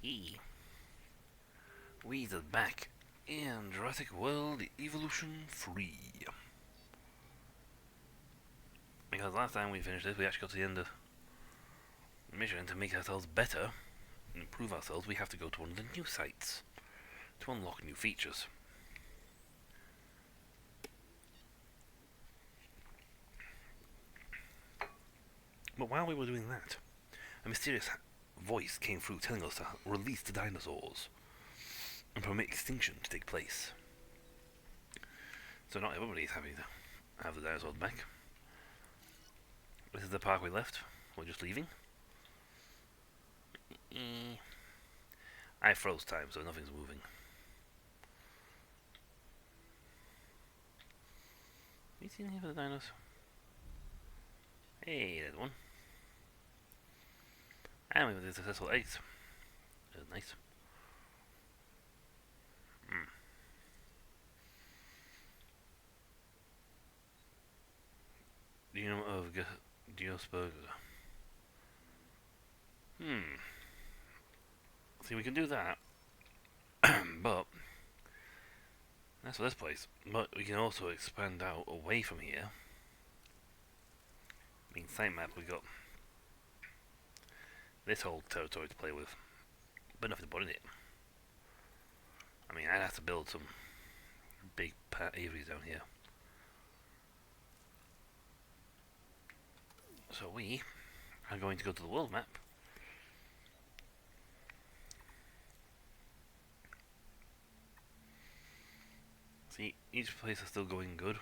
He. We are back in Jurassic World Evolution 3. Because last time we finished this, we actually got to the end of the mission. To make ourselves better and improve ourselves, we have to go to one of the new sites to unlock new features. But while we were doing that, a mysterious voice came through telling us to release the dinosaurs and permit extinction to take place. So not everybody's happy to have the dinosaurs back. This is the park we left. We're just leaving. I froze time, so nothing's moving. Have you seen any of the dinos? Hey, there's one. And we did a successful eggs. That's nice. Dino of Dinos burger. See, we can do that. But that's for this place. But we can also expand out away from here. I mean, site map, we got this whole territory to play with, but nothing to put in it. I mean, I'd have to build some big areas down here. So we are going to go to the world map. See, each place is still going good.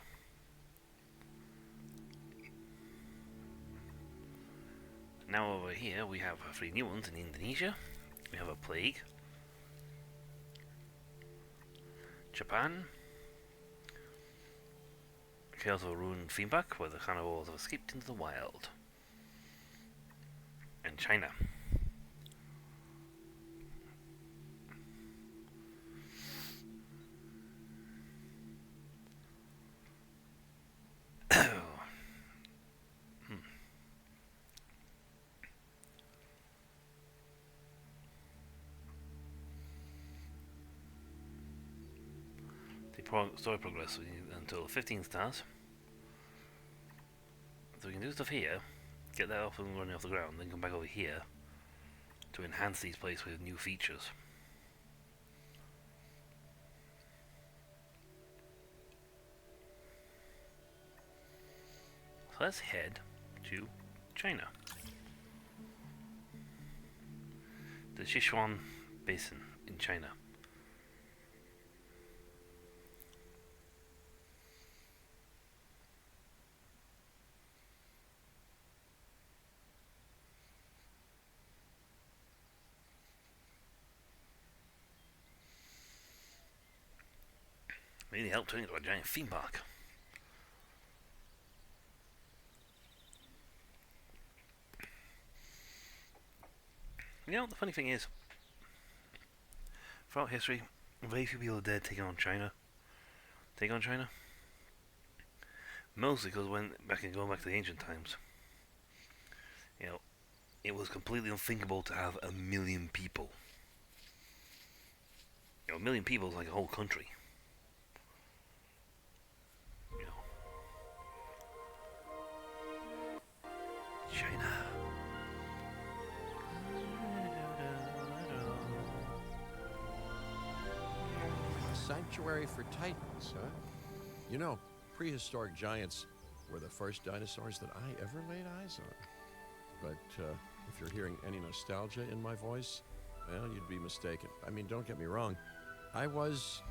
Now over here we have 3 new ones in Indonesia. We have a plague. Japan. Chaos of a ruined theme park where the carnivores have escaped into the wild. And China. The story progress until 15 stars. So we can do stuff here, get that off and running off the ground, then come back over here to enhance these places with new features. So let's head to China. The Sichuan Basin in China. Really helped turn into a giant theme park. You know, the funny thing is, throughout history, very few people are dead taking on China. Mostly because going back to the ancient times, you know, it was completely unthinkable to have 1 million people. You know, 1 million people is like a whole country. China. A sanctuary for titans, huh? You know, prehistoric giants were the first dinosaurs that I ever laid eyes on. But if you're hearing any nostalgia in my voice, well, you'd be mistaken. I mean, don't get me wrong. I was,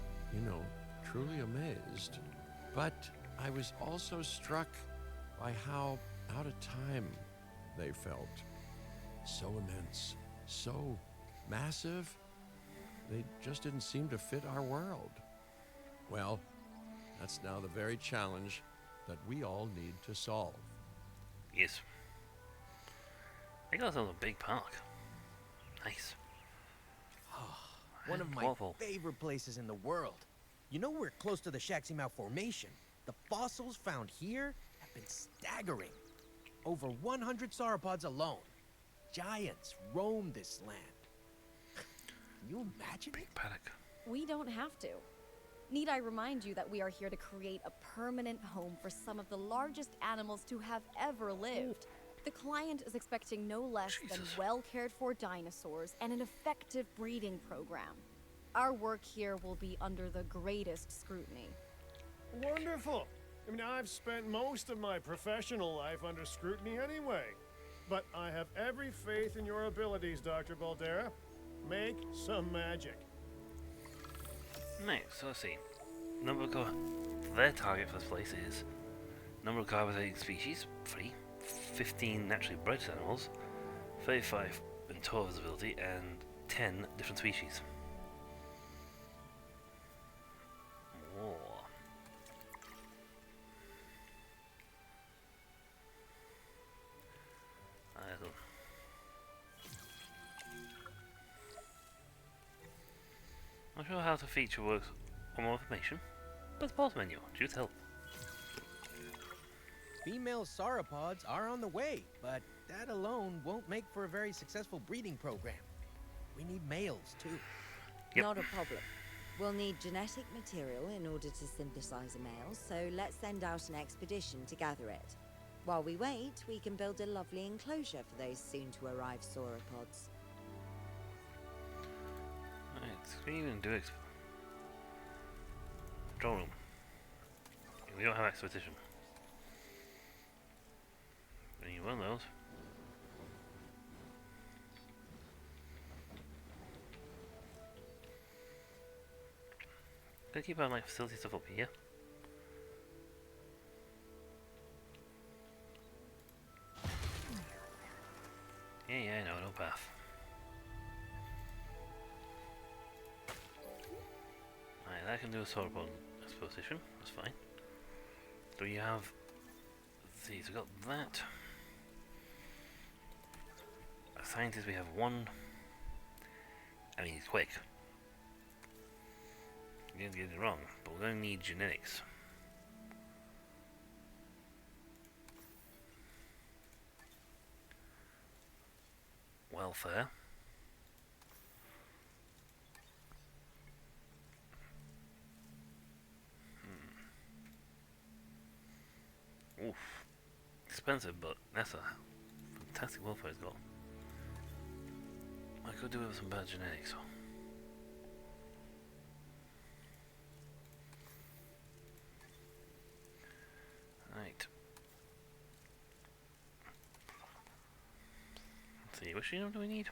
truly amazed. But I was also struck by how out of time they felt. So immense, so massive, they just didn't seem to fit our world. Well, that's now the very challenge that we all need to solve. Yes. I got ourselves a big park. Nice. One of my favorite places in the world. You know we're close to the Shaximau Formation. The fossils found here have been staggering. Over 100 sauropods alone. Giants roam this land. you imagine it? Big paddock. We don't have to. Need I remind you that we are here to create a permanent home for some of the largest animals to have ever lived? The client is expecting no less than Jesus. well-cared-for dinosaurs and an effective breeding program. Our work here will be under the greatest scrutiny. Wonderful. I mean, I've spent most of my professional life under scrutiny anyway. But I have every faith in your abilities, Dr. Baldera. Make some magic. Right, so let's see. Number of their target for this place is number of carbonating species, 3, 15 naturally bred animals, 35 in total visibility, and 10 different species. More. I don't. Not sure how the feature works for more information, but pause menu, choose help. Female sauropods are on the way, but that alone won't make for a very successful breeding program. We need males, too. Yep. Not a problem. We'll need genetic material in order to synthesize a male, so let's send out an expedition to gather it. While we wait, we can build a lovely enclosure for those soon-to-arrive sauropods. Right, screen and do control room. We don't have expedition. We need one of those. Gonna keep all my facility stuff up here. Yeah, no path. Right, that can do a sauropod exposition, that's fine. Do you have these? We got that. A scientist, we have one. I mean, he's quick. You didn't get it wrong, but we're going to need genetics. Welfare. Oof. Expensive, but that's a fantastic welfare it's got. I could do with some bad genetics. Right. Let's see, which genome do we need?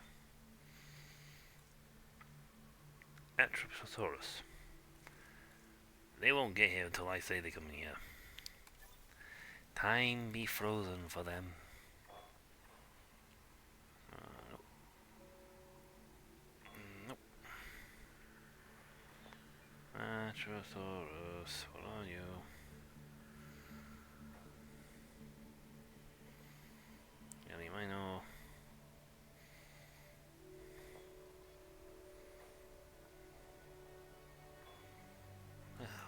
Atroptosaurus. They won't get here until I say they come here. Time be frozen for them. Nope. Nope. Atroptosaurus, what are you? Rhino.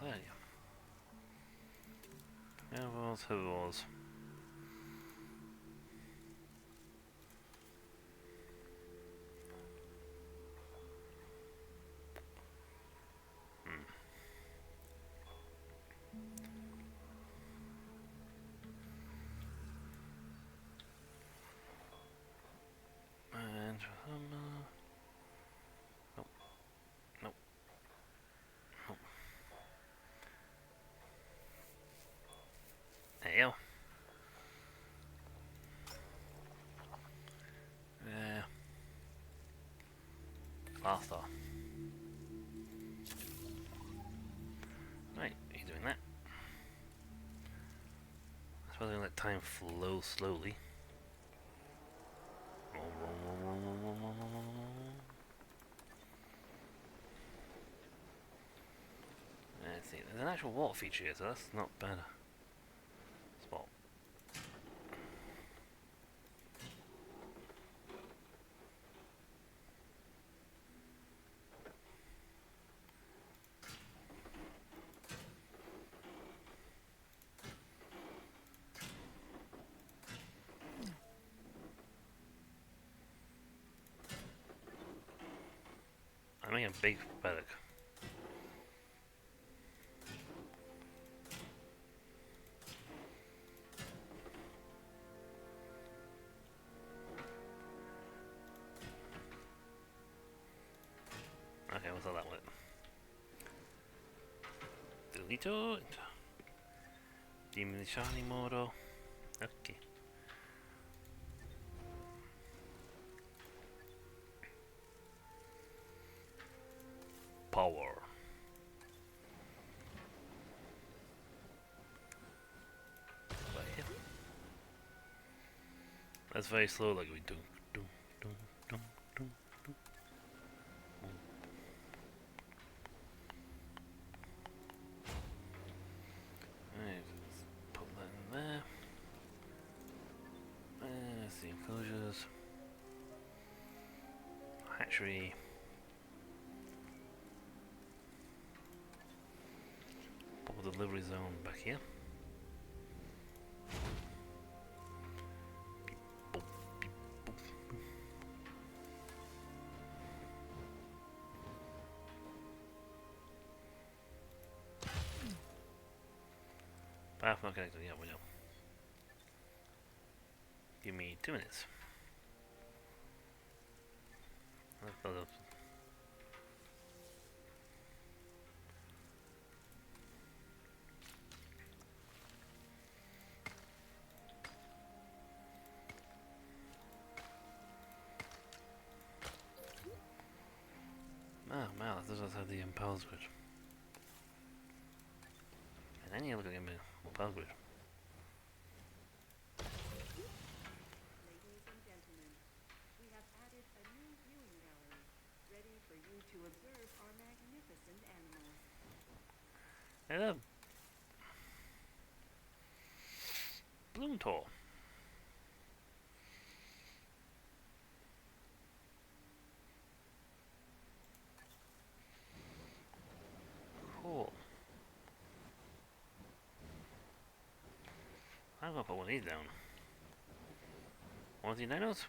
There you go. Herbivores. And nope. Nope. Nope. There you go. Yeah. Faster. Right, he's doing that. I suppose I'm gonna let time flow slowly. Let's see, there's an actual water feature here, so that's not bad. Spot. I mean a big paddock. Okay, what's all that one? Delito. Diminuzione modo. Okay. Power. Right here. That's very slow, like we do. Dum, dum, dum, dum, dum. Alright, let's put that in there. There's the enclosures. Hatchery. Put the delivery zone back here. Path not connected, yeah, we know. Give me 2 minutes. Ah, wow, this does have the power grid. And then you look at the power grid. Ladies and gentlemen, we have added a new viewing gallery, ready for you to observe our magnificent animals. Hello. Bloom tour. Cool. I'm gonna put one of these down. One of these dinos?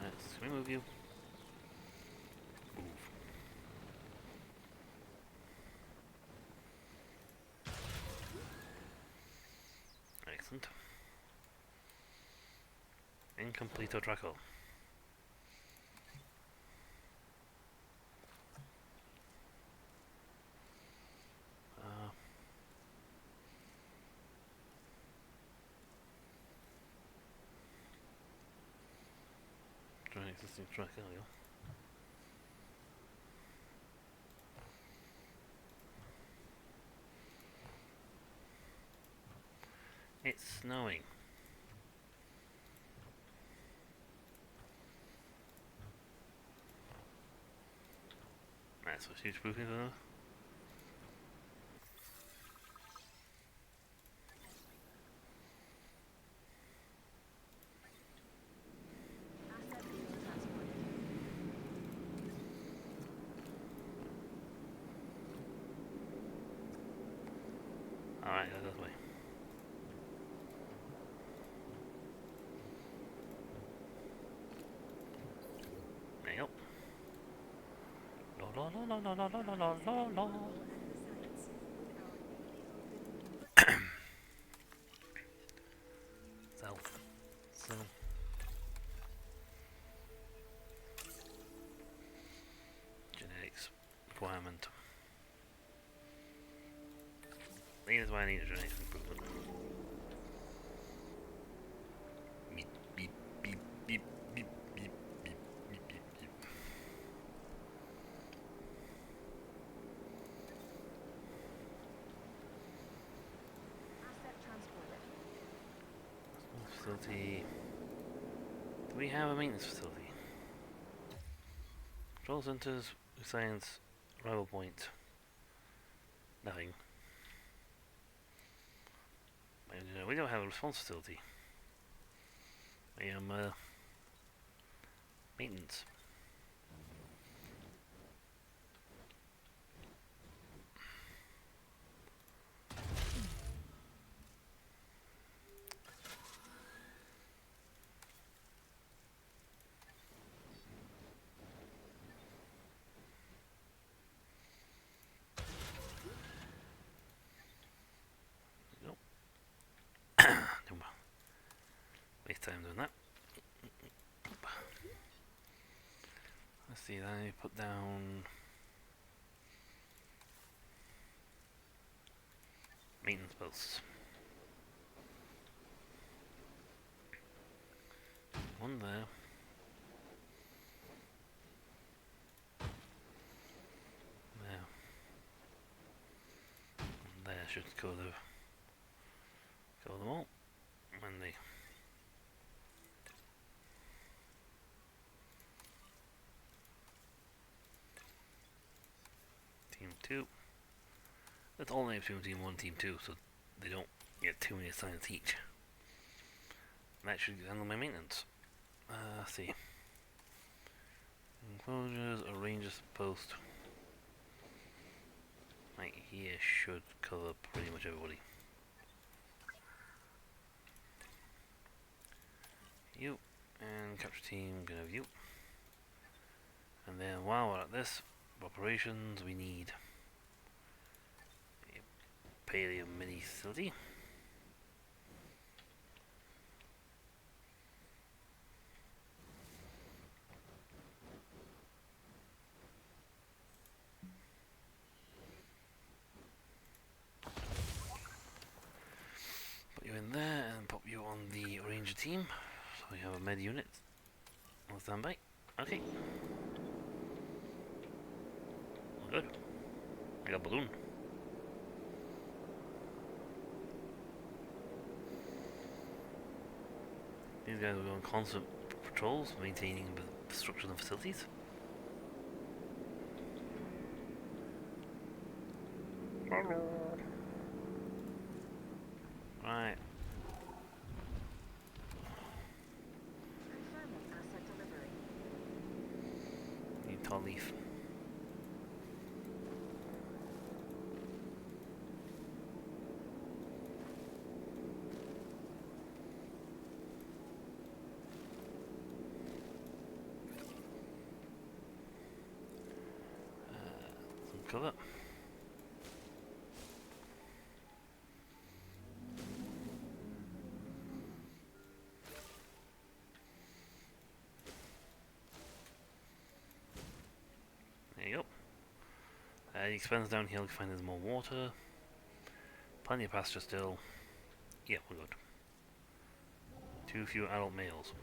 Let's remove you. Move. Excellent. Incompleto Draco. Join existing track earlier. It's snowing. That's what huge spoofing for. Alright, go this way. There you go. La la la la la la la la la la. So. Genetics requirement. I think that's why I need a genetics improvement. Beep, beep, beep, beep, beep, beep, beep, beep, beep, beep. Asset transported. Facility. Do we have a maintenance facility? Control centers, science, arrival point. Nothing. We don't have a response facility. I am maintenance. see, then I put down maintenance posts. One there. There. And there should cover them all. And the Team 2. Let's alternate between Team 1 and Team 2 so they don't get too many assignments each. And that should handle my maintenance. Let's see. Enclosures, arranges post. Right here should cover pretty much everybody. You and capture team gonna have you. And then while we're at this, operations, we need a Paleo mini facility. Put you in there and put you on the ranger team. So we have a med unit on standby. Okay. Good. I got a balloon. These guys will go on constant patrols, maintaining the structure of the facilities. Right. Confirming asset delivery. Need tall leaf. Some cover. There you go. He expands downhill to find there's more water. Plenty of pasture still. Yeah, we're good. Too few adult males.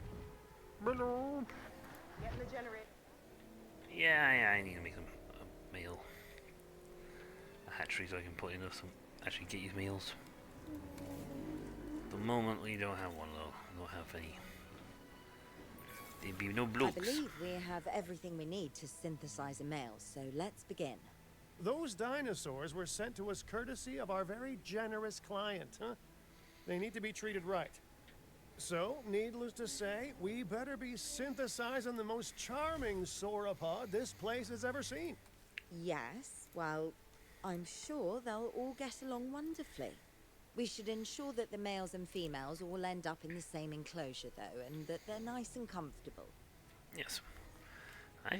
Getting the generator. Yeah, I need to make some male a hatchery so I can put in some actually get these males. At the moment we don't have one though. We don't have any. There'd be no I blokes. believe we have everything we need to synthesize a male, so let's begin. Those dinosaurs were sent to us courtesy of our very generous client, huh? They need to be treated right. So, needless to say, we better be synthesizing the most charming sauropod this place has ever seen. Yes, well, I'm sure they'll all get along wonderfully. We should ensure that the males and females all end up in the same enclosure, though, and that they're nice and comfortable. Yes. I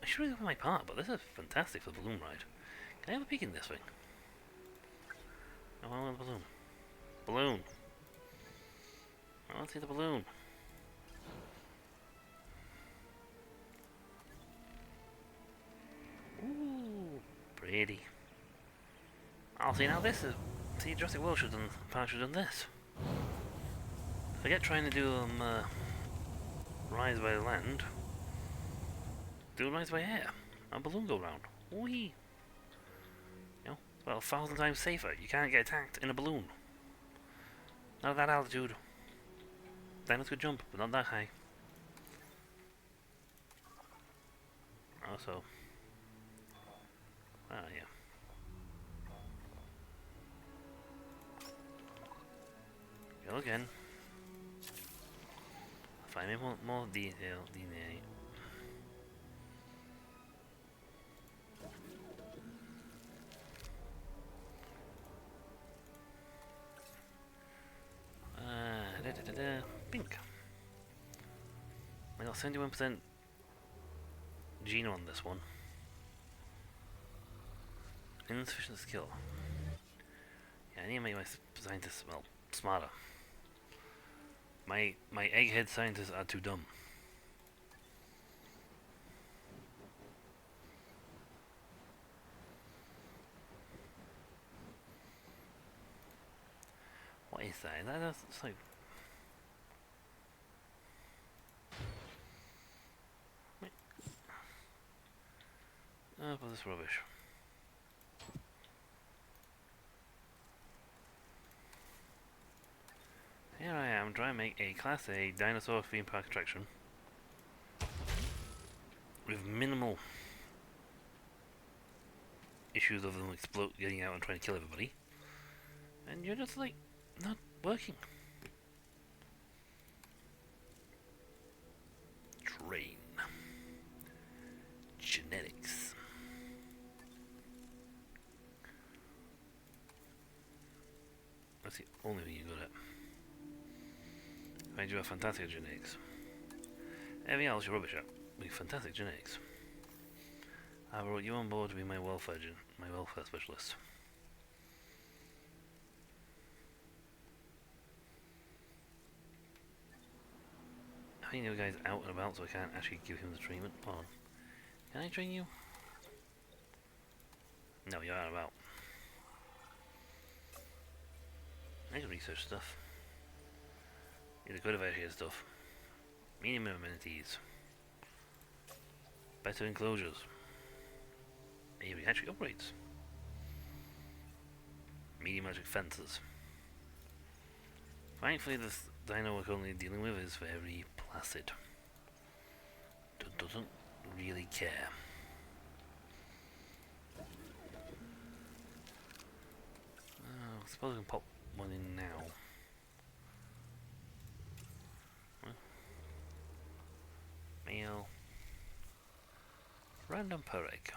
should have done my part, but this is fantastic for the balloon ride. Can I have a peek in this thing? I want a balloon. Balloon. I want to see the balloon. Ooh, pretty. I'll see now this is. See, Jurassic World should have done. Park should have done this. Forget trying to do rise by land. Do rise by air. A balloon go round. Whee! You know, it's about 1,000 times safer. You can't get attacked in a balloon. Not at that altitude. Dinos could jump, but not that high. Also. Ah, yeah. Go again. Find me more detail, DNA. Pink. I got 71% gene on this one. Insufficient skill. Yeah, I need to make my scientists, well, smarter. My egghead scientists are too dumb. side. That's like. Oh, but this rubbish. Here I am trying to make a Class A dinosaur theme park attraction with minimal issues of them getting out and trying to kill everybody, and you're just like not working. Train. Genetics. That's the only thing you're good at. Find you have fantastic genetics. Everything else you're rubbish at. With fantastic genetics. I brought you on board to be my welfare specialist. I think the other guy's out and about, so I can't actually give him the treatment. Hold on. Can I train you? No, you're out and about. I can research stuff. You're good about here stuff. Minimum amenities. Better enclosures. Maybe actually upgrades. Medium magic fences. Thankfully, this dino we're currently dealing with is very placid. Doesn't really care. I suppose we can pop one in now. Male. Random per egg.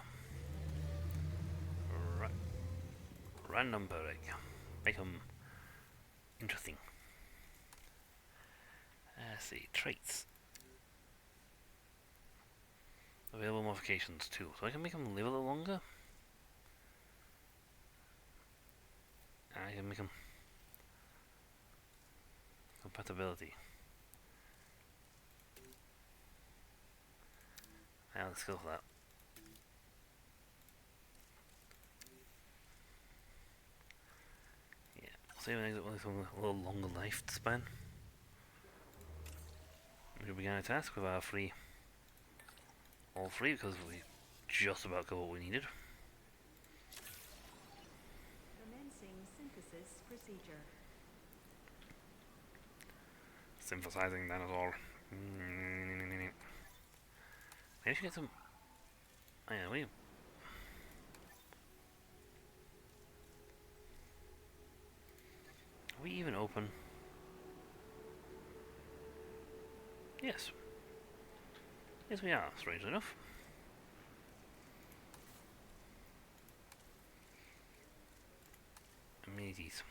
Random per egg. Make them interesting. Let's see, traits. Available modifications too, so I can make them live a little longer. I can make them compatibility. Yeah, let's go for that. Yeah, save an exit with a little longer lifespan. We began a task with our all three, because we just about got what we needed. Commencing synthesis procedure. Synthesizing dinosaur. Maybe I should get some. Oh yeah, are we even open? Yes. Yes, we are, strangely enough. Amenities.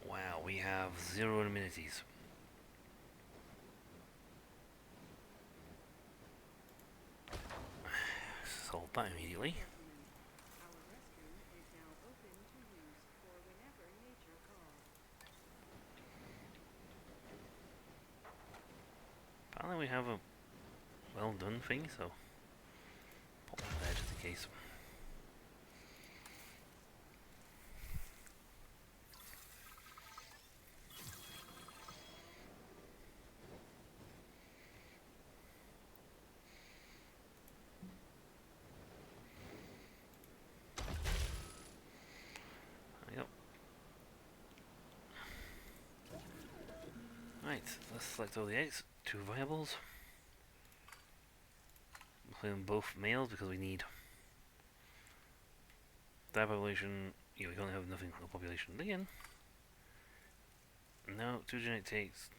Wow, we have 0 amenities. Solve that immediately. Our restroom is now open to use for whenever nature calls. Apparently we have a well done thing, so pop that there just in case. There we go. Right, let's select all the eggs. 2 viables. Play them both males because we need that population. Yeah, we only have nothing, no population again. No, 2 genetic takes.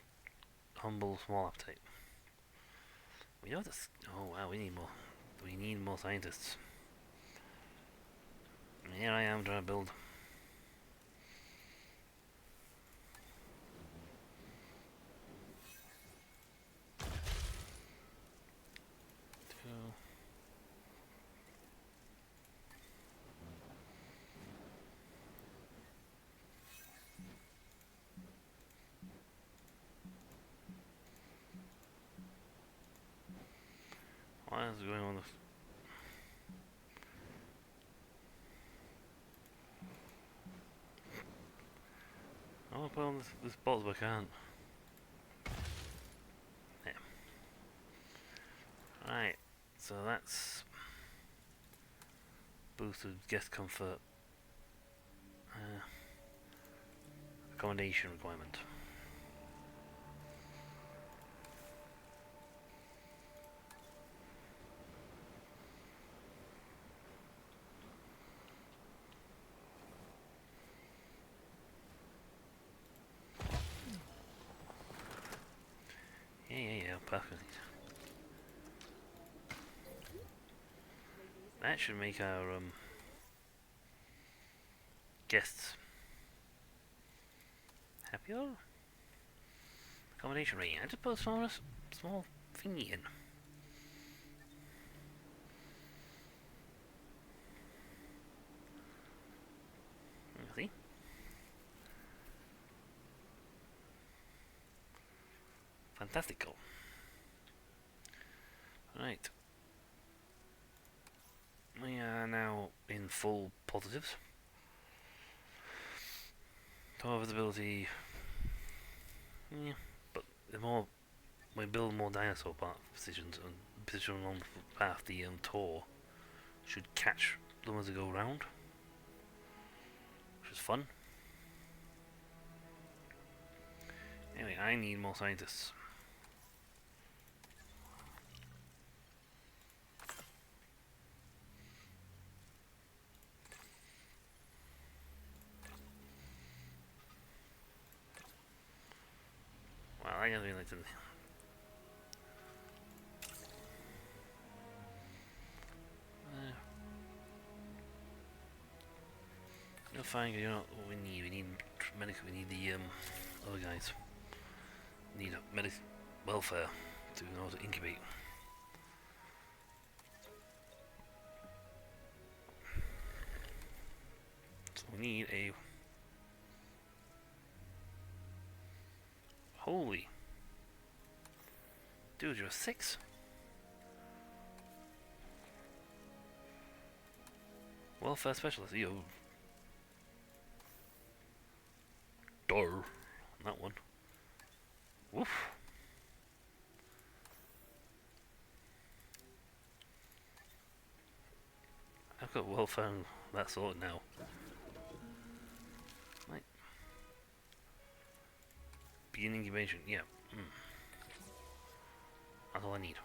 Humble, small appetite. We know this. Oh wow, we need more. We need more scientists. And here I am trying to build. What is going on with put on this bottles, but I can't. Yeah. Right, so that's boosted guest comfort. Accommodation requirement. Yeah, perfect. That should make our guests happier. Accommodation rating. I just put a small thingy in. See? Fantastical. Right. We are now in full positives. Tower visibility. Yeah, but the more we build more dinosaur positions and position along the path, the tour should catch them as they go round, which is fun. Anyway, I need more scientists. Well, I gotta be like you're fine. You're not what we need. We need medical. We need the other guys. We need medic welfare to know to incubate. So we need a holy dude. You're a 6. Welfare specialist. Yo. Door. That one. Woof. I've got welfare and that sort now. Right. Begin incubation. Yeah. That's all I need.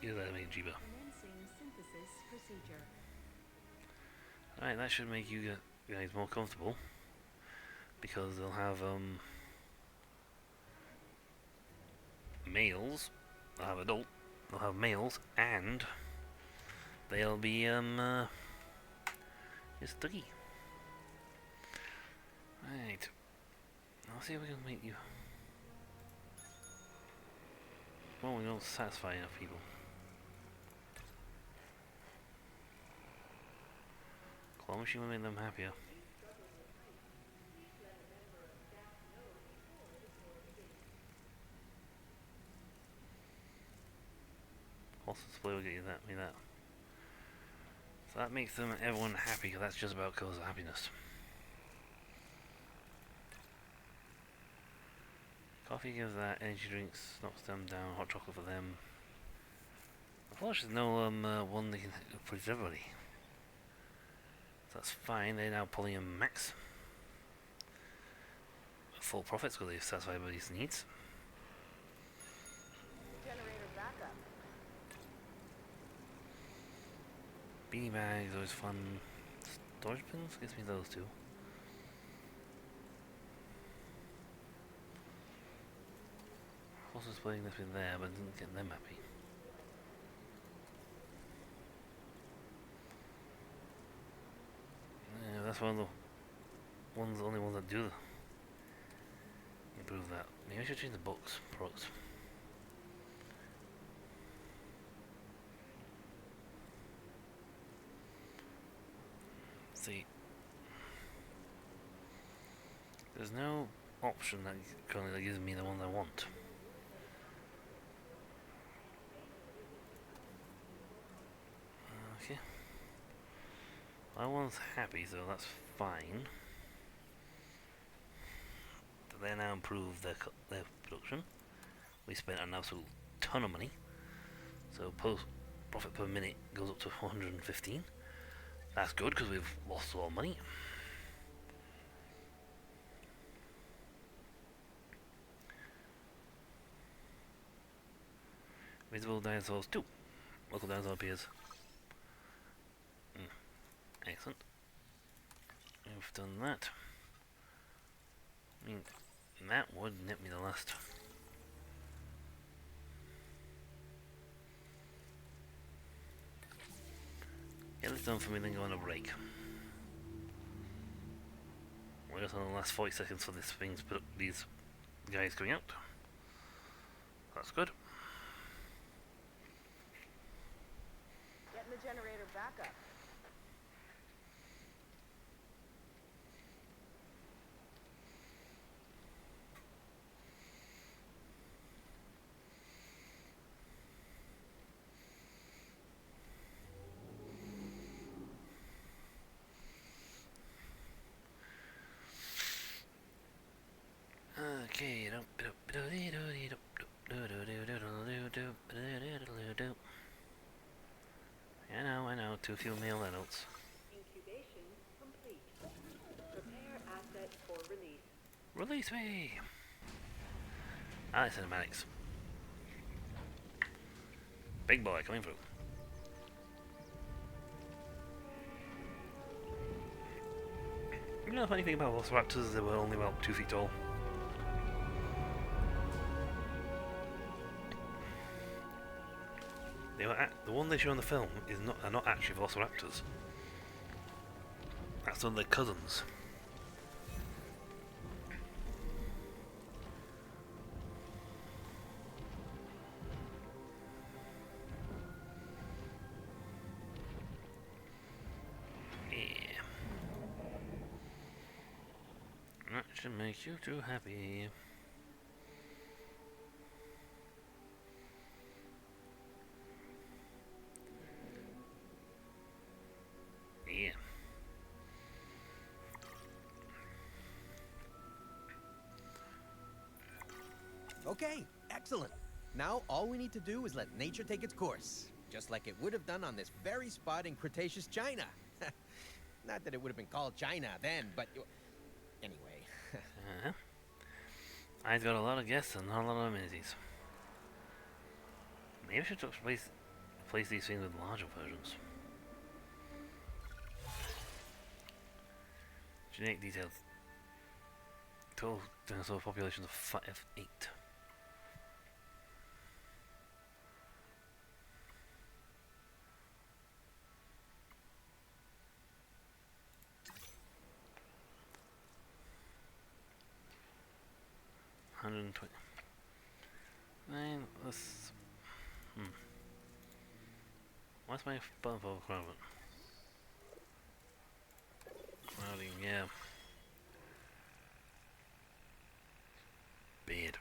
Either that make Jiba. Commencing synthesis procedure. Alright, that should make you guys more comfortable. Because they'll have males, they'll have adult, they'll have males, and they'll be just doggy. Right. I'll see if we can make you. Well, we don't satisfy enough people. Claw machine will make them happier. Horse display will get you that, me that. So that makes them everyone happy, because that's just about cause of happiness. Coffee gives that, energy drinks knocks them down, hot chocolate for them. Unfortunately, there's no one that can please everybody. So that's fine, they're now pulling a max. Full profits because they've satisfied everybody's needs. Generator backup. Beanie bags, always fun. Storage bins? Gives me those two. Also displaying this been there, but didn't get them happy. Yeah, that's one of the only ones that do improve that. Maybe I should change the box products. See, there's no option that currently that gives me the ones I want. That one's happy, so that's fine. They now improve their production. We spent an absolute ton of money. So profit per minute goes up to 115. That's good because we've lost a lot of money. Visible dinosaurs 2. Local dinosaur appears. Excellent. We've done that. I mean, that would nip me the last. Get this done for me, then go on a break. We're just on the last 40 seconds for this thing's these guys coming out. That's good. Getting the generator back up. Okay. I know, too few male adults. Incubation complete. Prepare asset for release. Release me! Ah, cinematics. Big boy coming through. You know the funny thing about velociraptors is they were only about 2 feet tall. They were the one they show in the film are not actually velociraptors. That's one of their cousins. Yeah. That should make you too happy. Yeah. Okay, excellent. Now all we need to do is let nature take its course, just like it would have done on this very spot in Cretaceous China. Not that it would have been called China then, but anyway. I've got a lot of guests and not a lot of amenities. Maybe I should just replace these things with larger versions. Genetic details. Total dinosaur populations of 8. Let's. What's my button for crowding? Crowding, yeah. Beard.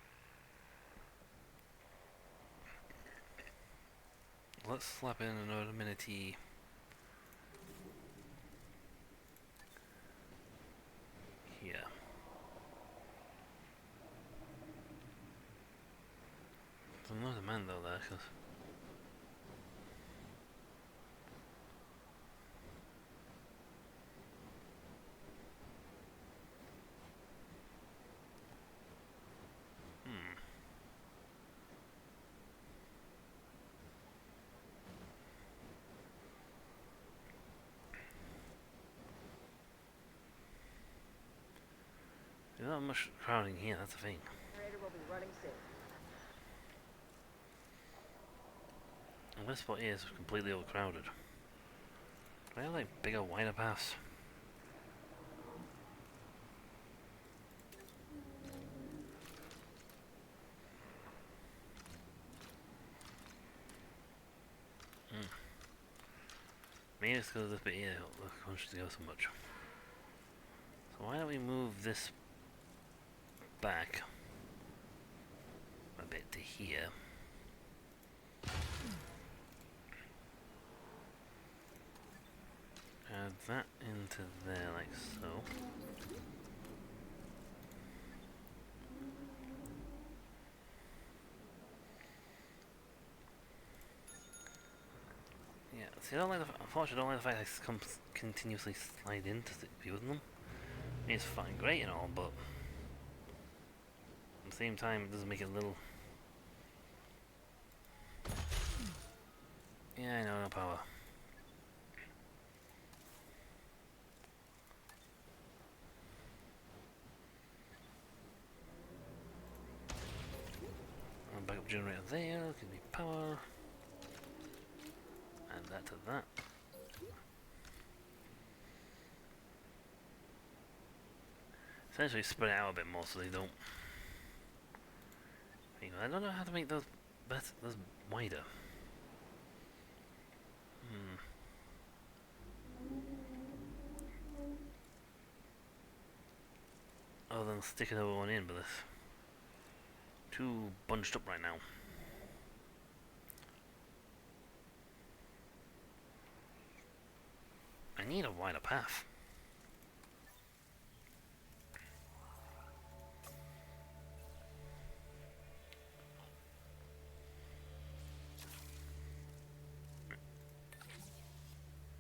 Let's slap in another amenity. Here. There's another man though there, cause there's not much crowding here, that's the thing. Generator will be running soon. And this spot here is completely overcrowded. Do I have like bigger, wider paths? Maybe it's because this bit here wants to go so much. So why don't we move this back a bit to here? Add that to there, like so. Yeah, see, I don't like the, unfortunately, I don't like the fact I continuously slide in to be with them. It's fine, great and all, but at the same time, it doesn't make it a little. Yeah, I know, no power. Backup generator there, give me power. Add that to that. Essentially spread it out a bit more so they don't. I don't know how to make those those wider. Other than stick another one in, but it's too bunched up right now. I need a wider path.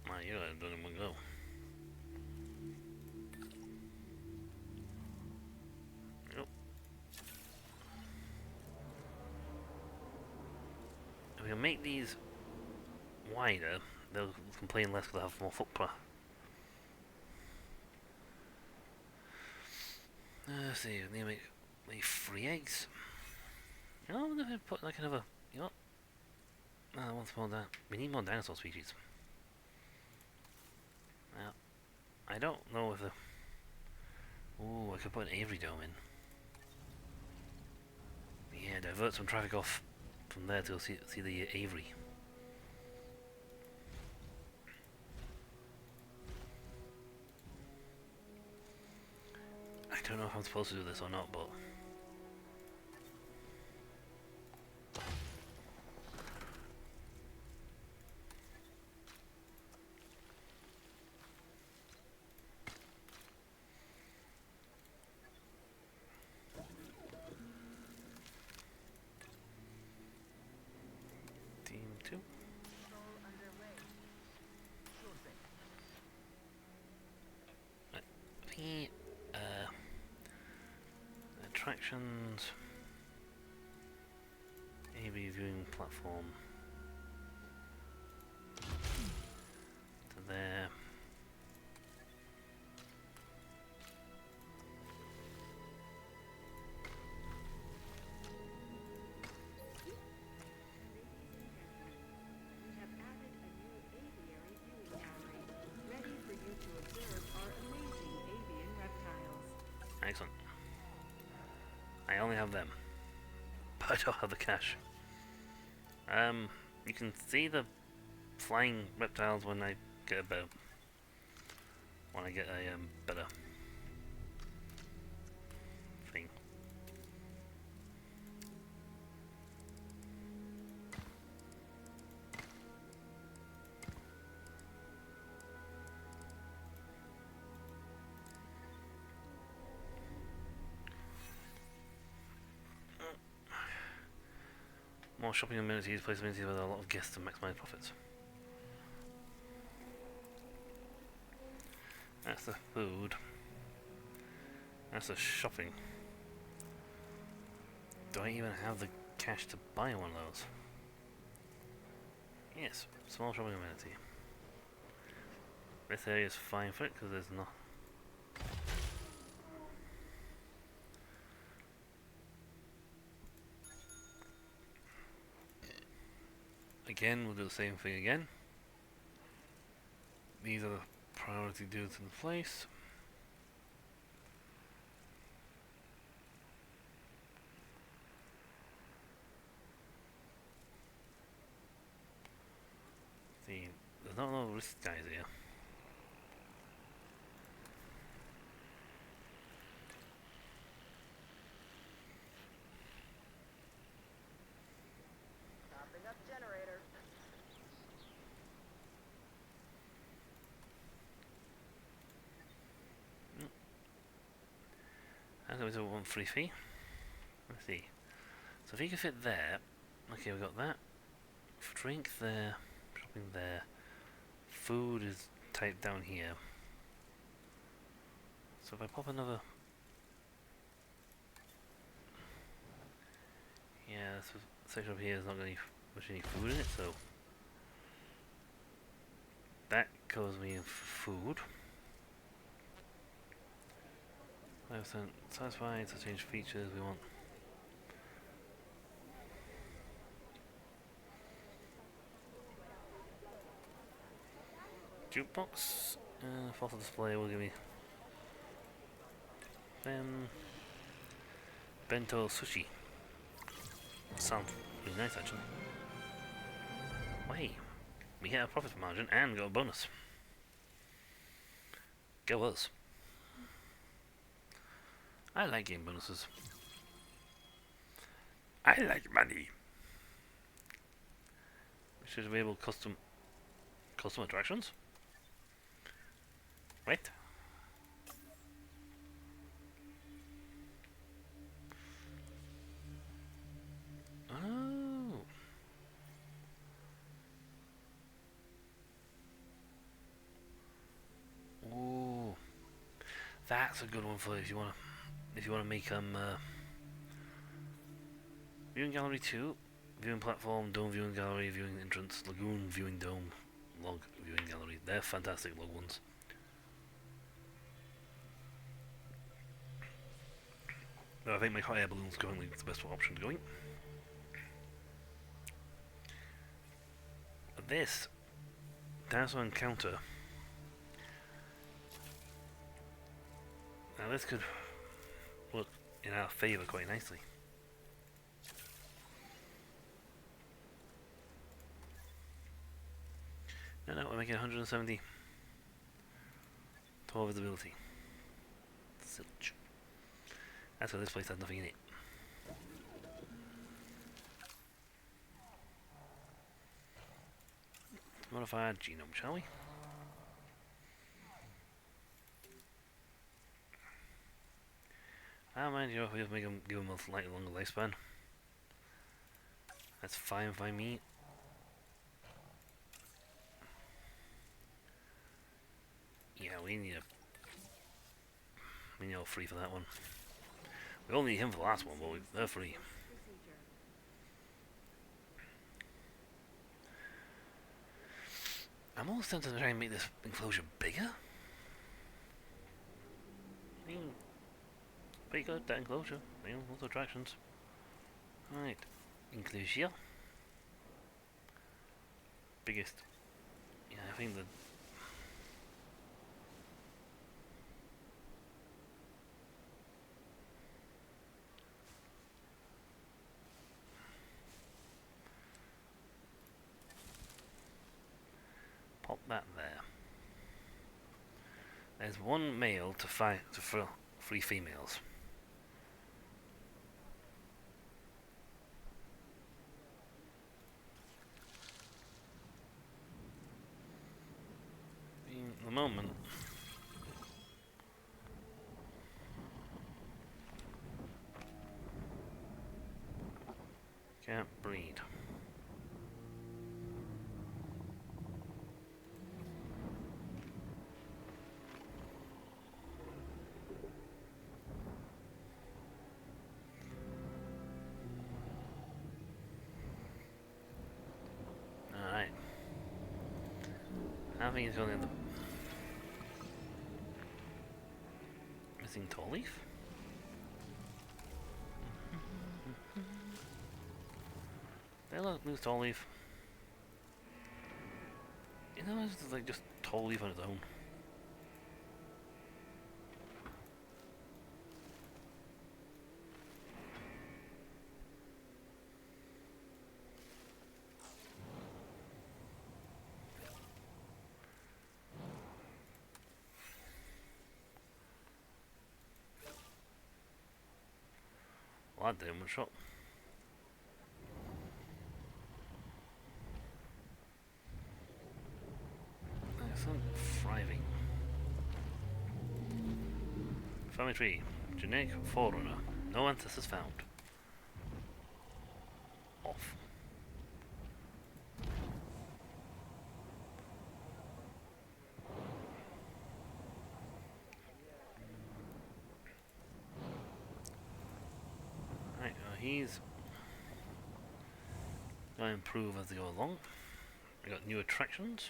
My, you gotta do it in one go. Yep. If we can make these wider, they'll complain less because they'll have more footprint. Let's see, we need to make 3 eggs. You know, I'm gonna put like another. You know what? I want more that. We need more dinosaur species. Now, I don't know if the. Ooh, I could put an aviary dome in. Yeah, divert some traffic off from there to see the aviary. I don't know if I'm supposed to do this or not, but. Team 2. The attractions, AV viewing platform to there. We have added a new aviary viewing gallery, ready for you to observe our amazing avian reptiles. Excellent. I only have them, but I don't have the cash. You can see the flying reptiles when I get a better. When I get a better thing. More shopping amenities, place amenities with a lot of guests to maximize profits. That's the food. That's the shopping. Do I even have the cash to buy one of those? Yes, small shopping amenity. This area is fine for it because there's not. Again, we'll do the same thing again. These are the priority dudes in place. See, there's not a lot of risk guys here. Topping up generator. there was a 1 free fee. Let's see. So if he can fit there, okay, we got that. Drink there, shopping there. Food is typed down here. So if I pop another, yeah, this section up here is not going to much any food in it, so that covers me in food. 5% satisfied, so change features we want. Jukebox, fossil display will give me bento sushi. Sounds really nice actually. Wait, we get a profit margin and got a bonus. Go us. I like game bonuses. I like money. We should be able to custom attractions. Right. Oh. Ooh. That's a good one for if you wanna make viewing gallery 2, viewing platform, dome viewing gallery, viewing entrance, lagoon viewing dome, log viewing gallery. They're fantastic log ones. I think my hot air balloon's currently the best option going. But this dinosaur encounter. Now this could work in our favour quite nicely. No, we're making 170 total visibility. Zilch. That's why this place has nothing in it. Modify our genome, shall we? I don't mind you if we just give them a slightly longer lifespan. That's fine by me. Yeah, we need all free for that one. We only need him for the last one, but they're free. I'm almost tempted to try and make this enclosure bigger. I mean, pretty good, that enclosure. You know, lots of attractions. Right, enclosure. Biggest. Yeah, I think the. Pop that there. There's one male to 3 females. At the moment, can't breed. Alright. I think he's going in the missing tall leaf. They lose tall leaf. You know, it's like just tall leaf on its own. Well, that did him one shot. Excellent. Thriving. Family tree. Genetic Forerunner. No ancestors found. Off. Right, he's going to improve as they go along. We got new attractions.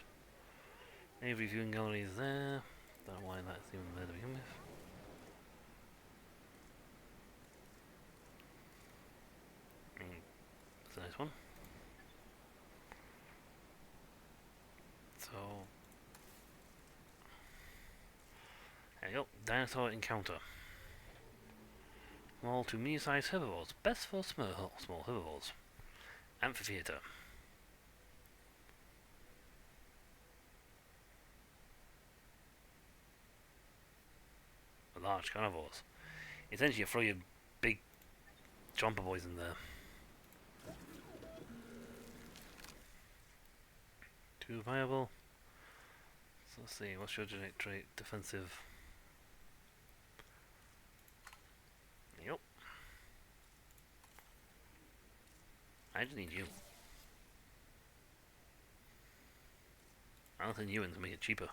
Every viewing gallery is there. Don't know why that's even there to begin with. That's a nice one. So there you go. Dinosaur encounter. Small to medium-sized herbivores. Best for small herbivores. Amphitheater. Large carnivores. Essentially, you throw your big jumper boys in there. Too viable. So let's see, what's your genetic trait? Defensive. Yep. I just need you. I'll send you in to make it cheaper.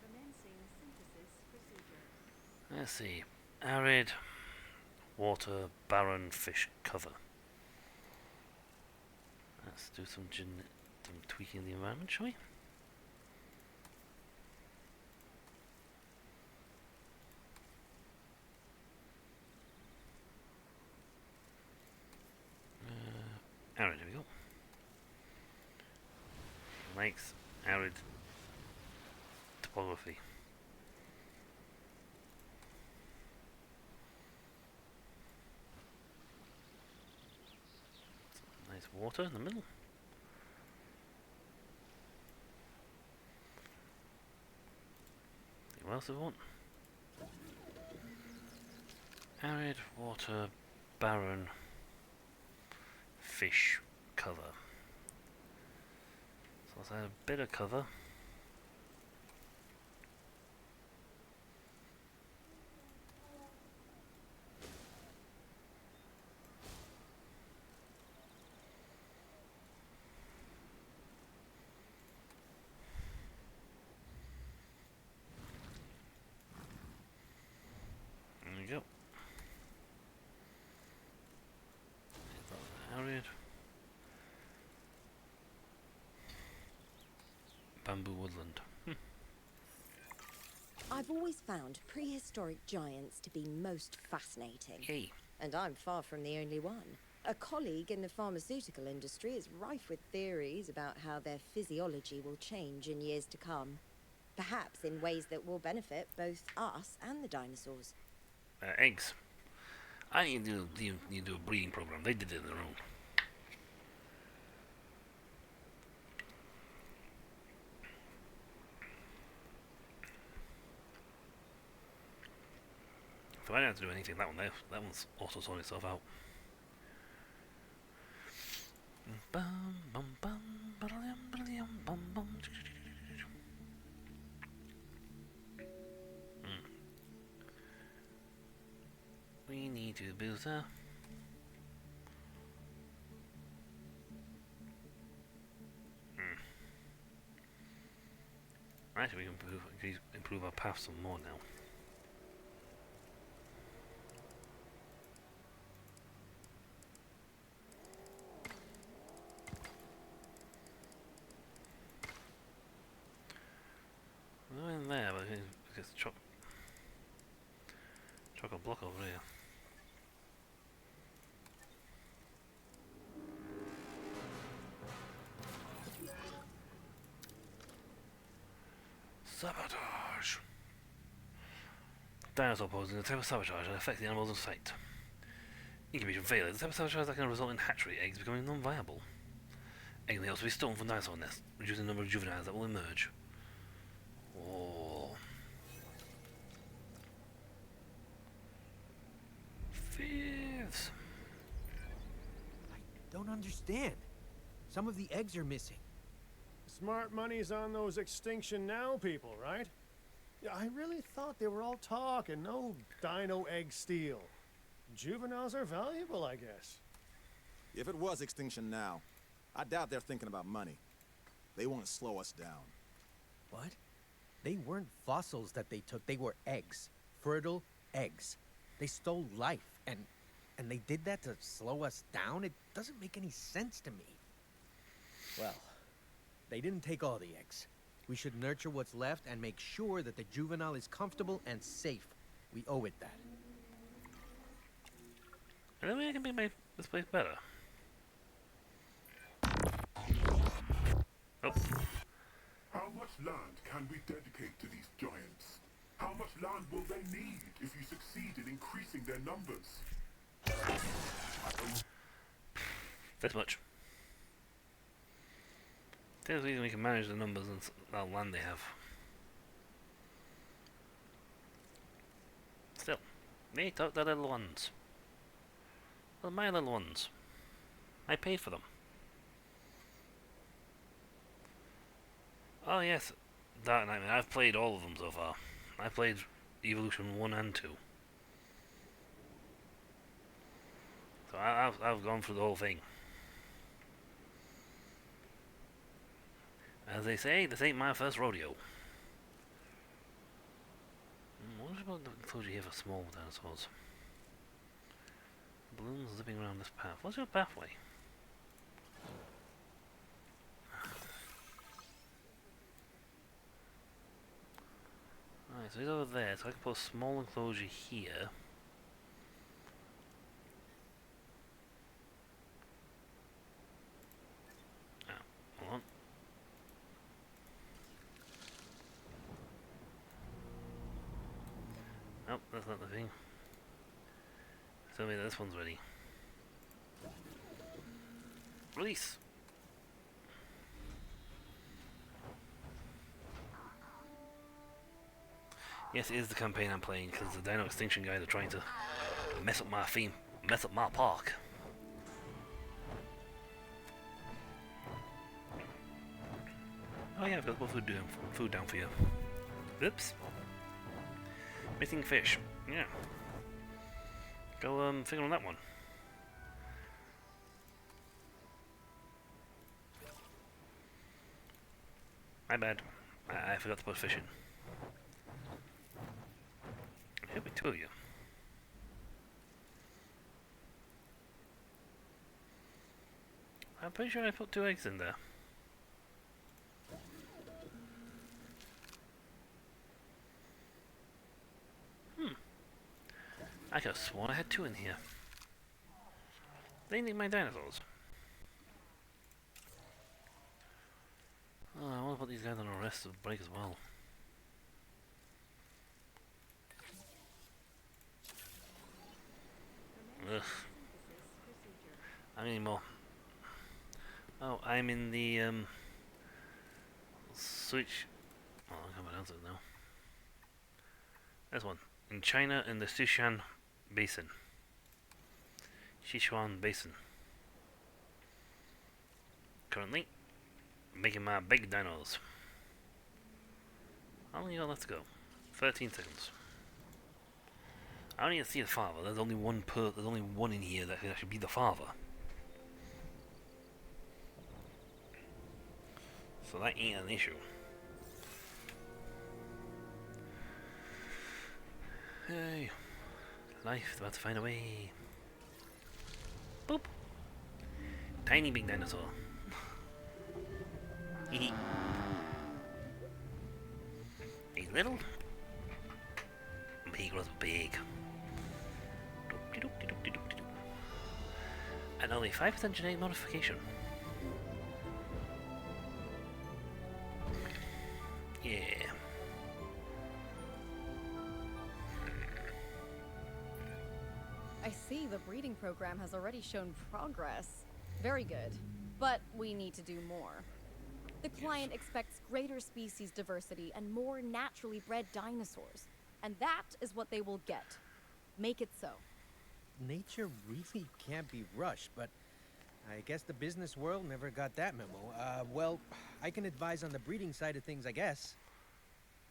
Commencing synthesis procedure. Let's see. Arid, water, barren, fish cover. Let's do some tweaking the environment, shall we? Arid, here we go. Lakes, arid topography. Some nice water in the middle. What else do we want? Arid, water, barren, fish cover. So let's add a bit of cover. There we go. Arid. Bamboo woodland. I've always found prehistoric giants to be most fascinating. Yay. And I'm far from the only one. A colleague in the pharmaceutical industry is rife with theories about how their physiology will change in years to come. Perhaps in ways that will benefit both us and the dinosaurs. Eggs. I need to do a breeding program. They did it on their own. So I don't have to do anything. That one's auto sorting itself out. Bum, bum, bum, ba-da-dum, ba-da-dum, bum, bum. We need to build a Actually, we can improve our path some more now. No in there, but it's chock a block over here. Sabotage! Dinosaur posing a type of sabotage that affects the animals in sight. Incubation failure. The type of sabotage that can result in hatchery eggs becoming non-viable. Egg may also be stolen from dinosaur nests, reducing the number of juveniles that will emerge. Oh. Thieves! I don't understand. Some of the eggs are missing. Smart money's on those Extinction Now people, right? Yeah, I really thought they were all talk and no dino egg steal. Juveniles are valuable, I guess. If it was extinction now, I doubt they're thinking about money. They want to slow us down. What? They weren't fossils that they took. They were eggs. Fertile eggs. They stole life, and they did that to slow us down? It doesn't make any sense to me. Well, they didn't take all the eggs. We should nurture what's left and make sure that the juvenile is comfortable and safe. We owe it that. I don't think I can make this place better. Oh. How much land can we dedicate to these giants? How much land will they need if you succeed in increasing their numbers? This much. There's a reason we can manage the numbers and the land they have. Still, they took the little ones. Well, my little ones. I paid for them. Oh yes, Dark Nightmare. I've played all of them so far. I played Evolution 1 and 2. So I've gone through the whole thing. As they say, this ain't my first rodeo. What about the enclosure here for small dinosaurs? Balloons zipping around this path. What's your pathway? Alright, so he's over there, so I can put a small enclosure here. Ah, hold on. Nope, that's not the thing. Tell me that this one's ready. Release! Yes, it is the campaign I'm playing, because the Dino Extinction guys are trying to mess up my theme, mess up my park. Oh yeah, I've got food down for you. Oops. Missing fish. Yeah. Go figure on that one. My bad. I forgot to put fish in. Should be two of you. I'm pretty sure I put 2 eggs in there. I could have sworn I had 2 in here. They need my dinosaurs. Oh, I want to put these guys on a rest of break as well. Ugh. I need more. Oh, I'm in the switch. Oh, I can't pronounce it now. This one. In China, in the Sichuan Basin. Sichuan Basin. Currently, making my big dinos. How long you got left to go? 13 seconds. I don't even see the father. There's only one there's only one in here that could actually be the father. So that ain't an issue. Hey, life's about to find a way. Boop. Tiny big dinosaur. Hehe. He's little. He grows big. And only 5% genetic modification. Yeah. I see the breeding program has already shown progress. Very good. But we need to do more. The client expects greater species diversity and more naturally bred dinosaurs. And that is what they will get. Make it so. Nature really can't be rushed, but I guess the business world never got that memo. Well, I can advise on the breeding side of things, I guess.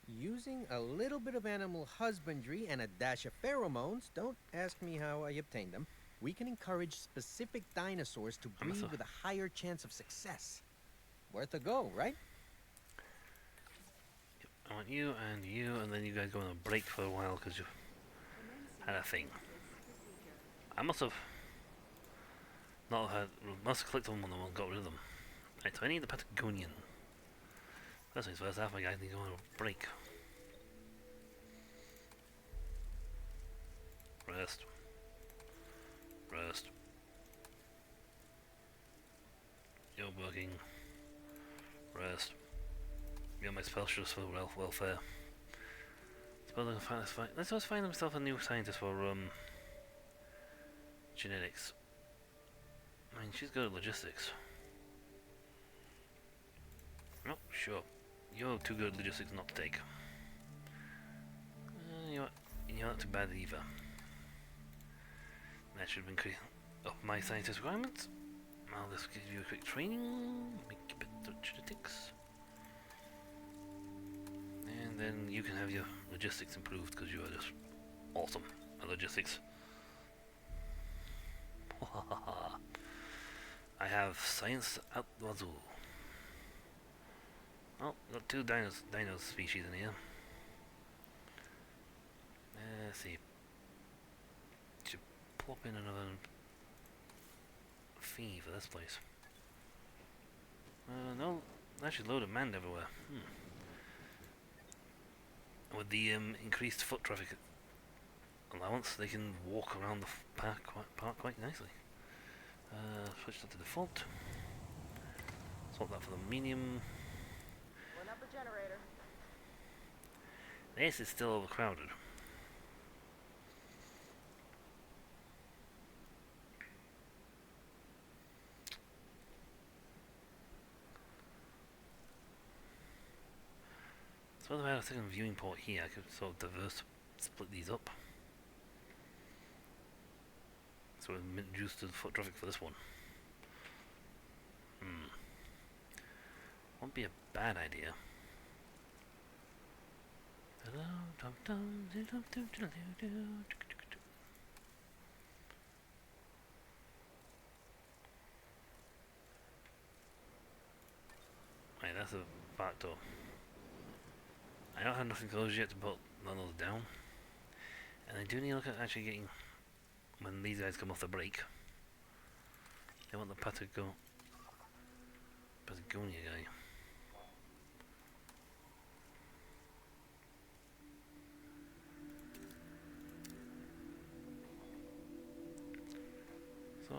Using a little bit of animal husbandry and a dash of pheromones, don't ask me how I obtained them, we can encourage specific dinosaurs to I must breed have- with a higher chance of success. Worth a go, right? I want you, and then you guys go on a break for a while because you had a thing. I must have not had. Must have clicked on one of them and got rid of them. Right, so I need the Patagonian. First things first, half my guys need to go on a break. Rest. Rest. You're working. Rest. You're my specialist for welfare. Suppose I can find this fight. Let's just find himself a new scientist for genetics. I mean, she's good at logistics. No, sure. You're too good at logistics not to take. You're not too bad either. That should have been up my scientist requirements. I'll just give you a quick training. Make a bit of genetics. And then you can have your logistics improved because you are just awesome at logistics. I have science at the wazoo. Oh, got two dinos species in here. Let's see. Should plop in another fee for this place. No, actually load of man everywhere. With the increased foot traffic allowance, they can walk around the park quite nicely. Switch that to default. Swap that for the medium. One up a generator. This is still overcrowded. So if I had a second viewing port here, I could sort of split these up. So we're reduced to the foot traffic for this one. Won't be a bad idea. Right, that's a back door. I don't have nothing closed yet to put none of those down. And I do need to look at actually getting, when these guys come off the break, they want the Patagonia guy. So,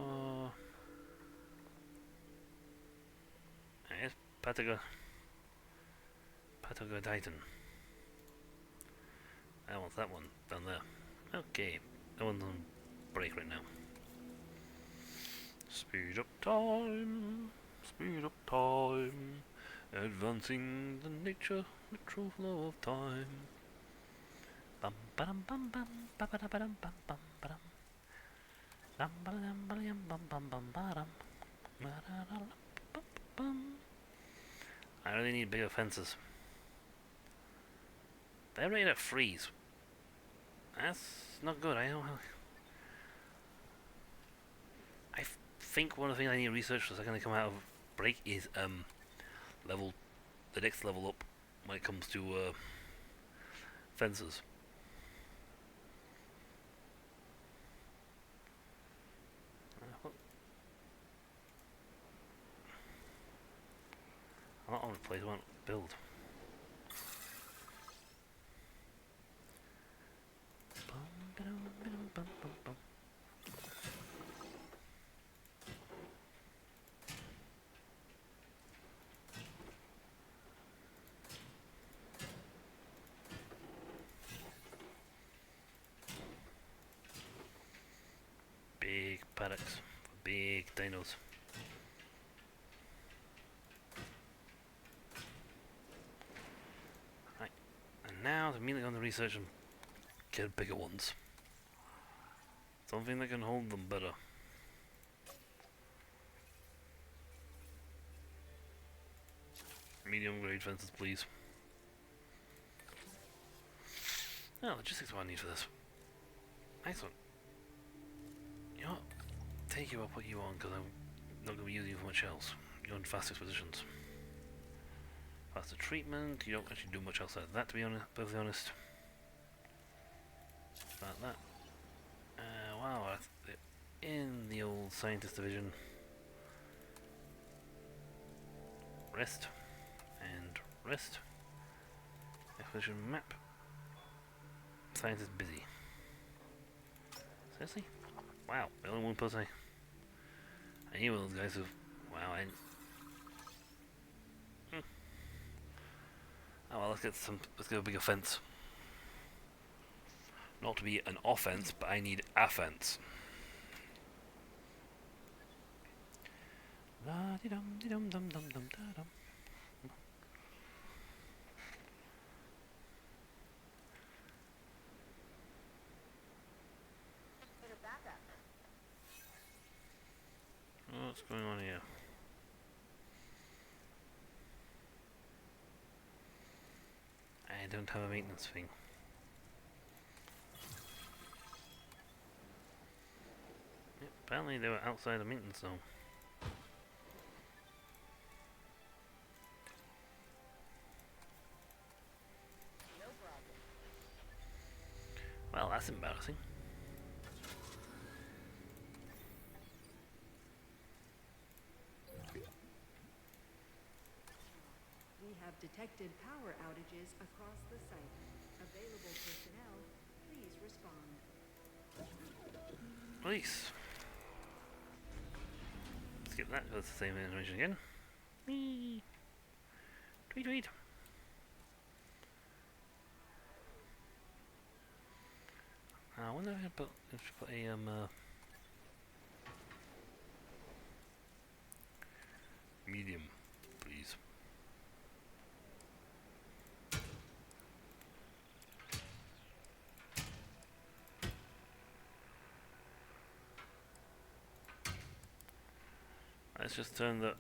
I guess Patagodite. I want that one down there. Okay, that one's on break right now. Speed up time, advancing the natural flow of time. Bum bum bum bum bum bum bum bum bum bum. I really need bigger fences. They're ready to freeze. That's not good. I think one of the things I need to research for a second to come out of break is the next level up when it comes to fences. A lot of the place won't build. Big paddocks, big dinos. Right, and now to immediately on the research and get bigger ones. Something that can hold them better. Medium grade fences, please. Oh, logistics what I need for this. Excellent. You know what? Take you, I'll put you on, because I'm not going to be using you for much else. You're on fast expositions. Faster treatment, you don't actually do much else like that, to be honest, perfectly honest. About that. Wow, in the old scientist division. Rest. And rest. Expedition map. Scientist busy. Seriously? Wow, the only one person I knew those guys have. Wow, oh well, let's get a big offense. Not to be an offense, but I need offense. La di dum di dum dum dum dum da dum. Bit of backup. What's going on here? I don't have a maintenance thing. Yep, apparently they were outside the maintenance zone. No problem. Well, that's embarrassing. We have detected power outages across the site. Available personnel, please respond. Police. Skip that, that's the same animation again. Whee! Tweet tweet. I wonder if I could put a medium, please. Let's just turn those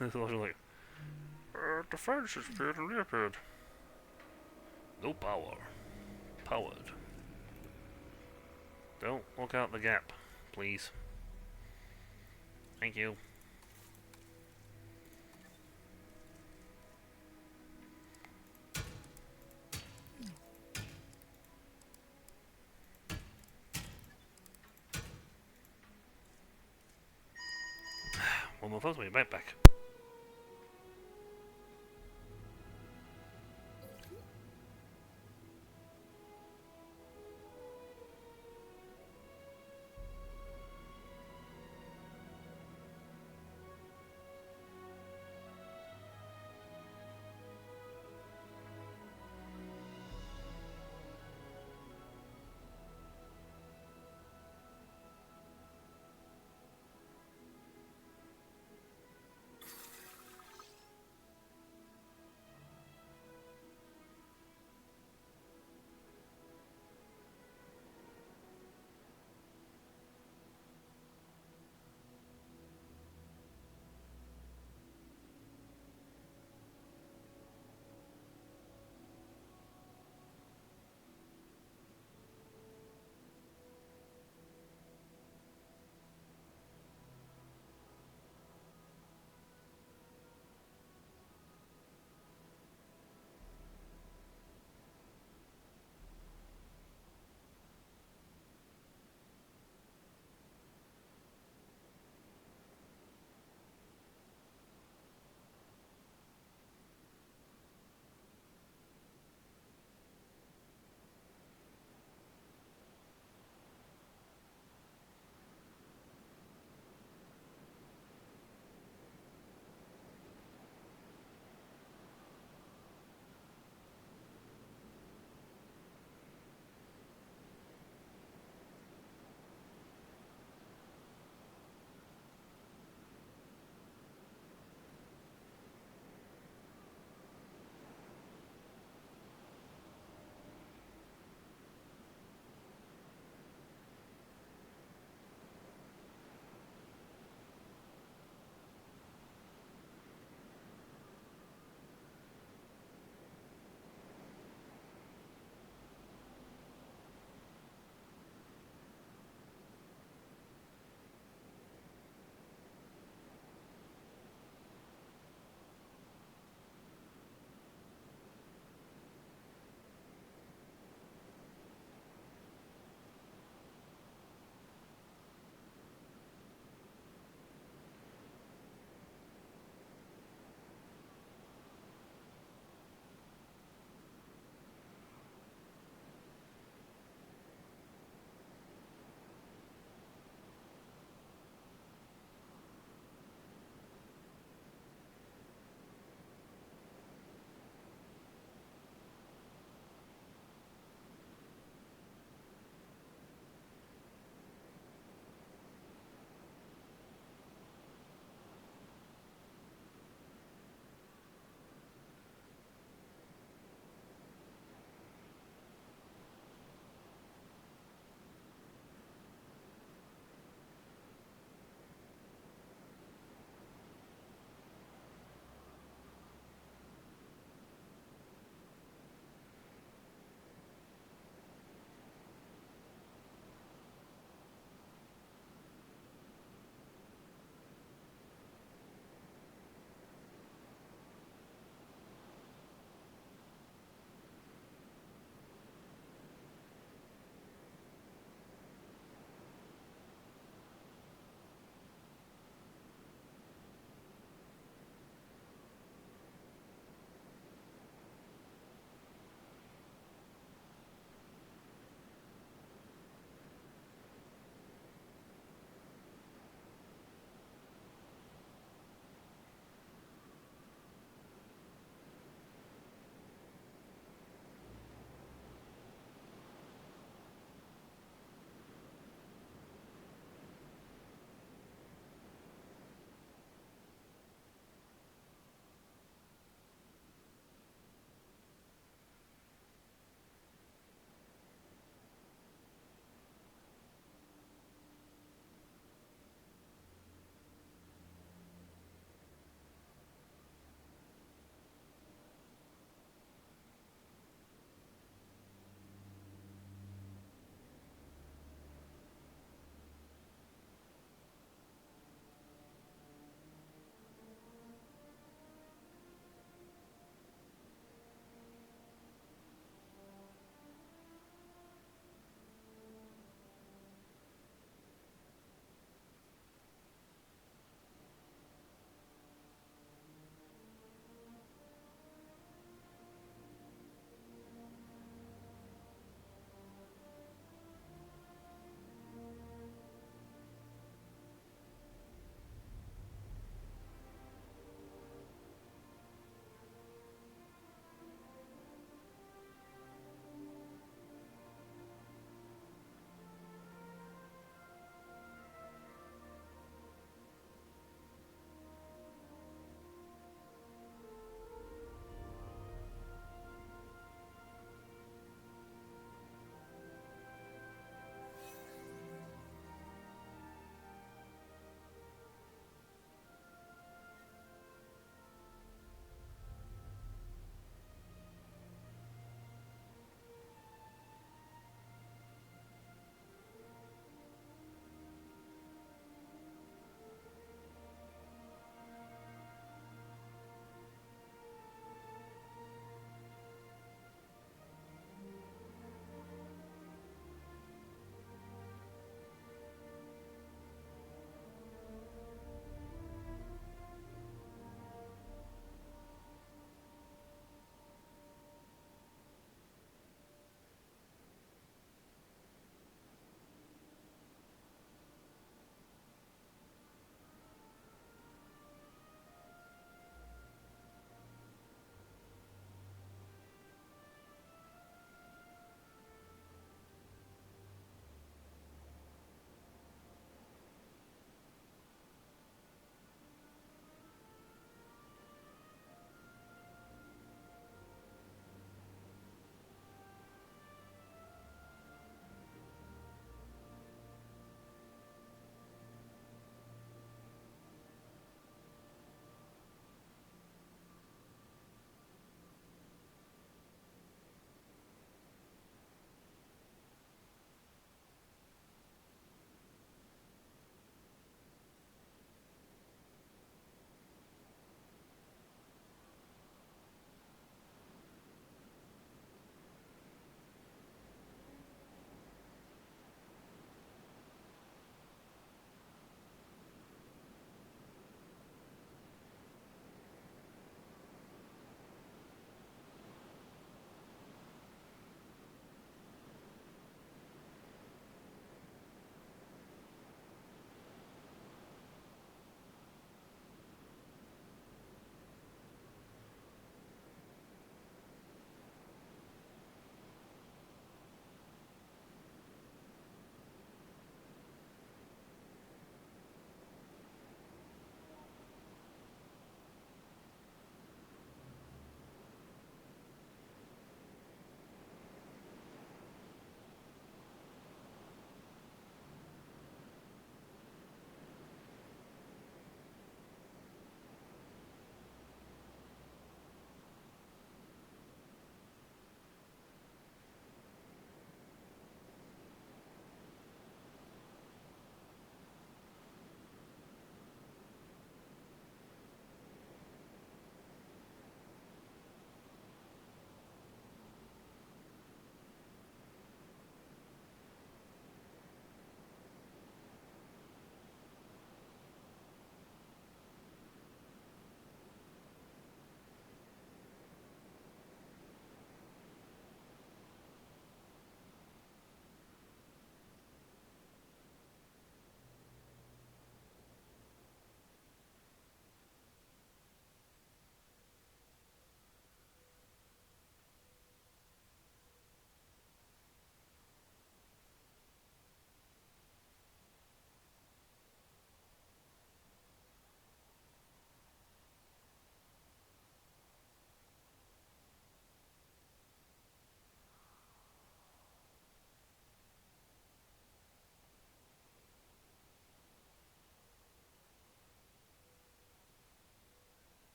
this is like defense is being limited. No power. Powered. Don't look out the gap, please. Thank you. One more photo, right back.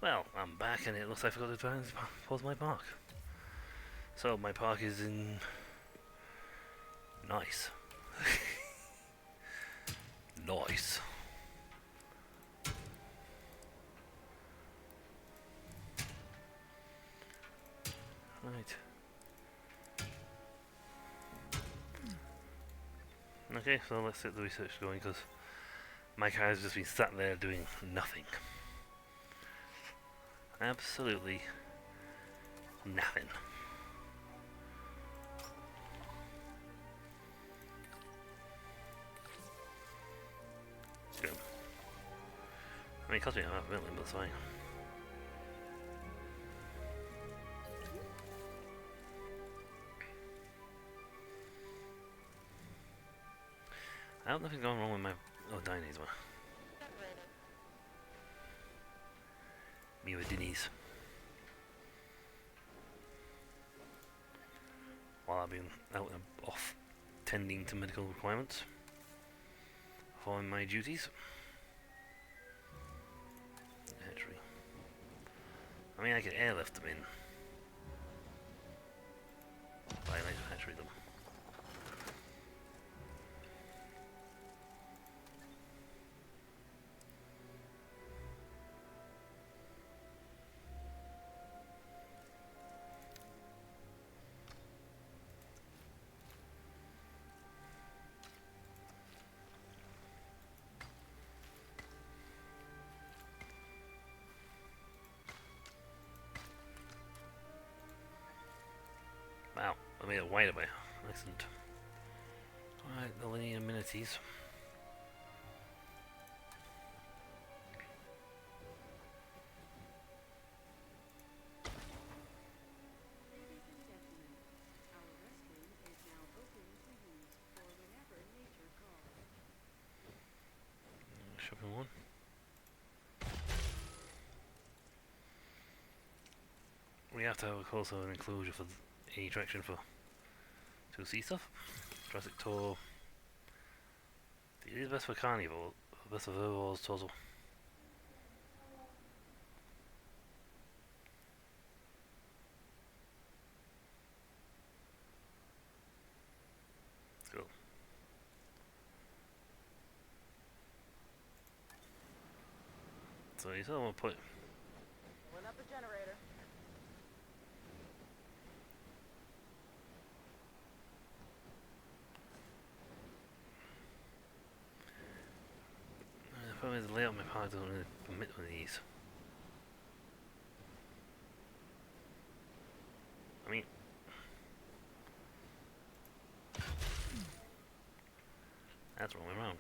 Well, I'm back and it looks like I forgot to pause my park. So my park is in... Nice. Nice. Right. Okay, so let's get the research going because my car has just been sat there doing nothing. Absolutely nothing. Good. I mean, it cost me $500,000, but it's fine. I hope nothing's going wrong with my... Oh, Dinos one. Me with Dinos. While I've been out and off tending to medical requirements. Following my duties. Hatchery. I mean, I could airlift them in. But I like to hatchery them. Wow, I made it wider by excellent. Alright, the linear amenities. Ladies and gentlemen, our restroom is now open to use for whenever nature calls. Shopping one. We have to have also an enclosure for the attraction for to see stuff. Jurassic Tour. It is best for Carnival, best for Herbivores total. Cool. So you saw one put. Pulling up the generator. The problem is the layout of my park doesn't really permit one of these. I mean, that's the wrong way around.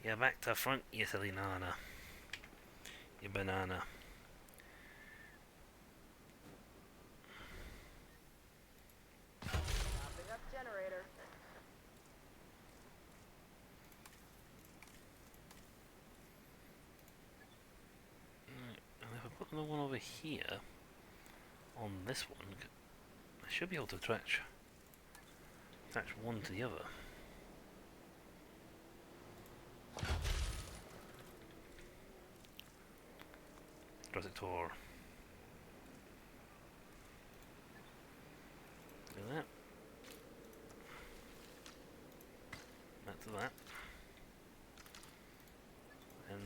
Yeah, back to front, you silly nana. You banana. Popping up generator. And if I put another one over here, on this one, I should be able to attach one to the other. Jurassic Tour. Do that. Back to that. And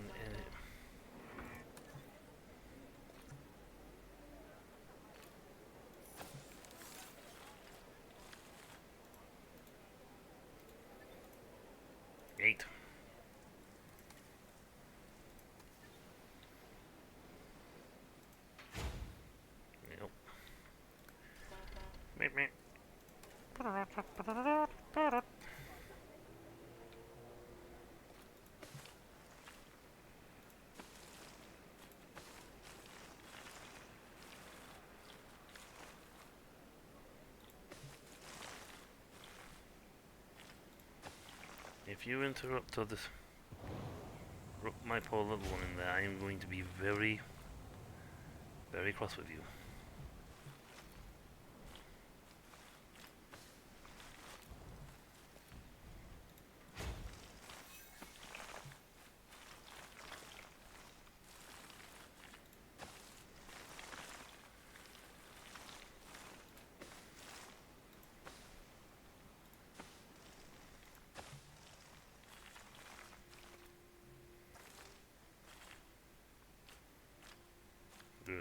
Eight. Yep. Meep, meep. If you interrupt or my poor little one in there, I am going to be very, very cross with you.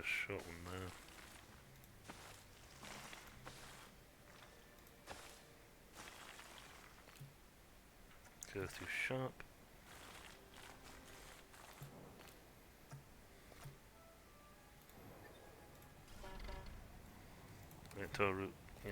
a short one there. Go through sharp. Right, to a route, yeah.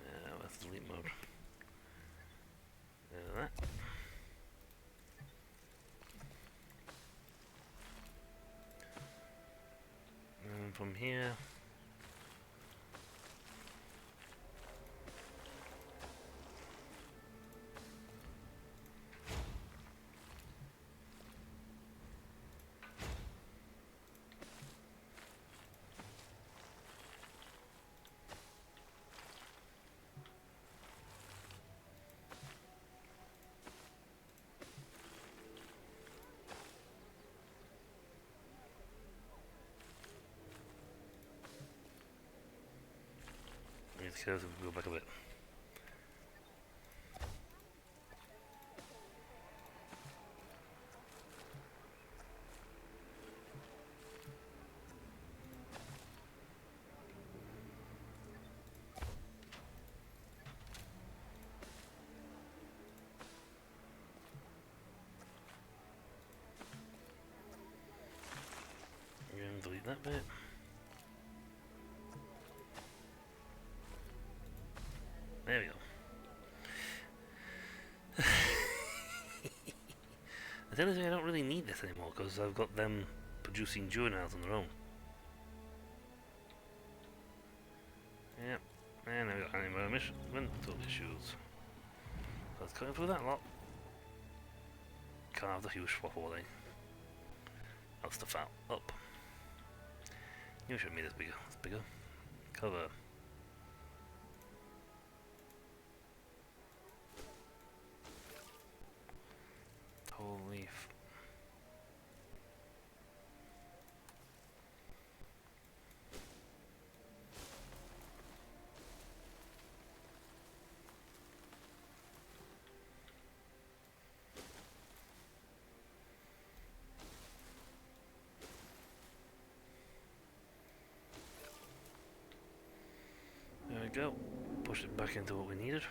Yeah, that's delete mode. That. And from here. Let's go back a bit. And delete that bit. There we go. The thing is, I don't really need this anymore because I've got them producing juveniles on their own. Yep, and I've got environmental issues. So let's go through that lot. Carve the huge swap away. That's the fat up. You should have made this bigger. It's bigger. Cover. Whole leaf. There we go. Push it back into what we needed.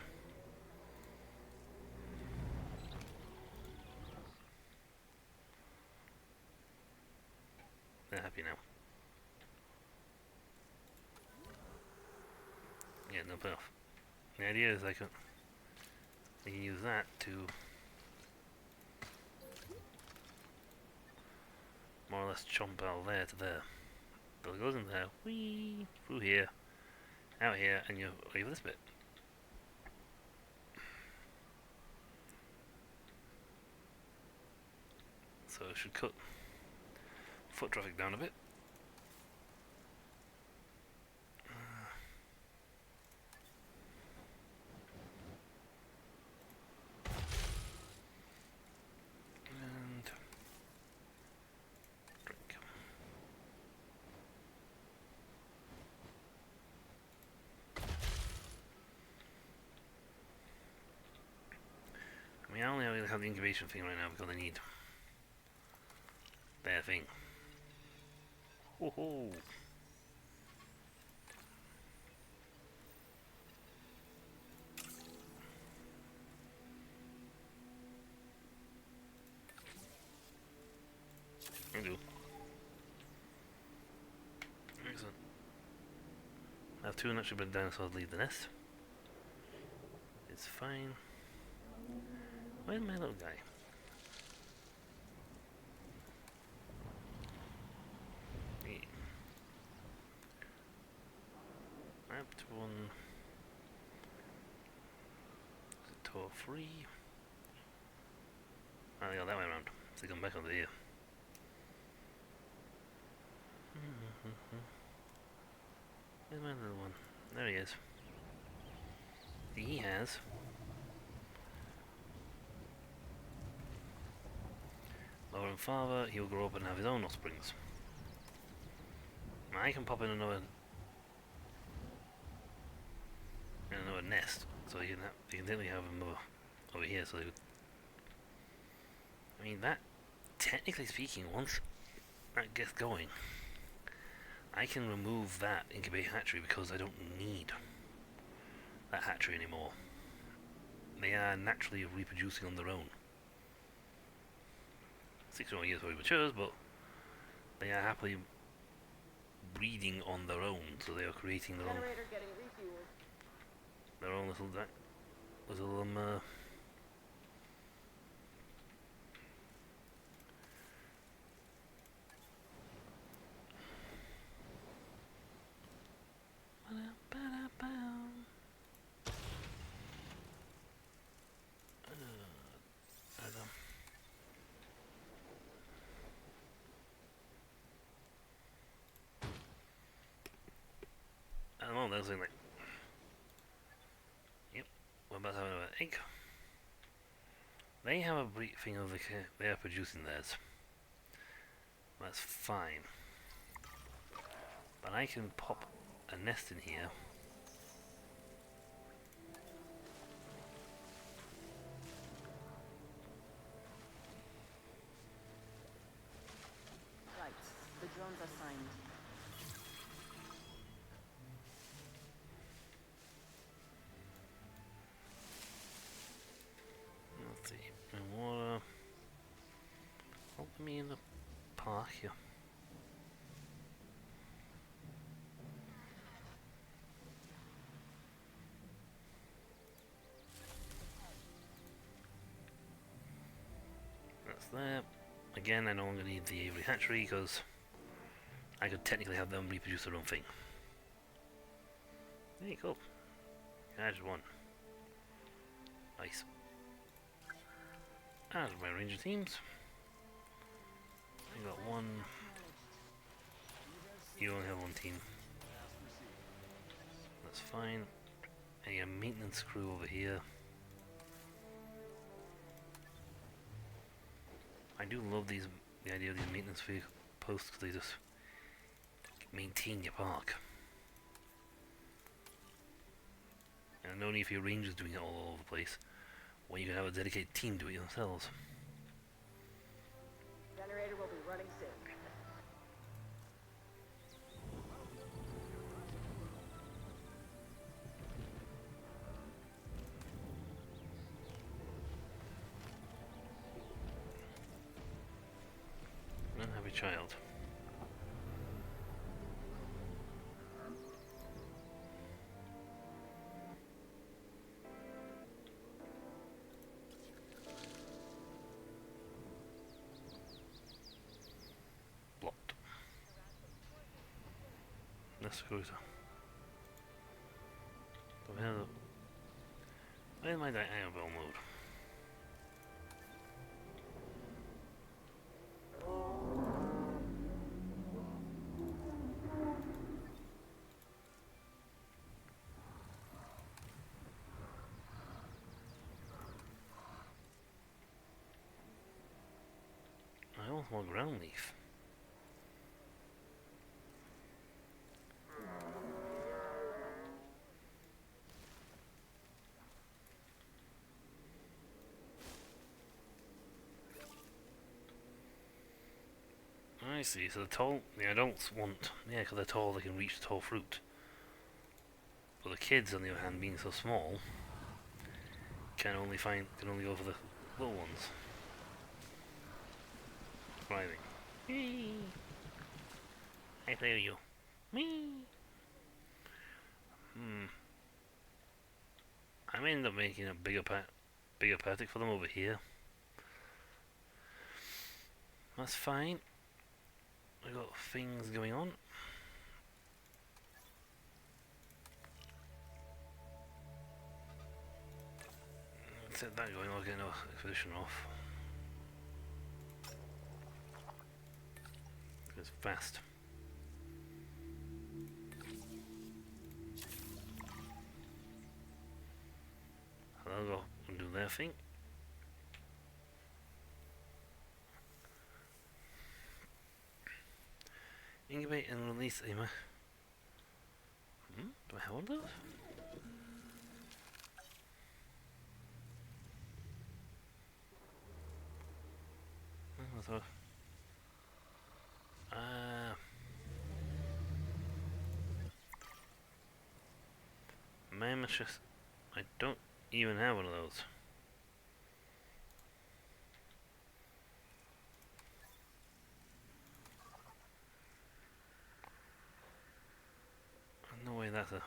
They're happy now. Yeah, no payoff. The idea is I can use that to more or less chomp out there to there. So it goes in there, whee, through here, out here, and you leave this bit. So it should cut foot traffic down a bit. And drink. I mean, I only really have the incubation thing right now because I need that thing. Ho ho! I do. Excellent. I have two naturally bred dinosaurs leave the nest. It's fine. Where's my little guy? Yeah. Mapped one. Tour 3. I got that way around. So come back over here. Where's my little one? There he is. He has mother and father. He'll grow up and have his own offsprings. I can pop in another nest, so you can technically have them over here. So I mean that, technically speaking, once that gets going, I can remove that incubate hatchery because I don't need that hatchery anymore. They are naturally reproducing on their own. 6 more years before it matures, but they are happily breeding on their own, so they are creating their own Generator getting refueled. little at the moment they're saying like, yep, we're about to have another egg. They have a brief thing of they are producing theirs. That's fine. But I can pop a nest in here. Right. The drones are signed. Let's see. And water. Help me in the park here. That's there. Again, I no longer need the aviary hatchery because I could technically have them reproduce their own thing. There you go. Added one. Nice. Add my ranger teams. I got one. You only have one team. That's fine. And a maintenance crew over here. I do love the idea of these maintenance posts because they just maintain your park. And no need for your rangers doing it all over the place, when you can have a dedicated team do it themselves. Generator will be running soon. Unhappy child. Blocked. Let's go. Where am I at Annabelle mode? I want more ground leaf. I see, so the adults want, because they're tall, they can reach the tall fruit. But the kids, on the other hand, being so small, can only go for the little ones. Thriving. Whee! I play with you. Whee! I may end up making a bigger paddock for them over here. That's fine. I got things going on. Set that going, I'll get another expedition off. It's fast. I'll go and do their thing. Incubate and release a do I have one of those? Brachiosaurus. Mammoth. I don't even have one of those. No way that's a... No,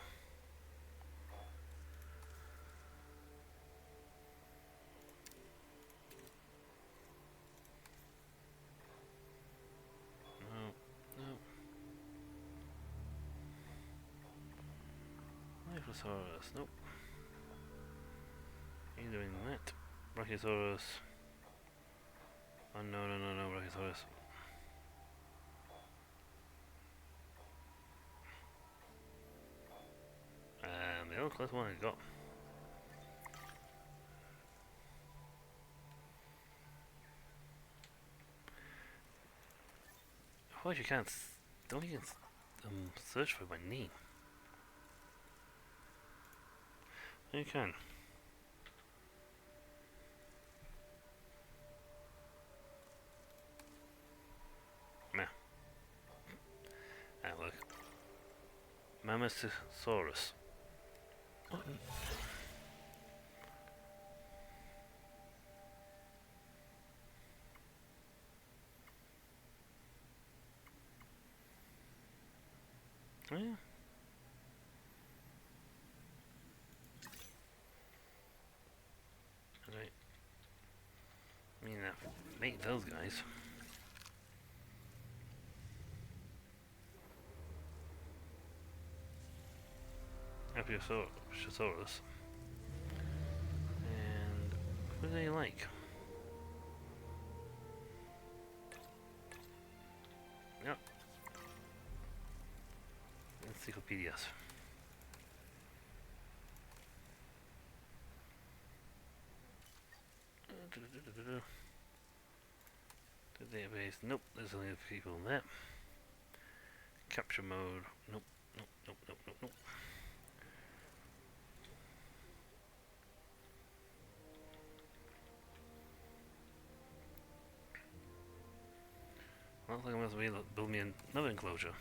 no. Brachiosaurus, nope. Ain't doing that. Brachiosaurus. Oh no, no, no, no, Brachiosaurus. And the other close one I got. Oh, you can't. Don't you can search for my name? You can. Nah. Ah, look. Mammosaurus. Oh, yeah. Right. I mean, make those guys. Brachiosaurus. And what do they like? Yep. Encyclopedias. The database. Nope, there's only a few people in there. Capture mode. Nope, nope, nope, nope, nope, nope. Looks like I must be able to build me another enclosure.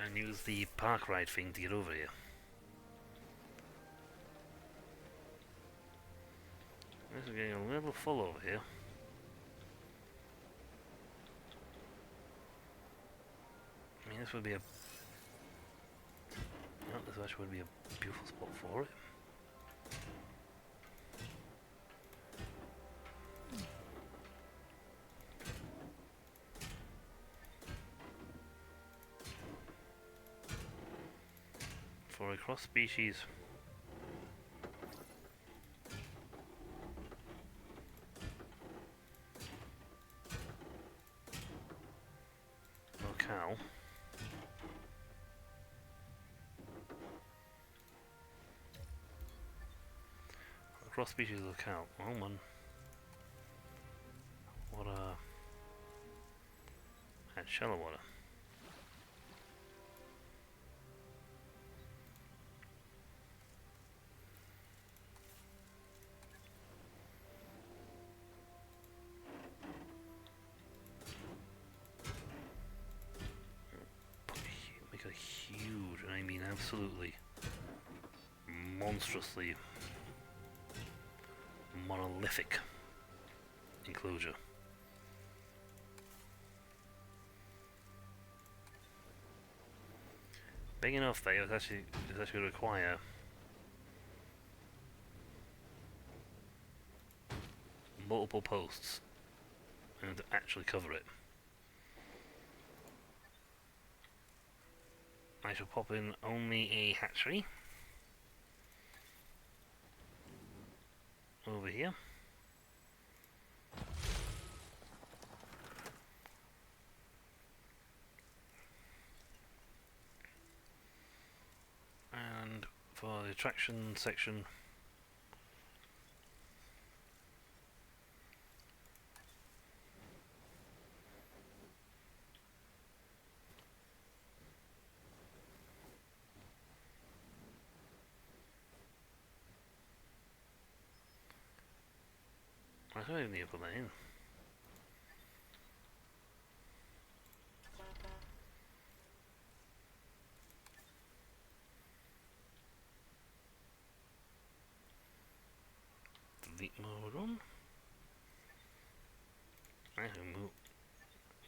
And use the park ride thing to get over here. This is getting a little full over here. I mean, this would be a... No, this actually would be a beautiful spot for it. For a cross species. Locale. Cross species locale. Oh man. What a... And shallow water. Make a huge, and I mean absolutely monstrously monolithic enclosure. Big enough that it actually require multiple posts and to actually cover it. I shall pop in only a hatchery over here. And for the attraction section, don't even need to put that in. Delete mode on. Actually,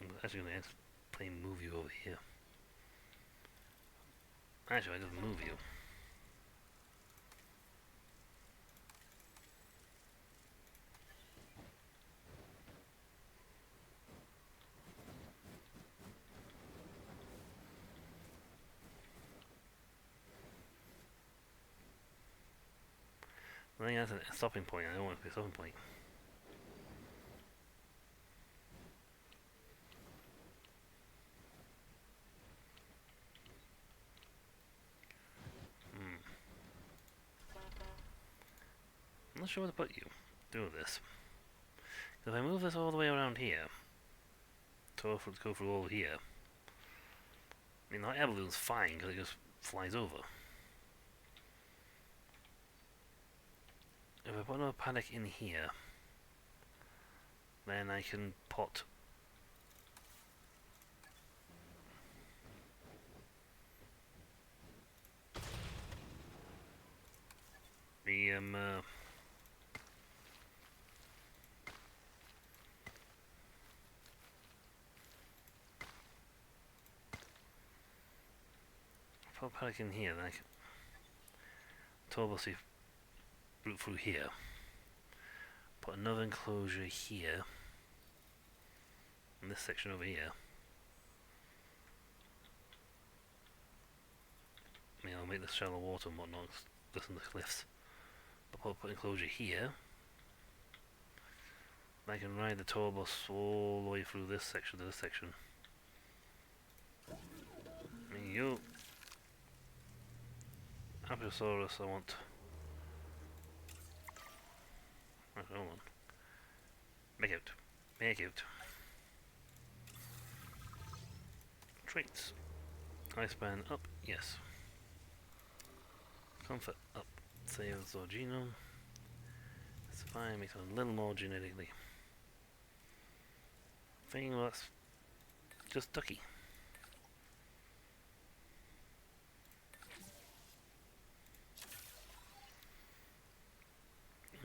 I'm actually going to play move you over here. Actually, I just move you. I think that's a stopping point. I don't want it to be a stopping point. I'm not sure what to put you. Do this. If I move this all the way around here, to go through all here, I mean, the air balloon's fine because it just flies over. If I put another paddock in here, then I can put the put a paddock in here, then I can turbosity route through here. Put another enclosure here, in this section over here. I mean, I'll make this shallow water and whatnot, listen to the cliffs. I'll put an enclosure here. I can ride the tour bus all the way through this section to this section. There you go. Apatosaurus, I want. Okay, hold on. Make out. Make out. Traits. Lifespan up, yes. Comfort up. Saves our genome. That's fine, makes it a little more genetically. Thing, well, that's just ducky.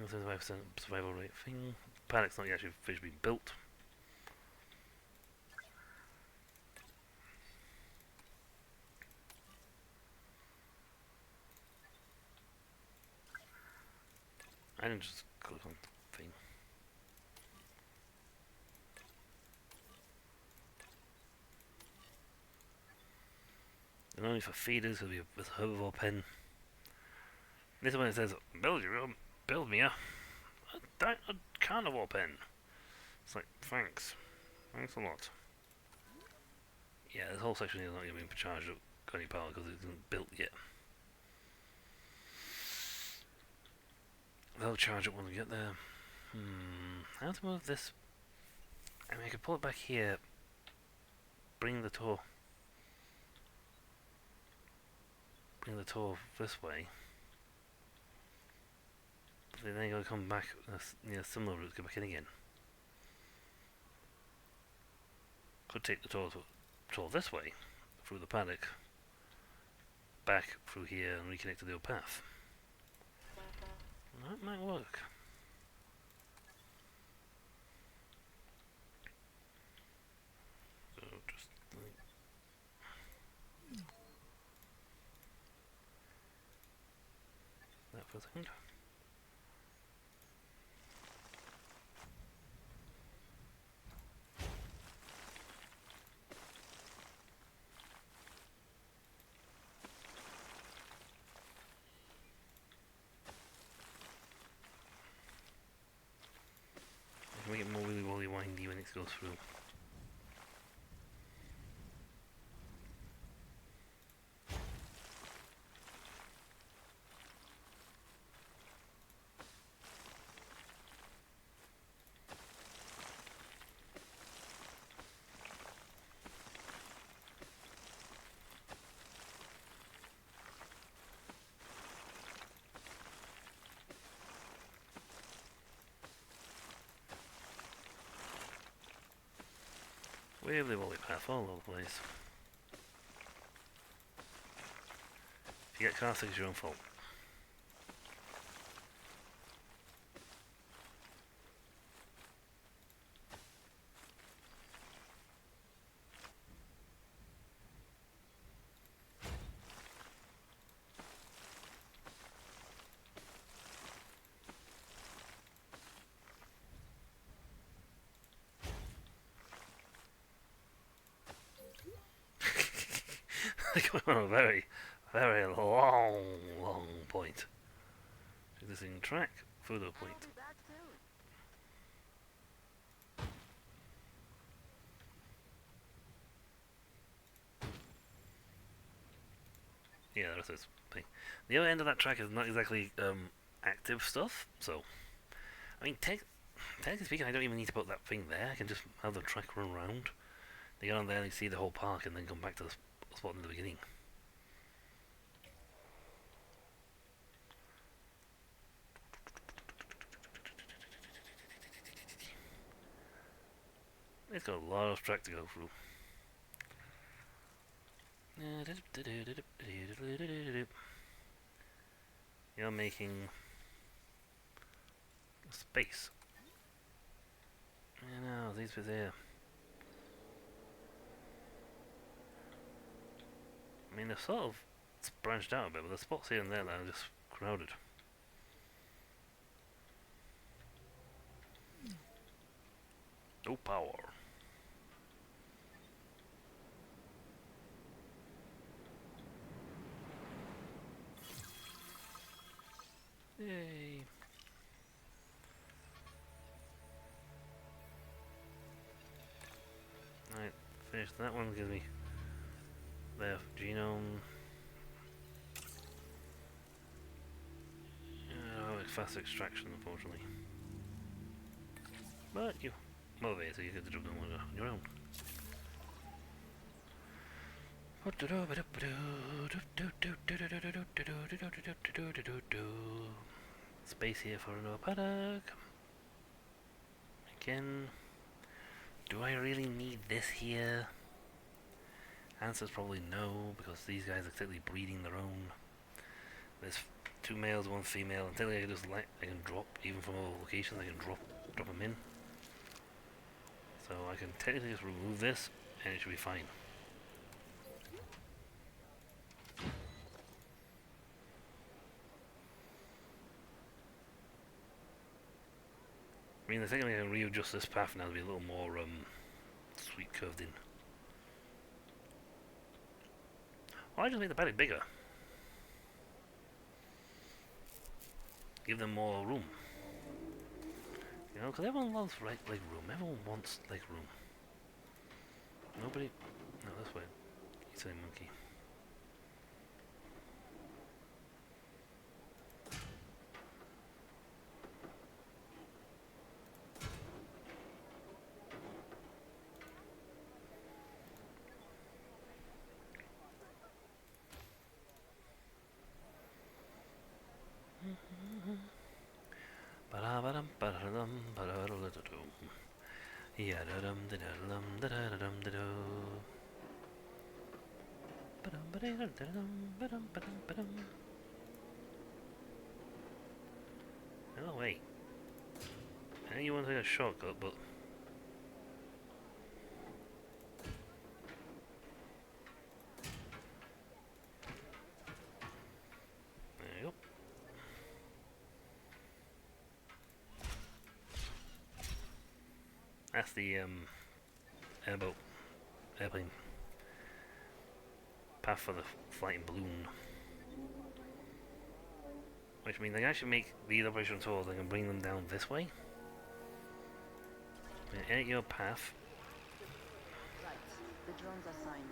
75% survival rate thing. Paddock's not yet actually officially built. I didn't just click on the thing. And only for feeders, it'll be with a herbivore pen. This is when it says, build me a carnivore pen. It's like, thanks. Thanks a lot. Yeah, this whole section is not even being charged up any power because it isn't built yet. They'll charge it when we get there. How to move this? I mean, I could pull it back here. Bring the tour this way. But then you gotta come back near a similar route to get back in again. Could take the tour this way, through the paddock, back through here and reconnect to the old path. That might work. So just like that for a second. I can make it more really woolly windy when it goes through. Wibbly wobbly path all over the place. If you get car sick, it's your own fault. Going on a very, very long point. Existing track, photo point. I'll be back soon. Yeah, there's this thing. The other end of that track is not exactly active stuff, so I mean, technically speaking, I don't even need to put that thing there. I can just have the track run around. They get on there and they see the whole park, and then come back to the spot in the beginning. It's got a lot of track to go through. You're making space. I know, these bits here. I mean, they're sort of branched out a bit, but the spots here and there that are just crowded. No power. Yay. Alright, finish that one, gives me the genome. Fast extraction, unfortunately. But you motivated, you get to do them on your own. Space here for another paddock. Again, do I really need this here? Answer's probably no, because these guys are clearly breeding their own. There's 2 males, 1 female. Until I can just I can drop, even from all locations, I can drop them in. So I can technically just remove this, and it should be fine. I mean, the second I can readjust this path now to be a little more sweet curved in. Well, I just made the paddock bigger. Give them more room. You know, because everyone wants leg room. Everyone wants leg room. Nobody... No, that's weird. He's a monkey. Oh wait. I think you want to take a shortcut, but there you go. That's the airplane path for the flying balloon. Which means they can actually make these operational tools, they can bring them down this way. And edit your path. Right. The drones are signed.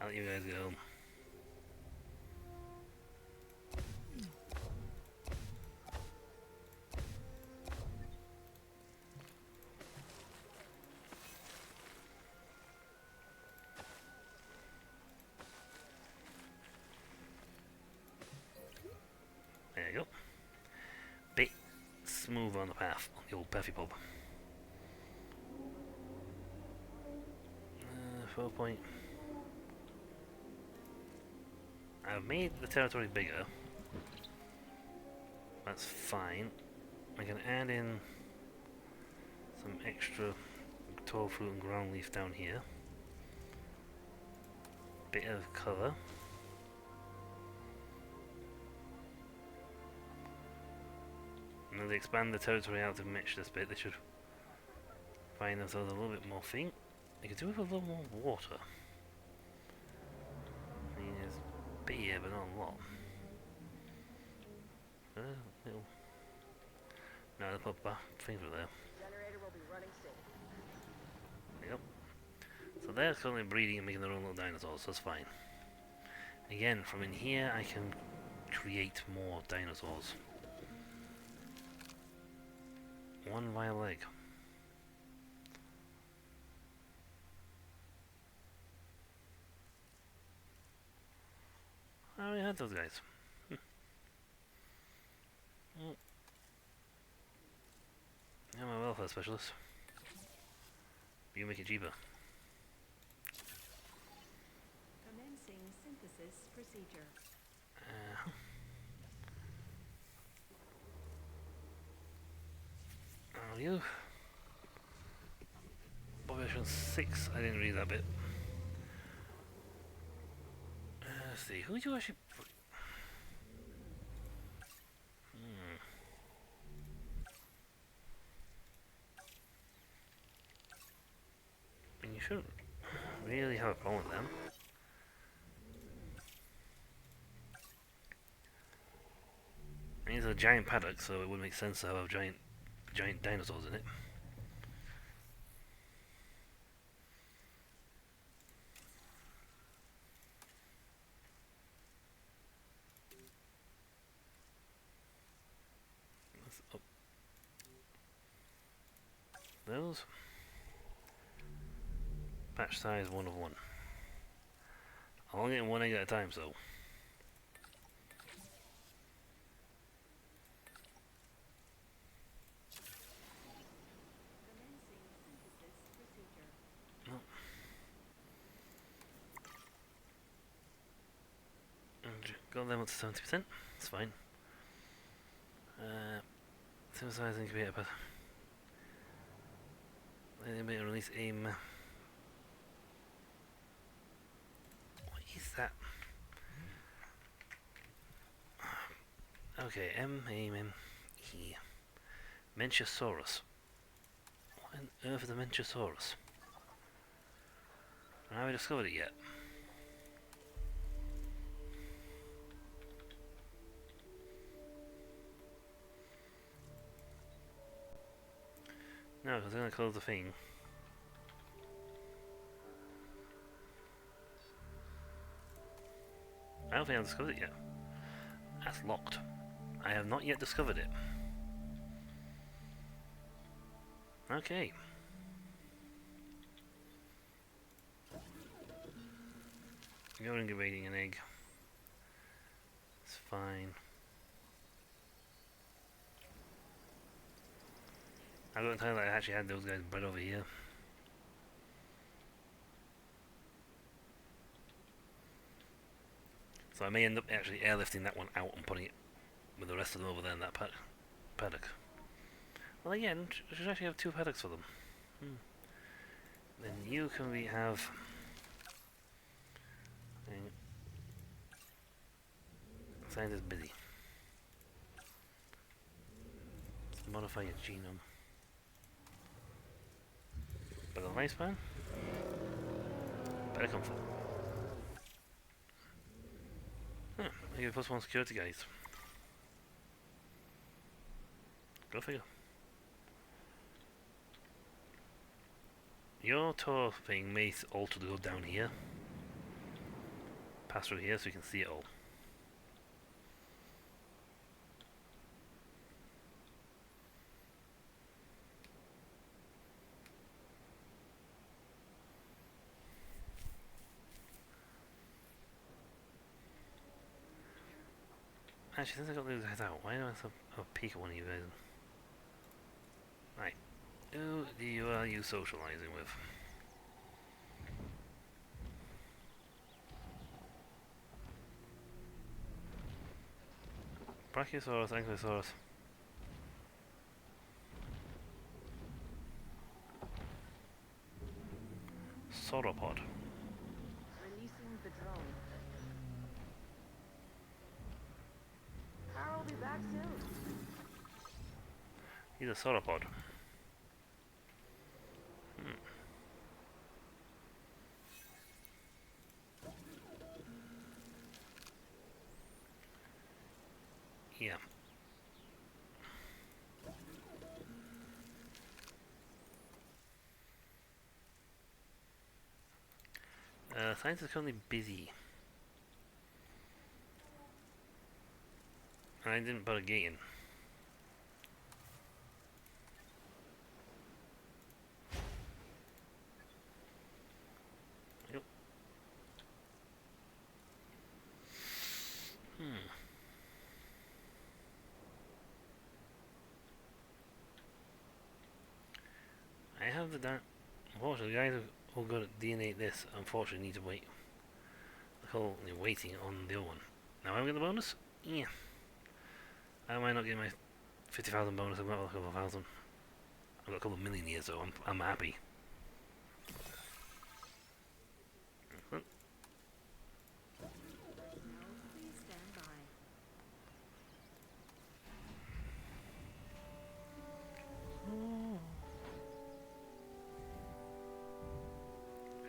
I'll let you guys go. There you go. smooth on the path, on the old Peffy pub. 4 point. I've made the territory bigger. That's fine. I can add in some extra tall fruit and ground leaf down here. Bit of colour. And as they expand the territory out to match this bit, they should find themselves a little bit more faint. They could do with a little more water. I mean, there's a bit here, but not a lot. Little... No, they'll put things over there. Generator will be running soon. Yep. So they're currently breeding and making their own little dinosaurs, so that's fine. Again, from in here I can create more dinosaurs. One via leg. I already had those guys. I'm a welfare specialist. You make it cheaper. Commencing synthesis procedure. Are you? Population 6, I didn't read that bit. Let's see, who do you actually... I mean, you shouldn't really have a problem with them. I mean, it's a giant paddock, so it would make sense to have giant dinosaurs in it. Oh. Those. Patch size 1 of 1. I'm only getting one egg at a time, so. Got them up to 70%, it's fine. Synthesize incubator, but then may release aim. What is that? Okay, M-A-M-E. Menchosaurus. What on earth is a Menchosaurus? Have we discovered it yet? No, because I'm going to close the thing. I don't think I've discovered it yet. That's locked. I have not yet discovered it. Okay. You're incubating an egg. It's fine. I got to tell you that I actually had those guys bred over here. So I may end up actually airlifting that one out and putting it with the rest of them over there in that paddock. Well, again, I should actually have 2 paddocks for them. Then you can have... Scientist busy. Let's modify your genome. Better lifespan. Better comfort. Huh, I get +1 security guys. Go figure. Your tour thing may alter to go down here. Pass through here so you can see it all. Actually, since I got those guys out, why don't I have a peek at one of you guys? Who are you socializing with? Brachiosaurus, Ankylosaurus. Sauropod. Releasing the drone. Carl will be back soon. He's a sauropod. Yeah. Science is currently busy. I didn't put a gate in. Yep. I have the darn. Unfortunately, the guys who got to DNA this unfortunately need to wait. The whole waiting on the other one. Now I'm getting the bonus? Yeah. I might not get my 50,000 bonus, I've got a couple of thousand. I've got a couple of million years, so I'm happy. Excellent. Please stand by.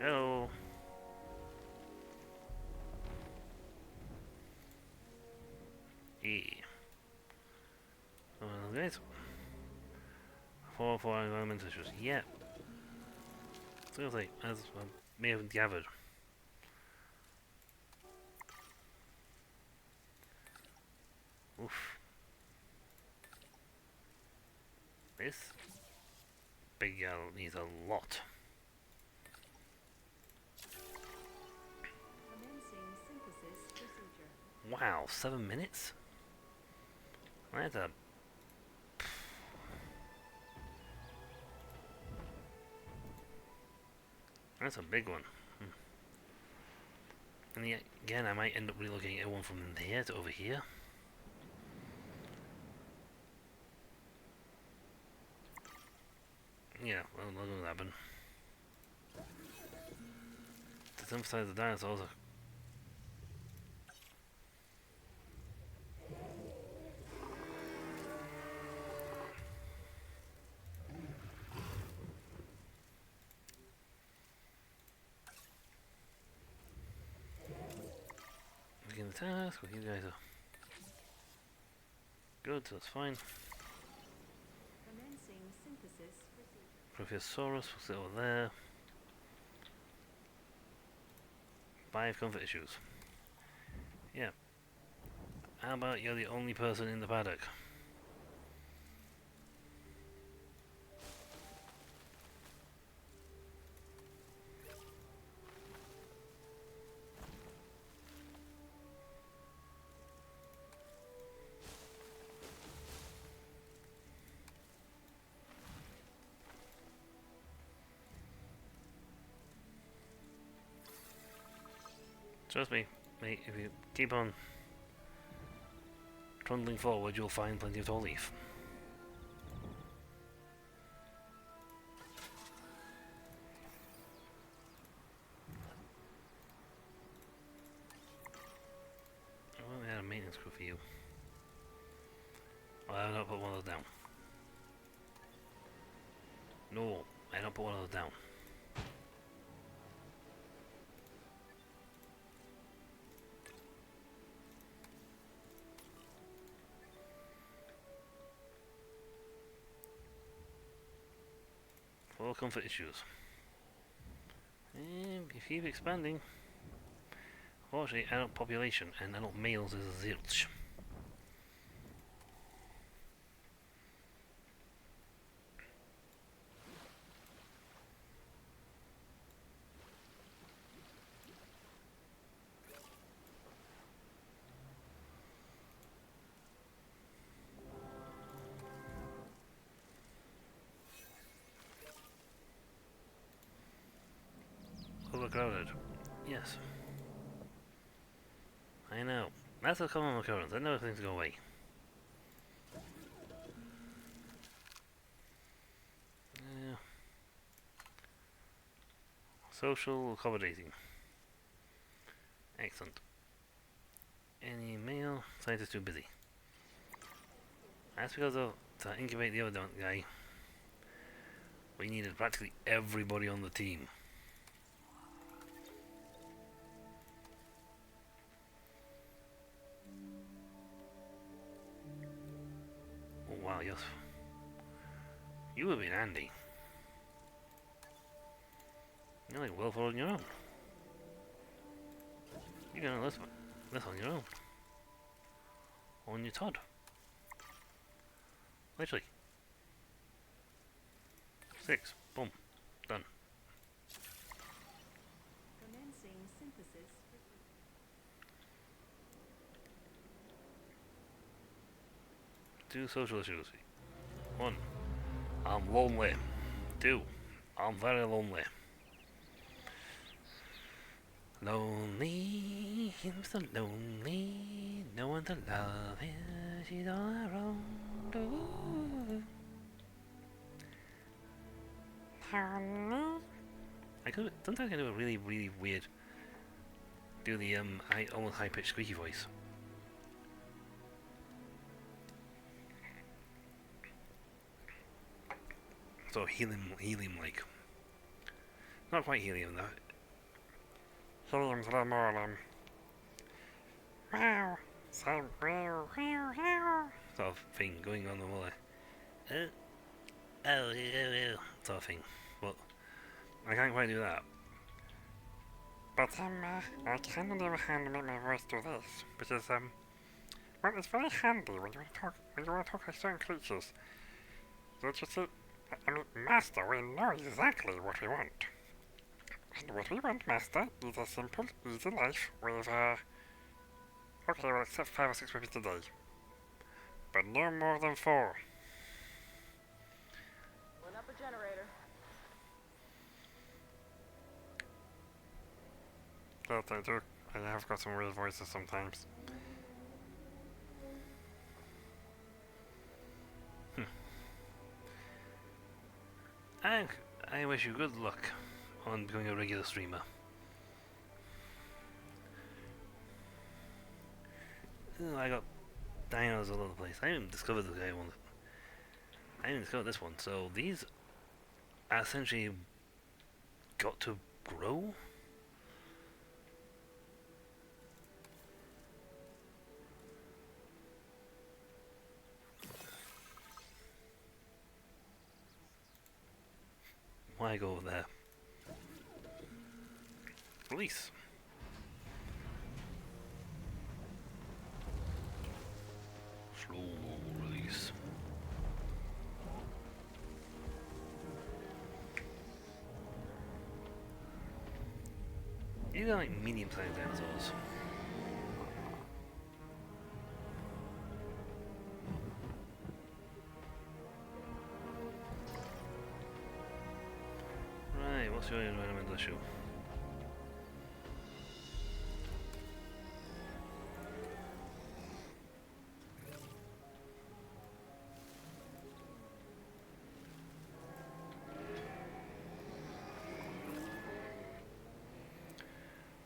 Hello. Yeah. Well, guys. 4 environmental issues. Yeah. Seriously, as I may have gathered. Oof. This big gal needs a lot. Commencing synthesis procedure. Wow, 7 minutes? That's a... That's a big one. And yet, again, I might end up relocating everyone from there to over here. Yeah, well, that's gonna happen. To synthesize the dinosaurs. Begin the task. Well, you guys are good, so that's fine. Commencing synthesis procedure. Propiosaurus, we'll sit over there. 5 comfort issues. Yeah. How about you're the only person in the paddock? Trust me, mate, if you keep on trundling forward, you'll find plenty of tall leaf. Well, we had a maintenance crew for you. Well, I don't put one of those down. No, I don't put one of those down. For comfort issues. And if you keep expanding, unfortunately, adult population and adult males is zilch. overcrowded. Yes. I know. That's a common occurrence. I know things go away. Yeah. Social accommodating. Excellent. Any mail? Scientist too busy. That's because of to incubate the other guy. We needed practically everybody on the team. Oh wow, yes. You have been handy. You're like well on your own. You can know this on your own. On your Todd. Literally. 6. Boom. Done. Commencing synthesis for 2 social issues. 1. I'm lonely. 2. I'm very lonely. Lonely, I'm so lonely. No one to love her. She's all around. Ooh. I could sometimes I do a really weird. Do the almost high pitched squeaky voice. So helium like. Not quite helium though. Helium's a little more wow. So sort of thing going on the wall. Sort of thing. But I can't quite do that. But I kind of never hand to make my voice do this, because well, it's very handy when you want to talk to certain creatures. Don't you see? I mean, Master, we know exactly what we want. And what we want, Master, is a simple, easy life with okay, we'll accept 5 or 6 repeats a day, but no more than 4. Run up a generator. Yes, I do. I have got some weird voices sometimes. I wish you good luck on becoming a regular streamer. Oh, I got dinos all over the place. I didn't discover the guy one. I didn't discover this one. So these essentially got to grow. Why go over there? Release. Slow release. These are like medium-sized dinosaurs. Right, what's your environmental issue?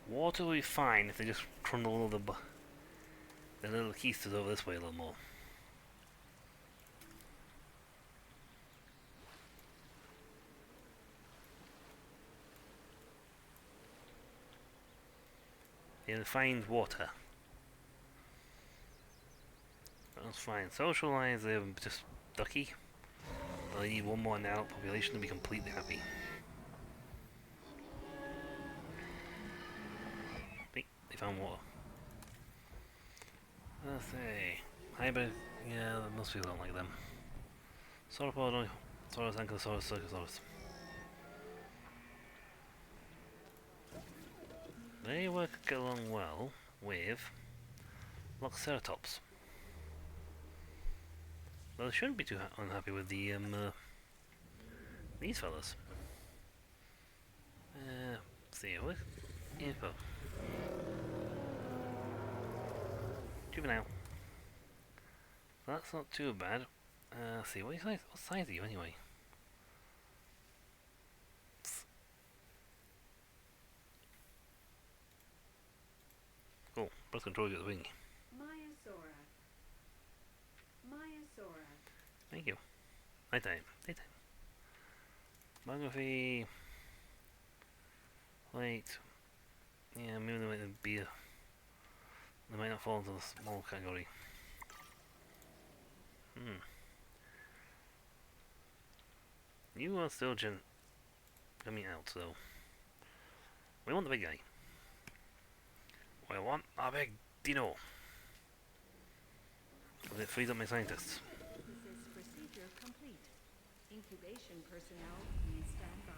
Water will be fine if they just trundle the little keisters over this way a little more. You'll find water. That's fine. Socialize, they're just ducky. They need one more adult population to be completely happy. They found water. Let's see. Hybrid, yeah, most people don't like them. Sauropod, Saurus, Ankylosaurus, Circosaurus. They get along well with Loxeratops. Well, they shouldn't be too unhappy with the these fellas. see, what info? Juvenile. That's not too bad. Let's see, what size are you anyway? Cool, birth control, you got the wing. Maiasaura. Maiasaura. Thank you. Nighttime. Daytime. Biography. Wait. Yeah, maybe they might be they might not fall into the small category. You are still coming out, so we want the big guy. We want a big Dino. Because it frees up my scientists. Synthesis procedure complete. Incubation personnel, please stand by.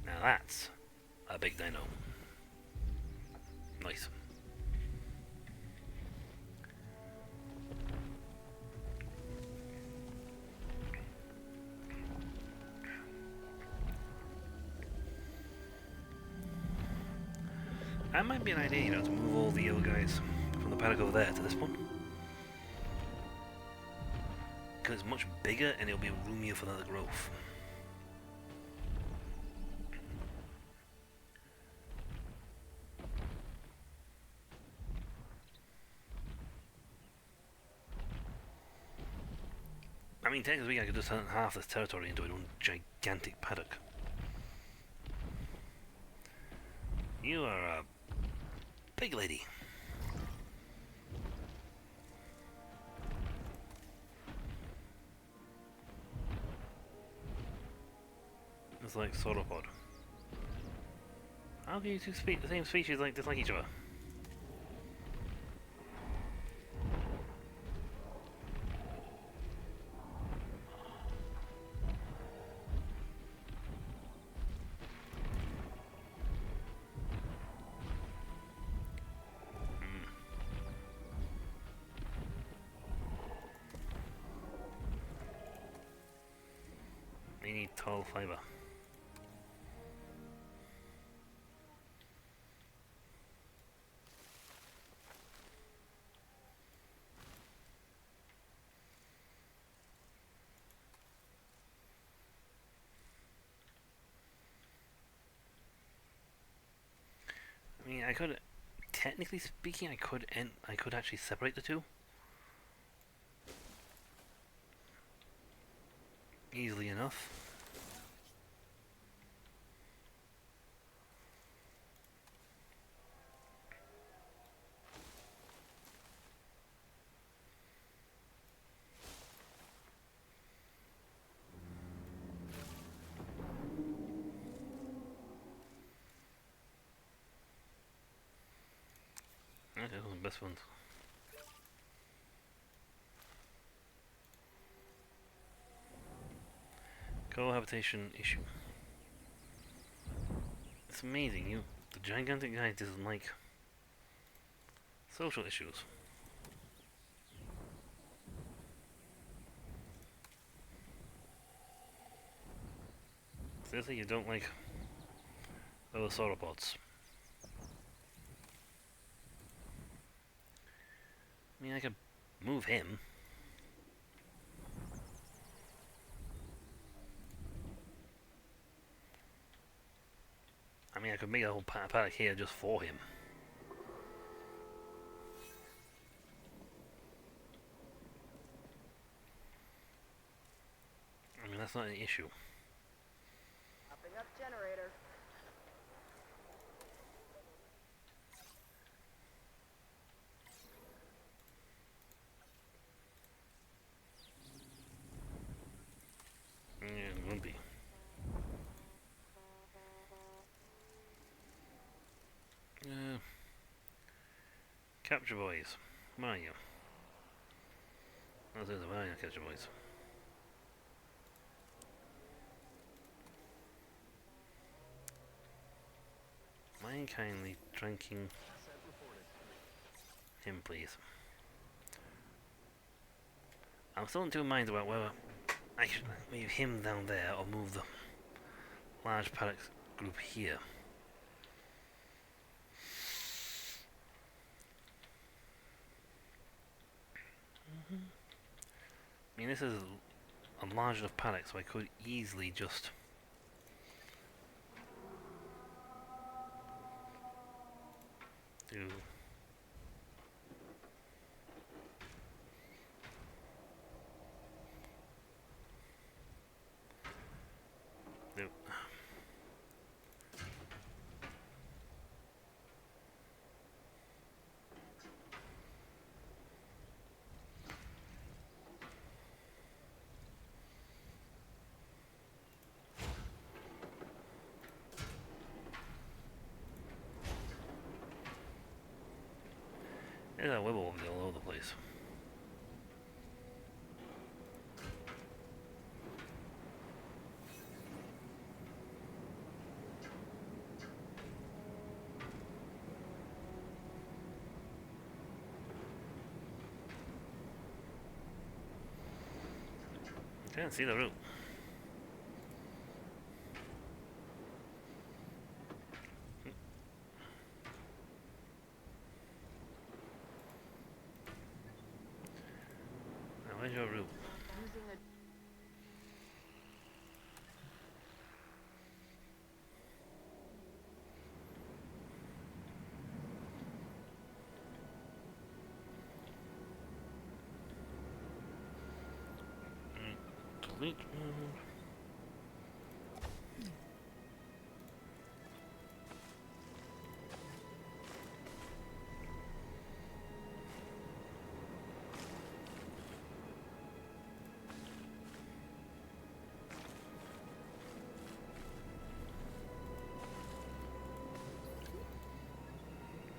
Now that's a big dino. Nice. That might be an idea, you know, to move all the other guys from the paddock over there to this one. Because it's much bigger and it'll be roomier for another growth. I mean, technically I could just turn half this territory into one gigantic paddock. You are a big lady. It's like sauropod. How can you two speak the same species like dislike each other? They need tall fiber. I mean, I could, technically speaking, I could actually separate the two easily enough. Okay, those are the best ones. Cohabitation issue. It's amazing, the gigantic guy doesn't like social issues. Seriously, you don't like other sauropods? I mean, I could move him. I mean, I could make a whole paddock here just for him. I mean, that's not an issue. Popping up generator. Yeah, it won't be. Capture boys. Where are you? Oh, there's a Mario capture boys. Mind kindly drinking him, please. I'm still in two minds about whether I should move him down there or move the large paddock group here. I mean, this is a large enough paddock, so I could easily just do no. There's a wibble all over the place. Can't see the route. Now, where's your route? Using a Complete.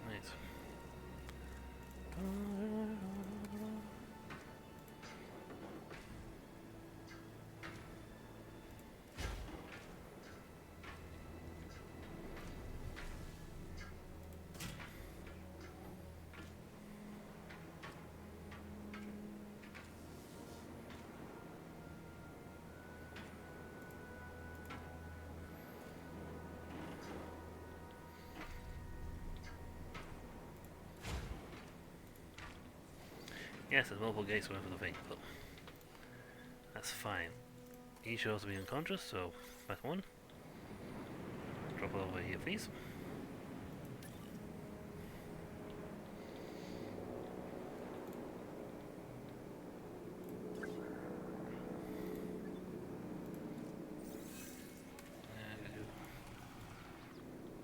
Nice. Yes, there's multiple gates going for the thing, but that's fine. He should also be unconscious, so that's one. Drop it over here, please.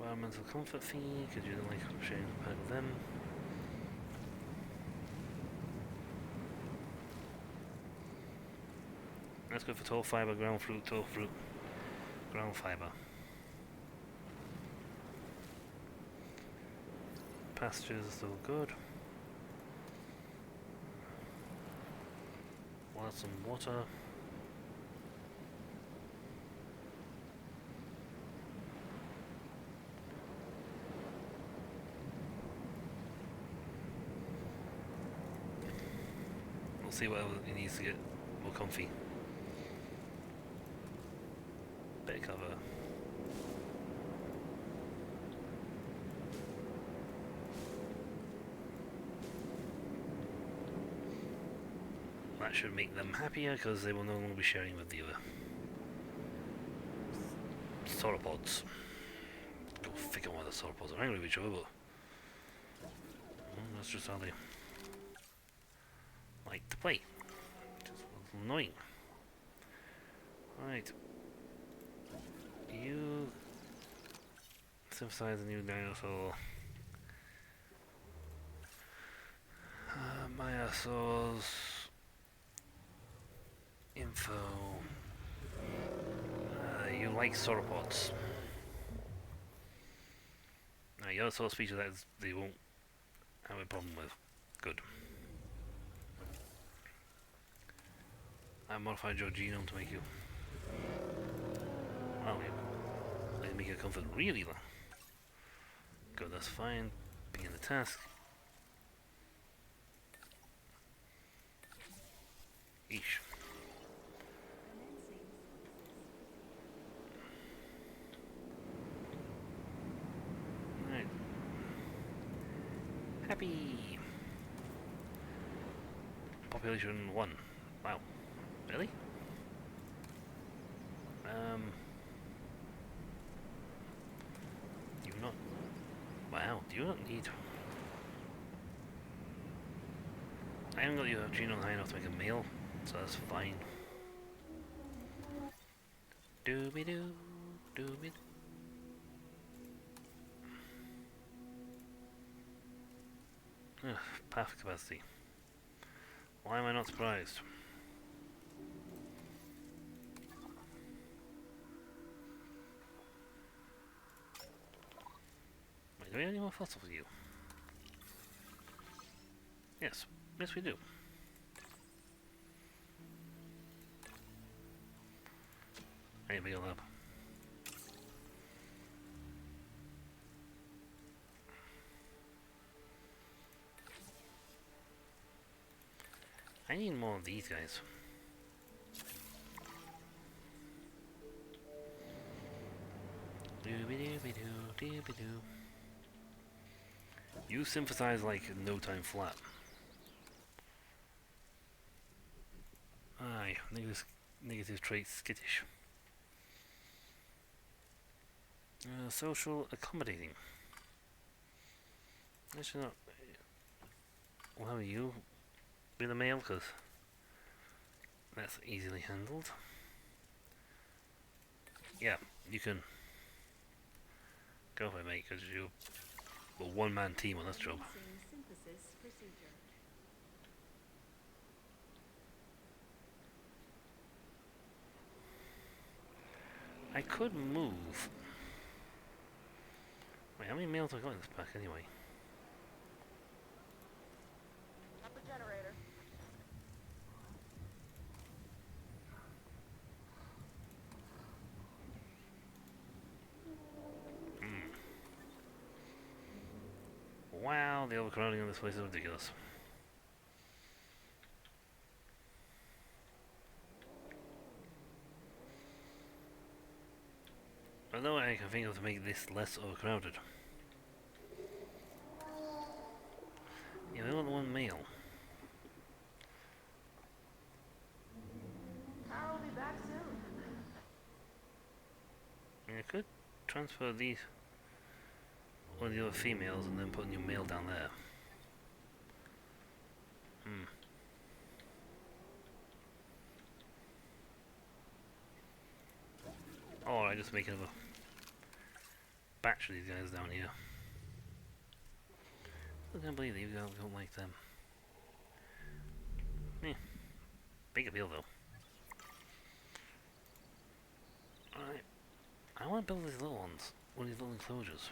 Environmental comfort fee, because you don't like sharing the pad with them. Let's go for tall fiber, ground fruit, tall fruit, ground fiber. Pastures are still good. Want some water. We'll see what he needs to get more comfy. Better cover. That should make them happier because they will no longer be sharing with the other sauropods. Go figure why the sauropods are angry with each other, but that's just how they like to play. Just a little annoying. Right. You synthesize a new dinosaur. Myosaurs. Info. You like sauropods. Now, the other sort of species that they won't have a problem with. Good. I modified your genome to make you. Well, they make your comfort really low. Good, that's fine. Begin the task. Eesh. Happy! Population 1. Wow. Really? Do you not... Wow, do you not need... I haven't got your genome high enough to make a meal, so that's fine. Dooby-doo, dooby-doo. Ugh, path capacity. Why am I not surprised? Wait, do we have any more fossils for you? Yes. Yes, we do. Hey, big ol' up. I need more of these guys. Dooby-dooby-doo, dooby-doo. You synthesize like no time flat. Aye, negative traits skittish. Social accommodating. Actually not. Well, how are you? Be the male, because that's easily handled. Yeah, you can go for it, mate, because you're a one-man team on this job. Synthesis procedure. I could move. Wait, how many males have I got in this pack anyway? Up the generator. Wow, the overcrowding on this place is ridiculous. I know I can think of to make this less overcrowded. Yeah, we want one male. Carol will be back soon. I could transfer these one of the other females and then put a new male down there. Or I just make another batch of these guys down here. I can't believe these guys don't like them. Big appeal though. Alright. I want to build these little ones. One of these little enclosures.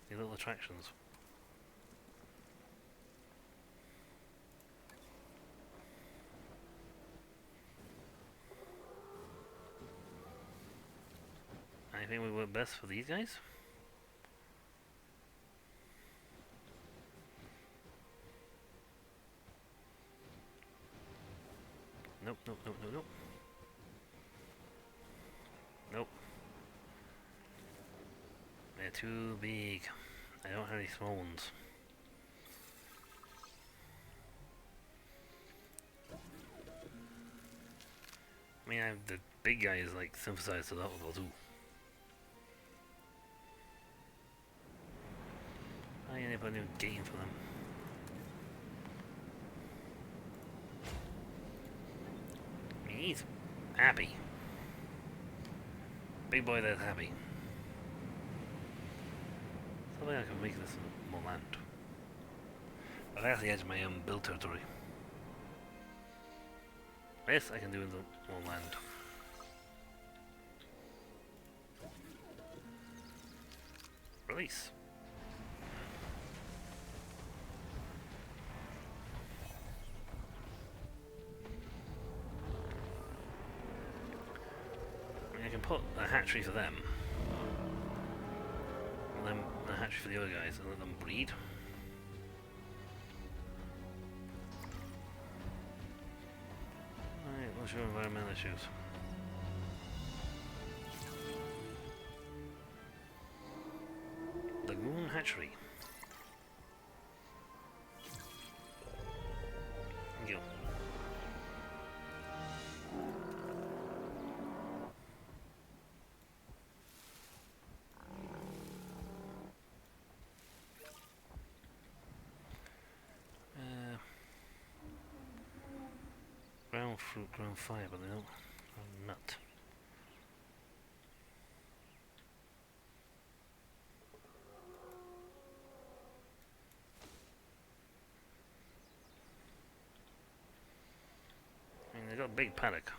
These little attractions. I think we work best for these guys. Nope, nope, nope, nope, nope. Nope. They're too big. I don't have any small ones. I mean, the big guy is like synthesized to that level too. I need to put a new game for them. I mean, he's happy. Big boy that's happy. Something I can make this more land. But that's the edge of my own build territory. This I can do in the more land. Release. I can put a hatchery for them, and then a hatchery for the other guys, and let them breed. Alright, what's your environmental issues? Lagoon hatchery. All fruit grown fire, but they don't grow nut. I mean, they got a big paddock.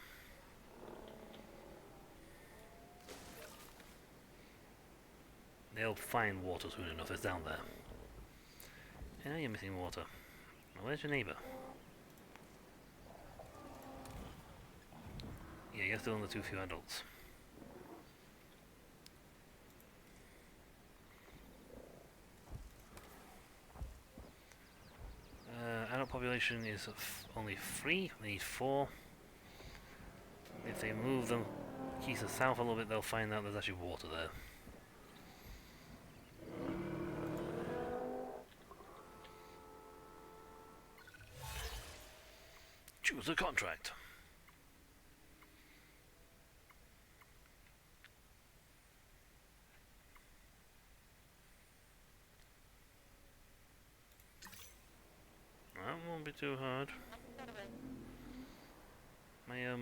They'll find water soon enough, it's down there. And now you're missing water. Now, where's your neighbour? Yeah, you're still on the too few adults. Adult population is only 3, they need 4. If they move them east and south a little bit, they'll find out there's actually water there. Choose a contract. That won't be too hard. My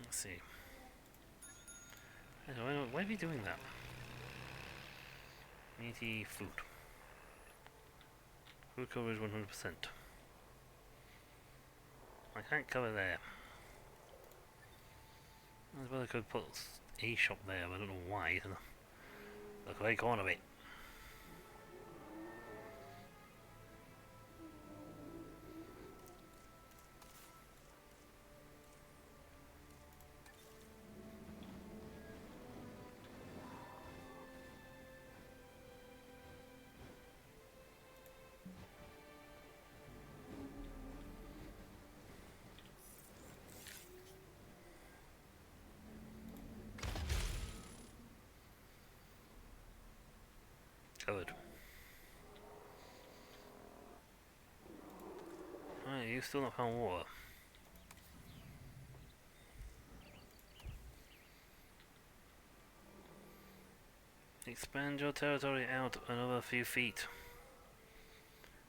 let's see. I don't know, why are we doing that? Meaty food. Food coverage 100%. I can't cover there. I suppose I could put a shop there, but I don't know why. Look right corner of it. Covered. Alright, you still not found water. Expand your territory out another few feet.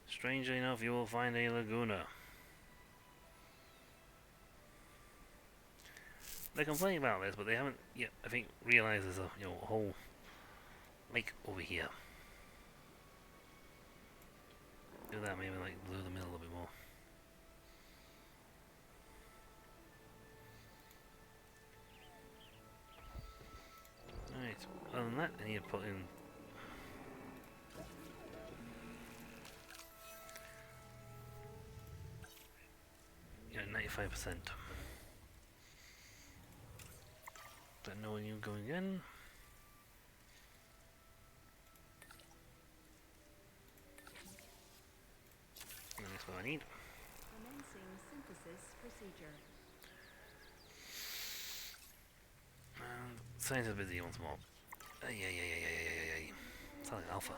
Strangely enough, you will find a laguna. They're complaining about this, but they haven't yet, I think, realised there's a whole lake over here. Do that, maybe like blue the middle a little bit more. Alright, other than that, I need to put in yeah, 95%. Don't know when you're going in. And that's what I need. Commencing synthesis procedure. And science is busy once more. Ay. Sounds like alpha.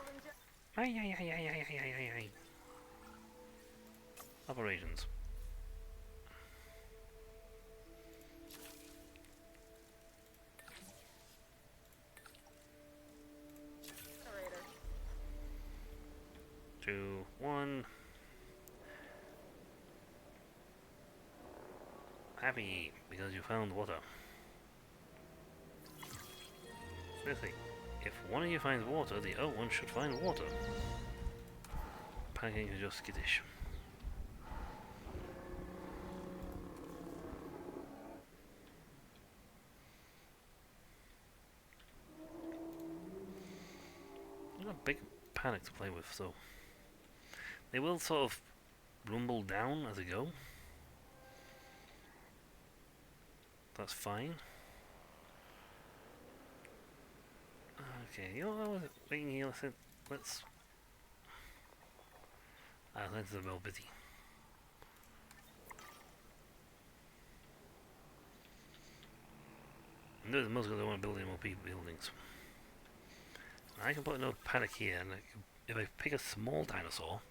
Ay. Operations. Generator. 2, 1. Happy because you found water. Seriously, if one of you finds water, the other one should find water. Panicking is just skittish. I've got a big panic to play with, so they will sort of rumble down as they go. That's fine. Okay, you know what I was waiting here, let's let's a little busy. And there's most of them want to build any more buildings. I can put another paddock here, and if I pick a small dinosaur,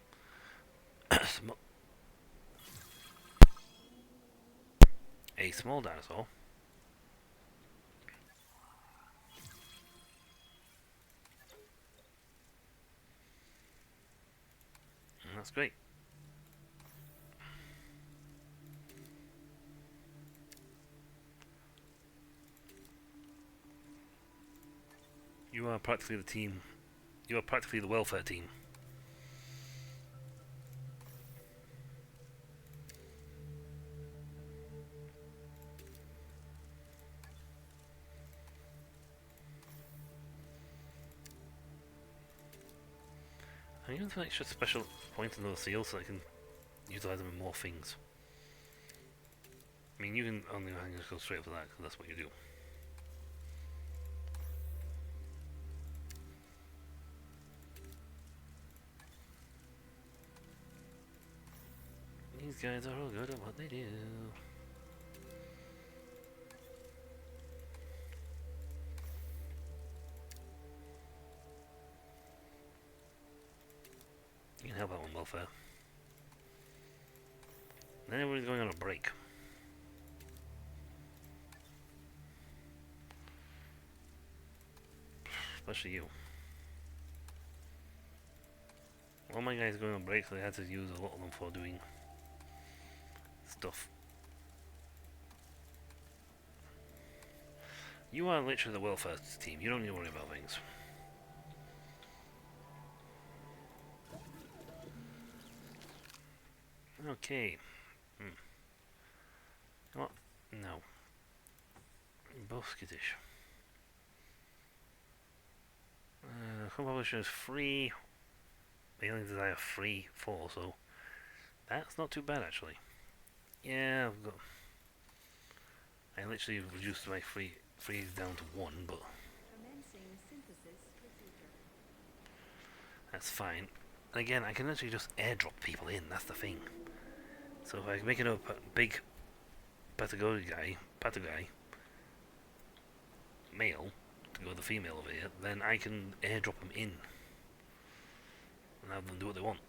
a small dinosaur, That's great. You are practically the team. You are practically the welfare team. I need an extra special point in those seals so I can utilize them in more things. I mean, you can only just go straight up to that because that's what you do. These guys are all good at what they do. You can help out on welfare. Then everybody's going on a break. Especially you. All my guys going on break, so I had to use a lot of them for doing stuff. You are literally the welfare team. You don't need to worry about things. Okay. What? No. Both skittish. Co-publisher is free. They only desire free 4, so that's not too bad actually. Yeah, I've got. I literally reduced my freeze down to 1, but Commencing synthesis procedure. that's fine. And again, I can actually just airdrop people in. That's the thing. So if I make it up a big Patagonia guy, male, to go with the female over here, then I can airdrop them in and have them do what they want.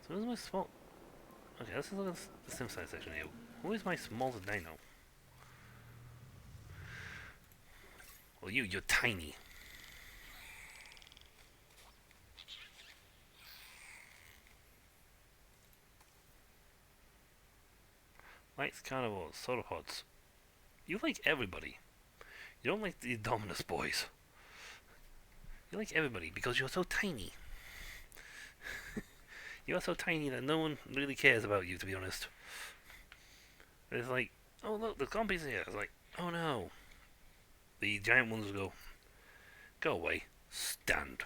So where's my small... Okay, let's look at the sim side section here. Who is my smallest dino? Well, you're tiny. Likes carnivores, sauropods. You like everybody. You don't like the Dominus boys. You like everybody because you're so tiny. You are so tiny that no one really cares about you, to be honest. It's like, oh look, the compies here. It's like, oh no. The giant ones go away, stand.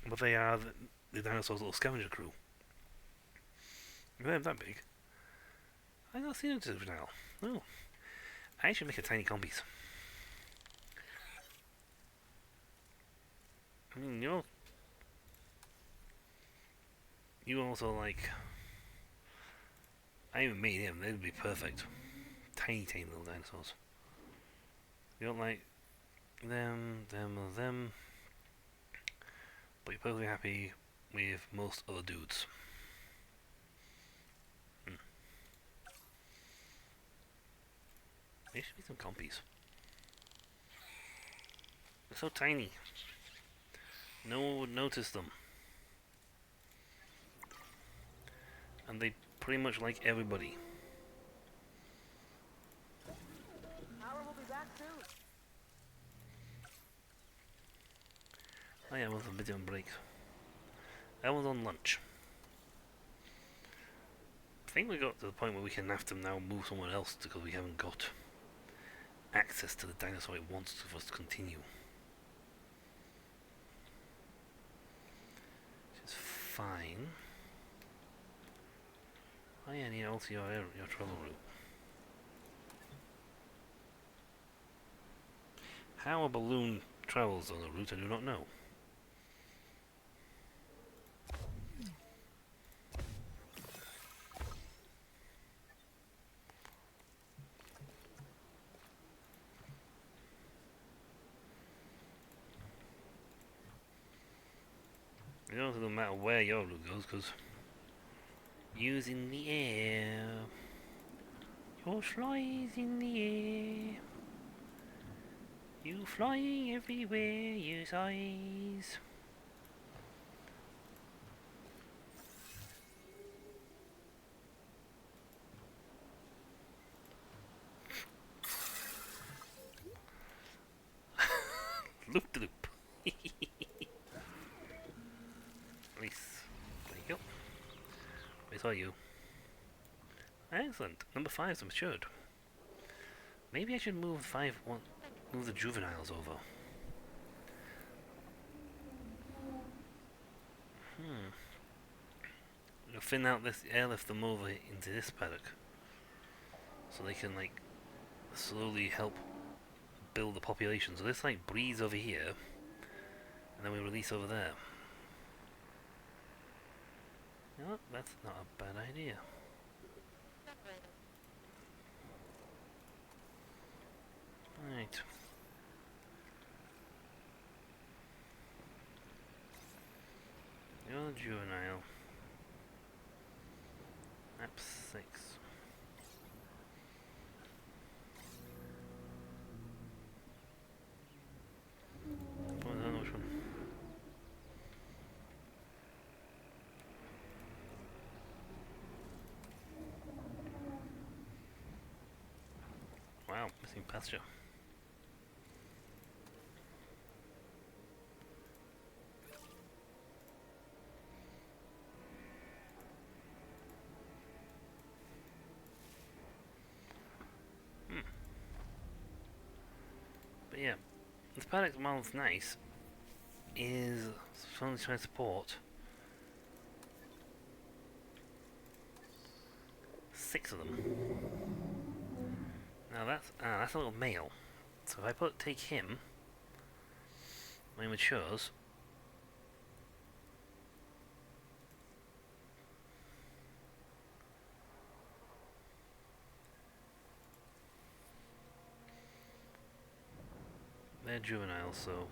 But they are the dinosaurs' little scavenger crew. They're that big. I not seen it now. No. I should make a tiny compies. I mean, you also like. I even made him. They'd be perfect. Tiny little dinosaurs. You don't like them, or them. But you're perfectly happy with most other dudes. There should be some compies. They're so tiny. No one would notice them. And they pretty much like everybody. Power will be back soon. Oh yeah, I was a bit on break. I was on lunch. I think we got to the point where we can have to now move somewhere else because we haven't got access to the dinosaur it wants for us to continue. Which is fine. Oh yeah, I need to alter your travel route. How a balloon travels on a route I do not know. It doesn't matter where your route goes, because using the air. You're flies in the air. You flying everywhere, you sighs. Loop de loop. Nice. There you go. Where are you? Excellent. Number 5's matured. Maybe I should move move the juveniles over. I'll thin out this airlift them over into this paddock, so they can like slowly help build the population. So this like breeds over here, and then we release over there. You know what? That's not a bad idea. Right. You're the juvenile. Map 6. Oh, I don't know which one. Wow, missing pasture. But yeah, this paddock, while it's nice, is only trying to support 6 of them. Now that's a little male. So if I take him when he matures, they're juveniles, so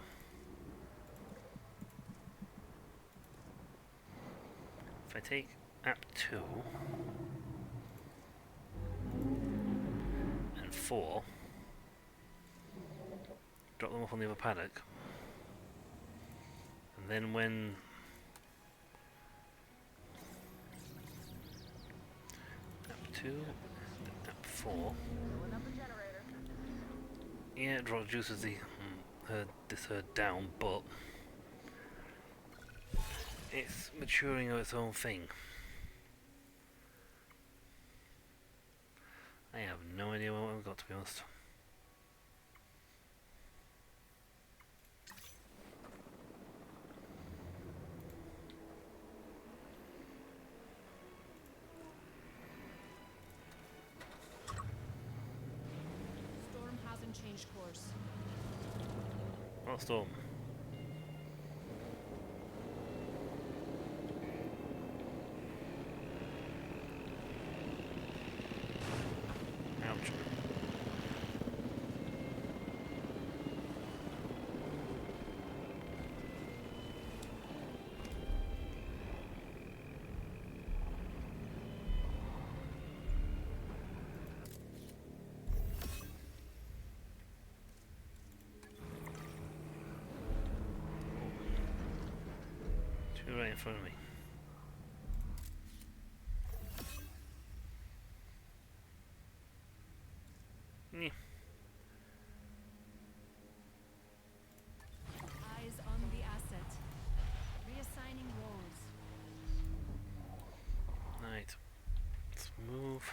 if I take app 2 and 4, drop them off on the other paddock, and then when app 2 and app 4, yeah, it reduces the this herd down, but it's maturing of its own thing. I have no idea what we've got, to be honest. Storm hasn't changed course. What storm? Ouch. Two right in front of me. Yeah. Eyes on the asset. Reassigning roles. Right. Let's move.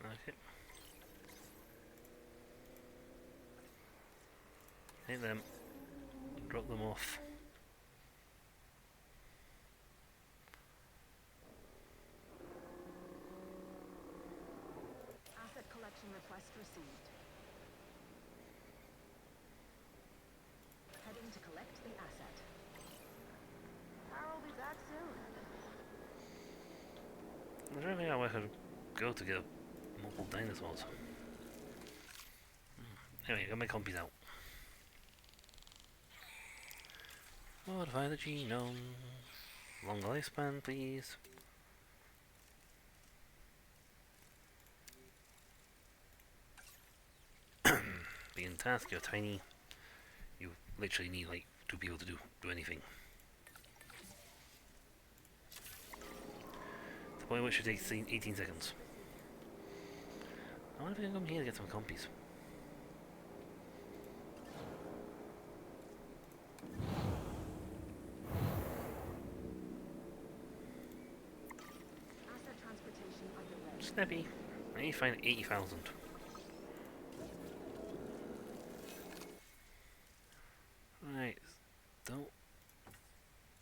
Okay. Hit them. Drop them off. Asset collection request received. Heading to collect the asset. Power will be back soon. Is there anything I could go to get multiple dinosaurs? Anyway, I got my compies out. Modify the genome. Long lifespan, please. Being task, you're tiny. You literally need like 2 people to do anything. The point which should take 18 seconds. I wonder if I can come here to get some compies. Asset transportation underway. Snappy. I need to find 80,000. Right. Don't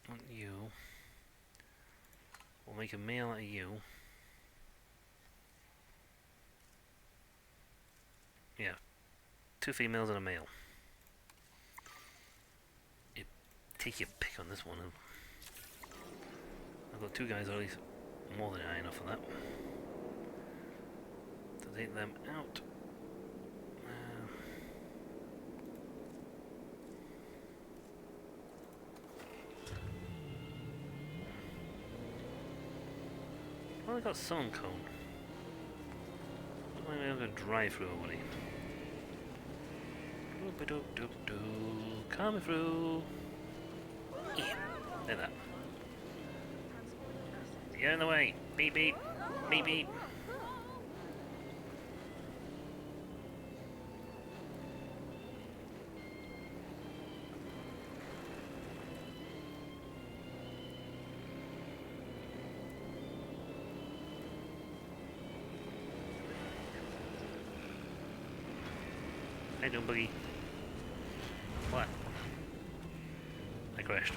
want you. We'll make a male out of you. Yeah. 2 females and a male. You take your pick on this one. I've got 2 guys already more than high enough for that. To take them out. Well, I got sun cone. I'm going to drive through already. Coming through. Yeah, like that. Get in the way. Beep beep. Beep beep. How you doing, Boogie? What? I crashed.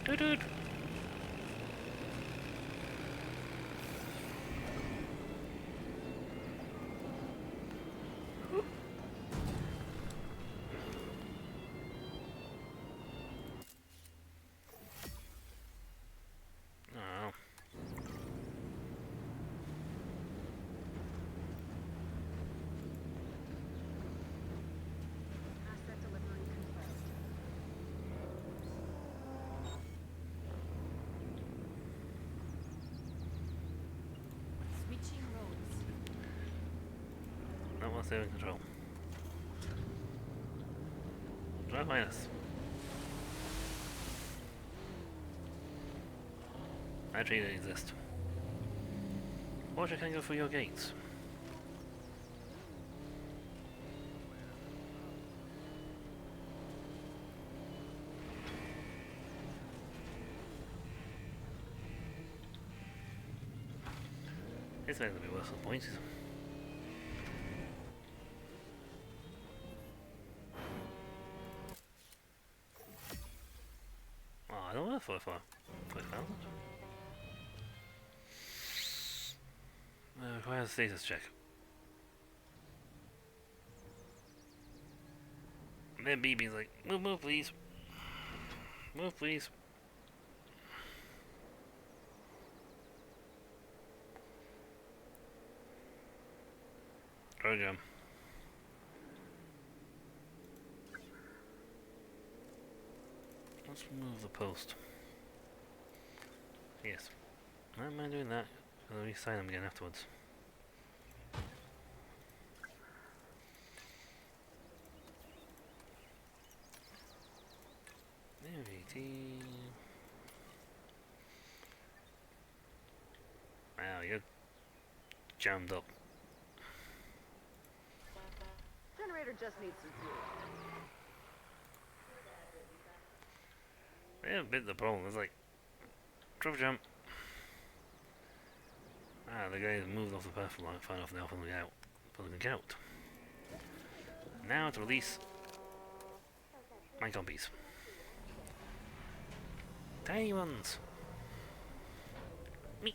Dude. Oh. Asset delivery confirmed. Switching roles. Not while saving control. Drive minus. Actually, they exist. Watch, I can go through your gates. It's going to be worth some points. Oh, I don't want to 5,000. Requires a status check. And then BB's like, move please. Move please. Program. Let's remove the post. Yes. I don't mind doing that. I'll re-sign them again afterwards. MVP. Wow, you're jammed up. Generator just needs some fuel. They haven't bit the problem. It's like triple jump. Ah, the guy moved off the path far enough now for the out. Now to release my compies. Tiny ones. Me.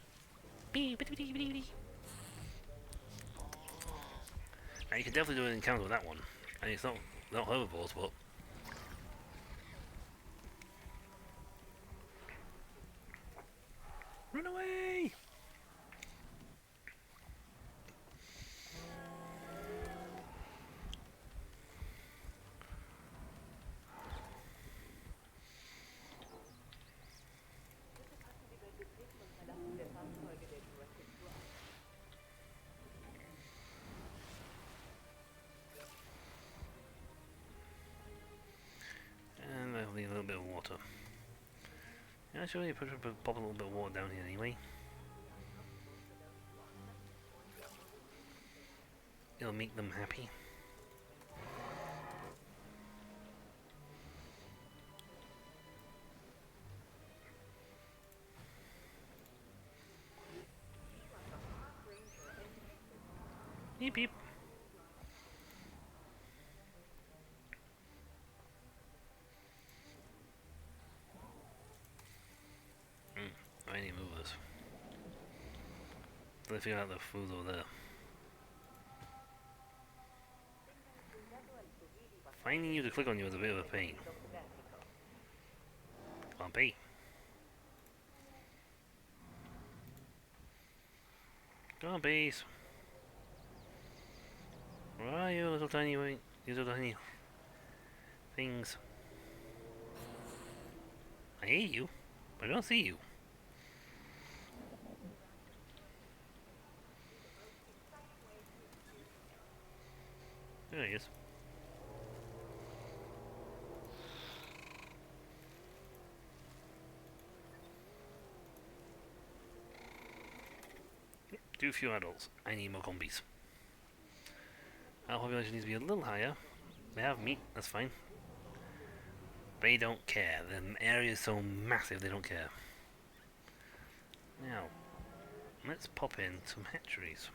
Now you can definitely do an encounter with that one. And it's not hoverboards, but run away! water. Yeah, actually, pop a little bit of water down here anyway. It'll make them happy. Beep beep. I need to move this. Let's figure out the food over there. Finding you to click on you is a bit of a pain. Can't be. Come on, bees. Where are you, little tiny things? I hear you, but I don't see you. There he is. Too few adults. I need more combies. Our population needs to be a little higher. They have meat, that's fine. They don't care. The area is so massive, they don't care. Now, let's pop in some hatcheries.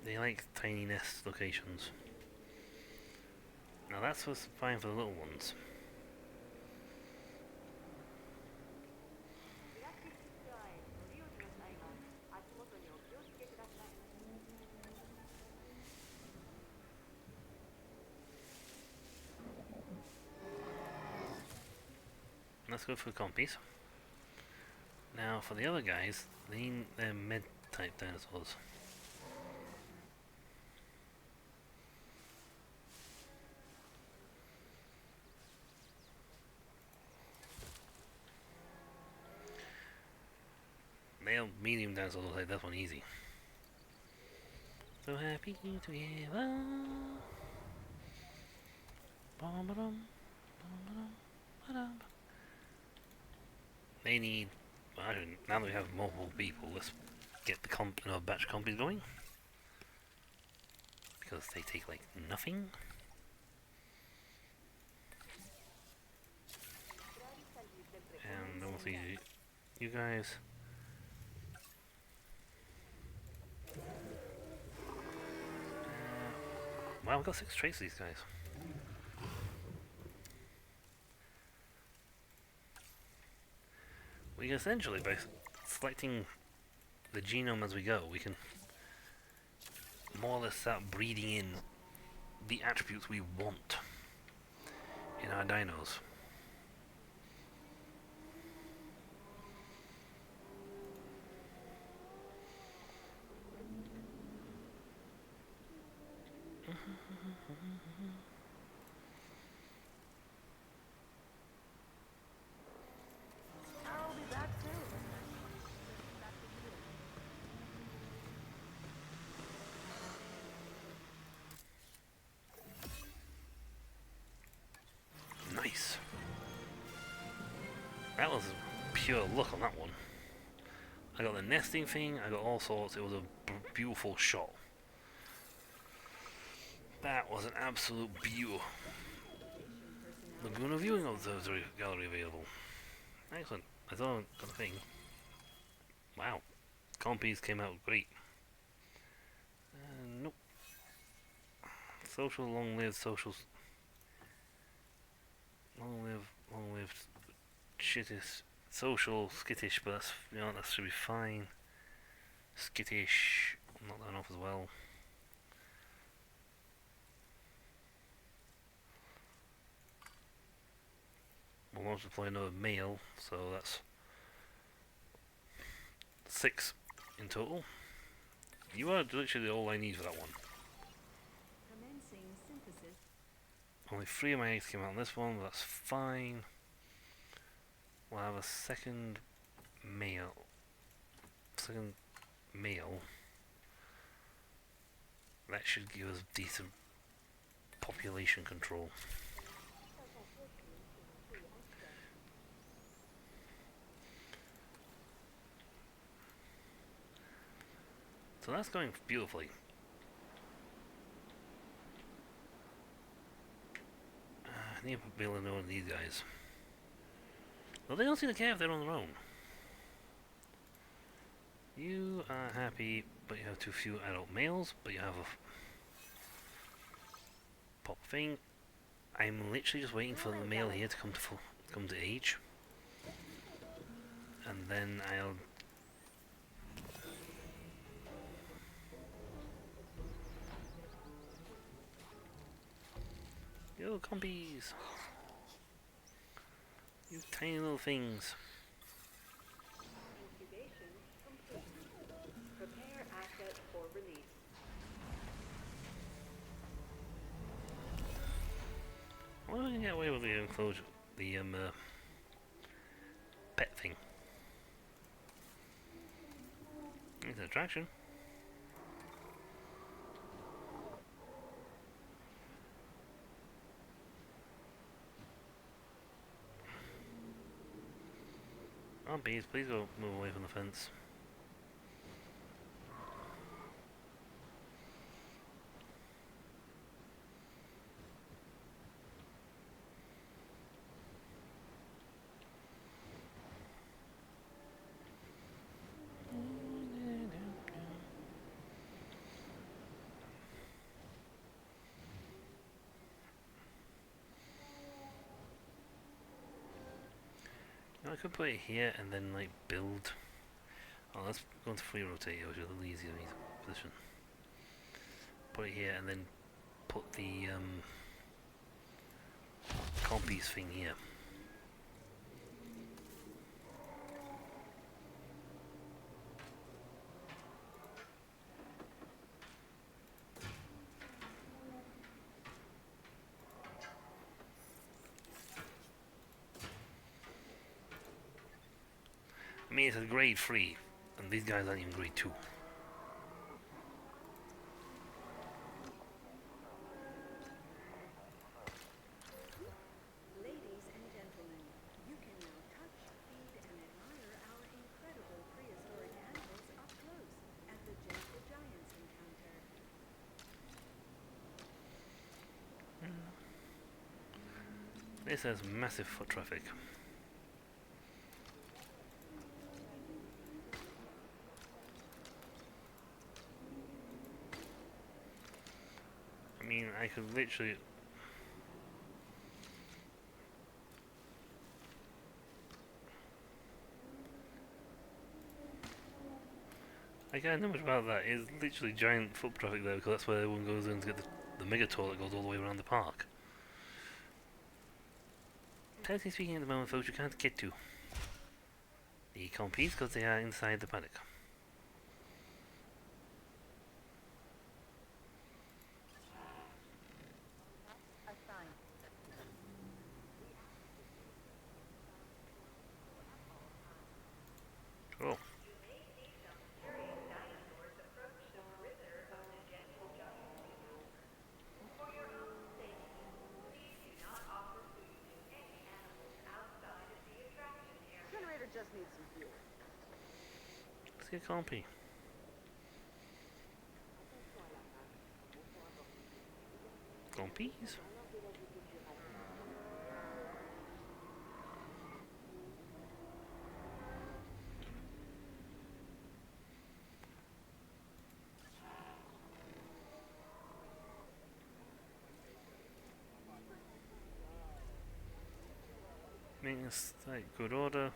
They like tiny nest locations. Now that's what's fine for the little ones. Let's go for compies. Now for the other guys, they're mid-type dinosaurs. They're medium dinosaurs, like that one easy. So happy together. They need. I don't. Now that we have multiple people, let's get the batch compies going because they take like nothing. And then we'll see you guys. Wow, we've got 6 traits of these guys. We can essentially, by selecting the genome as we go, we can more or less start breeding in the attributes we want in our dinos. I'll be back soon. Nice. That was pure luck on that one. I got the nesting thing, I got all sorts, it was a beautiful shot. That was an absolute beauty. Laguna viewing observatory gallery available. Excellent. I thought I got a thing. Wow. Compies came out great. Nope. Social, long-lived socials. Long-lived shittish. Social, skittish, but that's, that should be fine. Skittish. Knock that off as well. want to deploy another male, so that's 6 in total. You are literally all I need for that one. Commencing synthesis. Only 3 of my eggs came out on this one, but that's fine. We'll have a second male. That should give us decent population control. So that's going beautifully. I need to be able to know these guys. Well, they don't seem to care if they're on their own. You are happy, but you have too few adult males, but you have a pop thing. I'm literally just waiting for the male here to come to age. And then I'll Yo, compies! You tiny little things. Incubation complete. Prepare asset for release. Why don't I get away with the enclosure, the pet thing? It's an attraction. Oh, bees, please go move away from the fence. I could put it here and then like build. Oh, let's go into free rotate, which is a little easier to me to position. Put it here and then put the compies thing here. I mean, it's a grade 3, and these guys aren't even grade 2. Ladies and gentlemen, you can now touch, feed, and admire our incredible prehistoric animals up close at the Gentle Giants encounter. This has massive foot traffic. I mean, I could literally... I can't know much about that. It's literally giant foot traffic there because that's where everyone goes in to get the mega tour that goes all the way around the park. Technically speaking, at the moment, folks, you can't get to the compies because they are inside the paddock. Cool. Generator just needs some fuel. Let's get compy. Compies? Maintenance site, good order.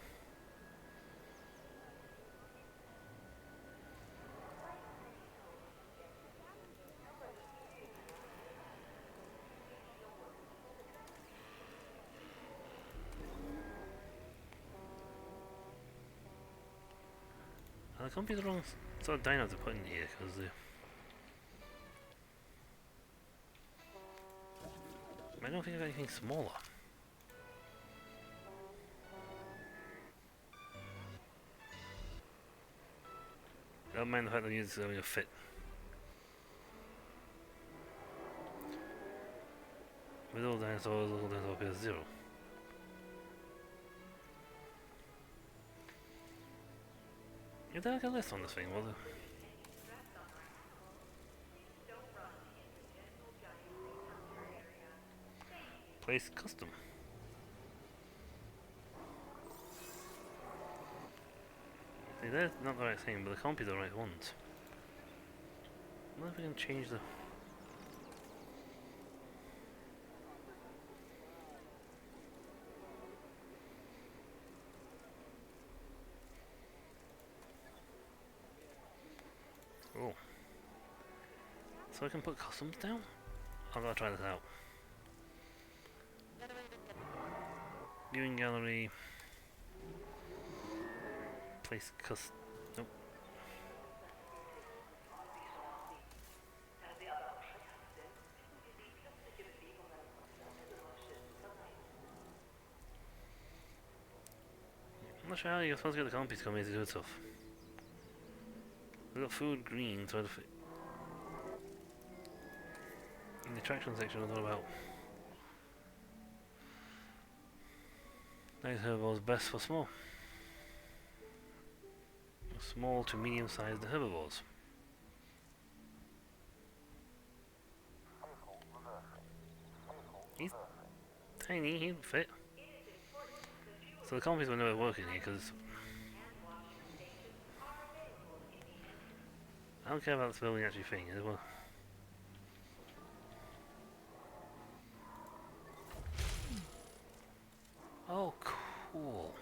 It can't be the wrong sort of dino to put in here, because I don't think of anything smaller. I don't mind the fact that it's having a fit. With all dinosaurs appears 0. You don't get less on this thing, will there? Place custom. See, they're not the right thing, but they can't be the right ones. I wonder if we can change the... Oh. So I can put customs down? I'm gonna try this out. Viewing gallery. Place custom. Nope. I'm not sure how you're supposed to get the compies to come here to do stuff. We've got food green, so if in the attraction section, what about? Nice herbivores best for small. Small to medium-sized herbivores. He's tiny, he'd fit. So the compies will never work in here because I don't care about this building actually fitting as well. Oh, cool.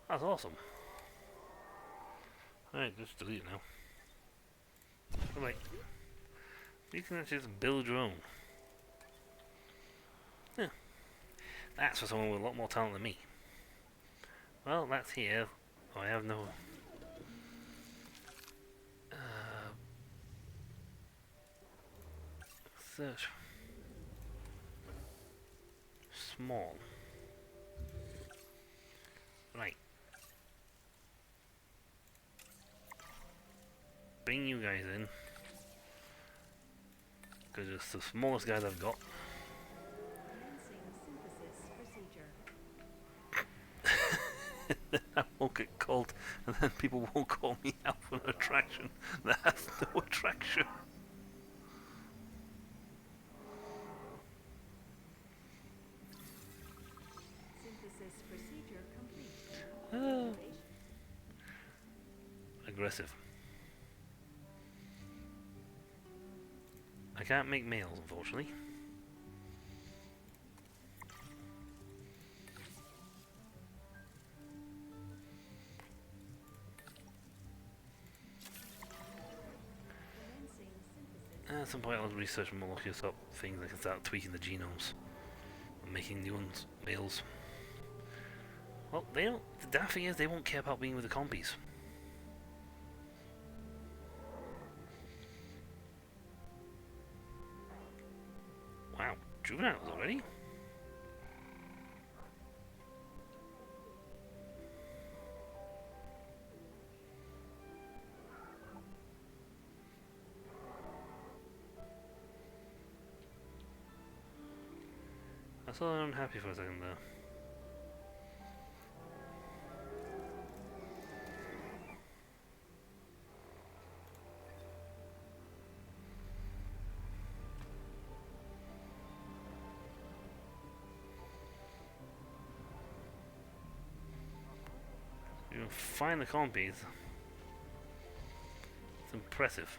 That's awesome. Alright, just delete it now. Oh, wait. You can actually just build your own. Yeah. That's for someone with a lot more talent than me. Well, that's here. Oh, I have no... search. Small. Right. Bring you guys in. Because it's the smallest guys I've got. I won't get called, and then people won't call me out for an attraction that has no attraction. Synthesis procedure complete. Aggressive. I can't make males, unfortunately. At some point I'll research more up things I can start tweaking the genomes and making new ones males. Well, they don't. The daft thing is they won't care about being with the compies. Wow, juveniles already? I saw I'm unhappy for a second there. You can find the compies. It's impressive.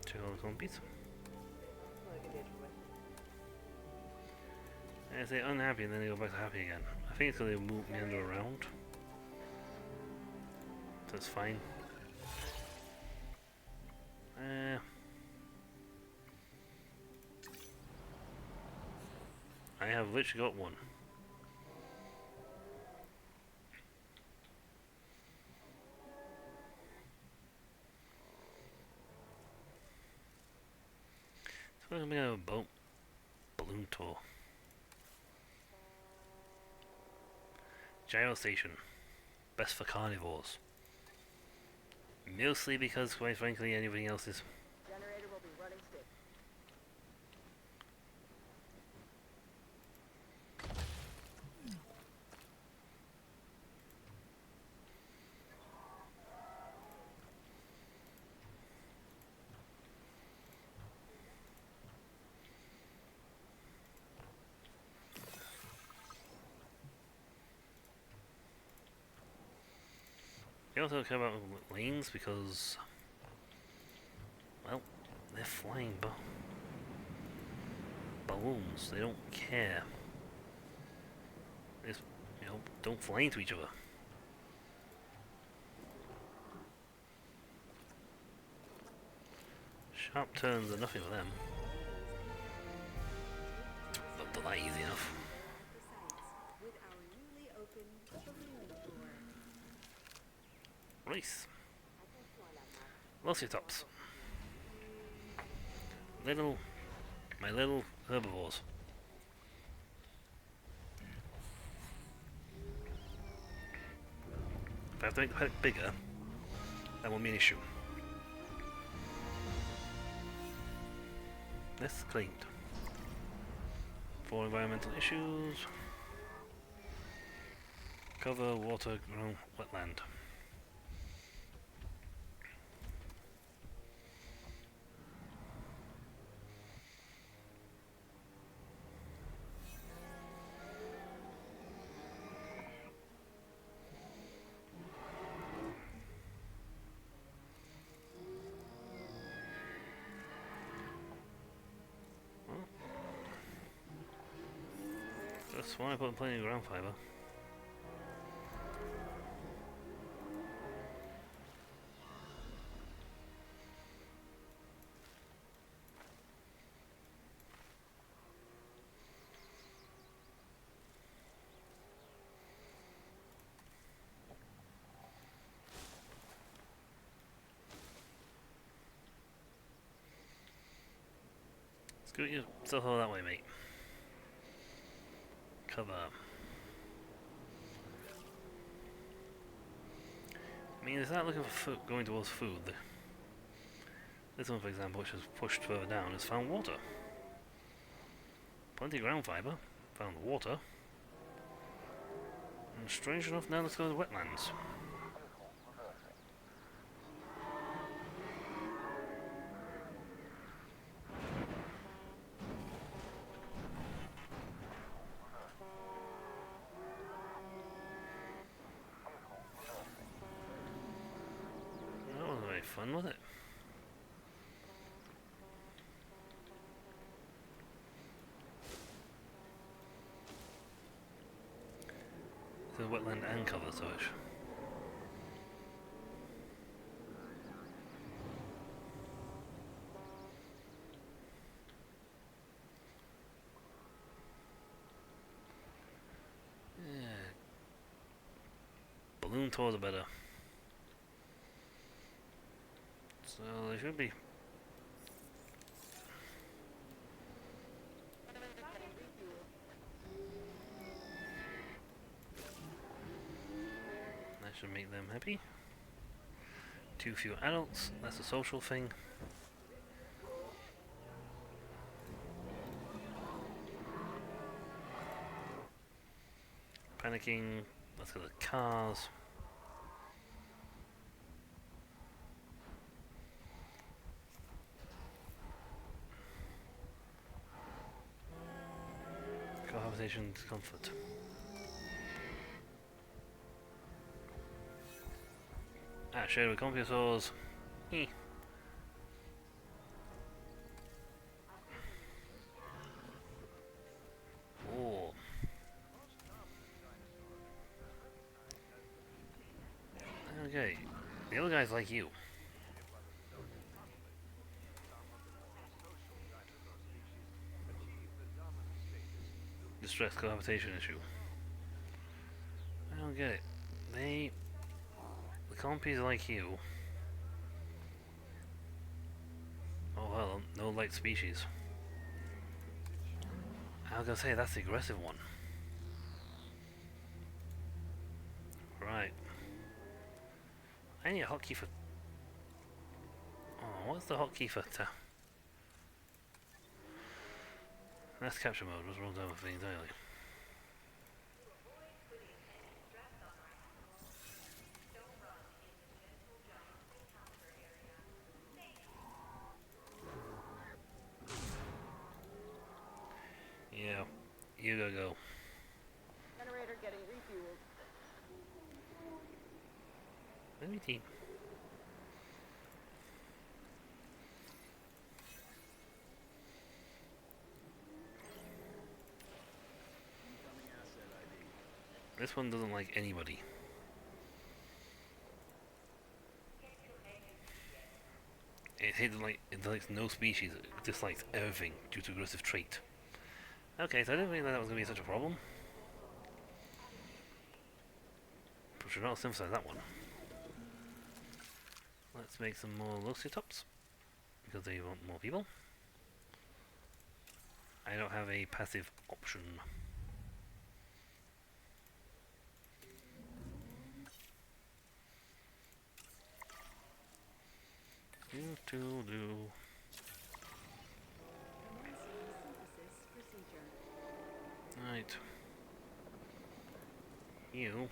Check all the compies. I say unhappy and then they go back to happy again. I think it's because they move meander around. That's fine. I have literally got one. So I'm gonna have a boat balloon tour. Gyro station. Best for carnivores. Mostly because, quite frankly, anything else is. Generator will be running steady. You also care about lanes because, well, they're flying balloons. They don't care. They just, don't fly into each other. Sharp turns are nothing for them. But they're not easy enough. With our newly opened balloon tour. Race. Velocitops. My little herbivores. If I have to make the paddock bigger, that won't be an issue. This cleaned. For environmental issues. Cover, water, ground, wetland. That's why I put plenty of ground fiber. Scoot yourself all that way, mate. Cover. I mean, it's not looking for food, going towards food. This one, for example, which is pushed further down, has found water. Plenty of ground fiber. Found water. And strange enough, now let's go to the wetlands. That wasn't very fun, was it? This is wetland and cover search. Yeah. Balloon tours are better. So they should be. That should make them happy. Too few adults, that's a social thing. Panicking, let's go to cars. Cohabitation, comfort. Shared with computers. Oh. Okay. guys like you. Distress cohabitation issue. I don't get it. The compies like you. Oh well, no light species. I was gonna say that's the aggressive one. Right. I need a hotkey for. Oh, what's the hotkey for? That's capture mode. What's wrong with the entirely? Yeah, you gotta go. Generator getting refueled. Let me team. This one doesn't like anybody. It likes no species. It dislikes everything due to aggressive trait. Okay, so I didn't think that was going to be such a problem. But should not synthesize that one. Let's make some more Lociotops, because they want more people. I don't have a passive option. Do. Right. You.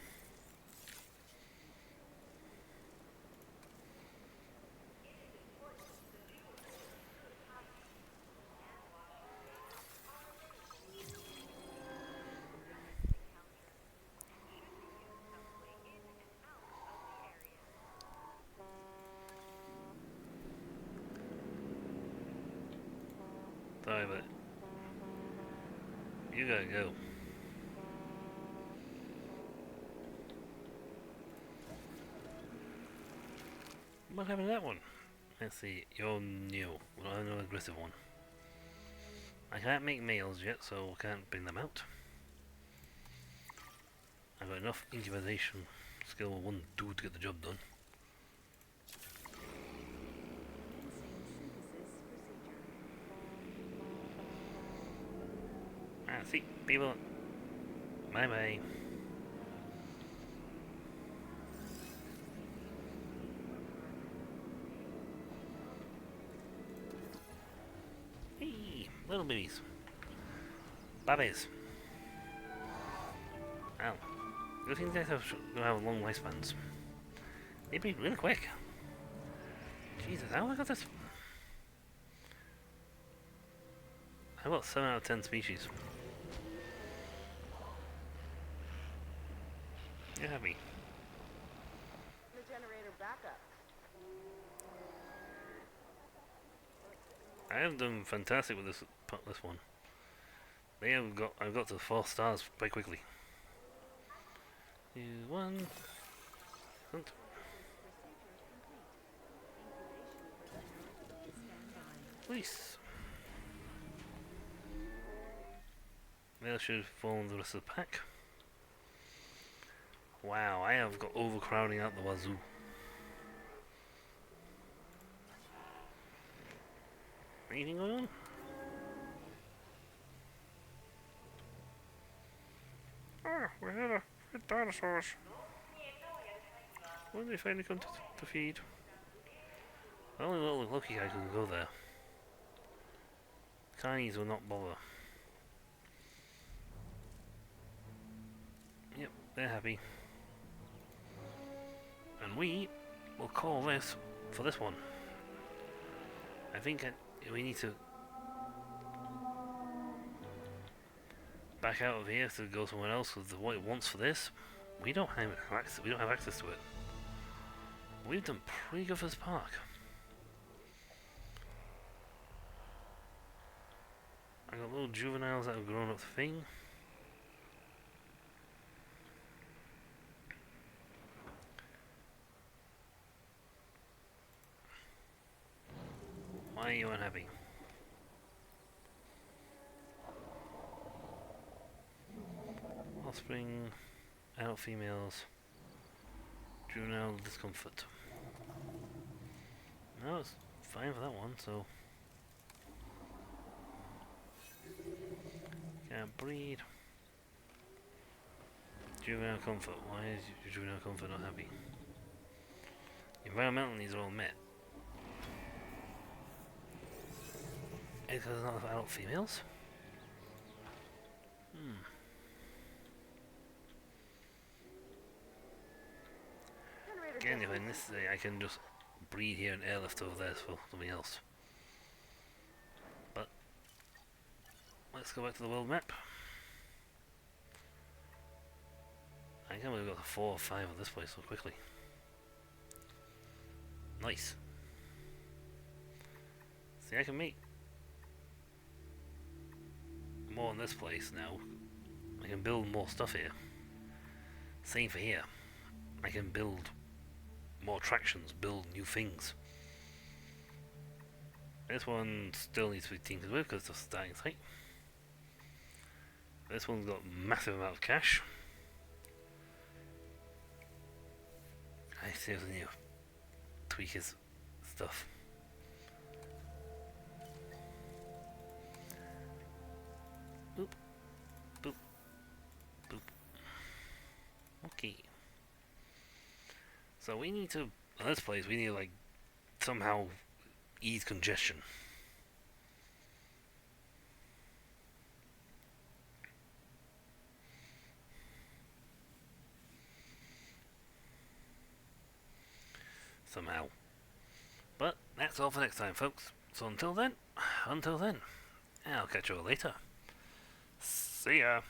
Sorry, but you gotta go. What happened to that one? Let's see, you're new. Well, I'm no aggressive one. I can't make males yet, so can't bring them out. I've got enough incubation skill with one dude to get the job done. Ah, see, people. Bye bye. Hey, little babies. Babies. Ow. Good thing guys have long lifespans. They breed really quick. Jesus, how have I got this? I've got 7 out of 10 species. You're happy. The generator backup. I have done fantastic with this one. I've got to 4 stars quite quickly. Use one. Hunt. Nice. They should fall in the rest of the pack. Wow, I have got overcrowding out the wazoo. Anything going on? Ah, we had a dinosaurs. When they finally come to feed? Only little lucky guy can go there. Chinese will not bother. Yep, they're happy. And we will call this for this one. I think we need to back out of here to go somewhere else with what it wants for this. We don't have access. We don't have access to it. We've done pretty good for this park. I got little juveniles that have grown up the thing. Why are you unhappy? Offspring, adult females, juvenile discomfort. No, it's fine for that one, so. Can't breed. Juvenile comfort. Why is your juvenile comfort not happy? Environmental needs are all met. Is because not enough adult females? Generator Again, if I disconnected. necessary, I can just breed here and airlift over there for something else. But let's go back to the world map. I can't believe we got the 4 or 5 of this place so quickly. Nice. See, I can make more in this place now. I can build more stuff here. Same for here. I can build more attractions, build new things. This one still needs to be tinkered with because it's a starting site. This one's got a massive amount of cash. I seriously need to tweak his stuff. Boop. Boop. Boop. Okay. So we need to, in this place, we need to like somehow ease congestion. Somehow. But that's all for next time, folks. So until then, I'll catch you all later. See ya.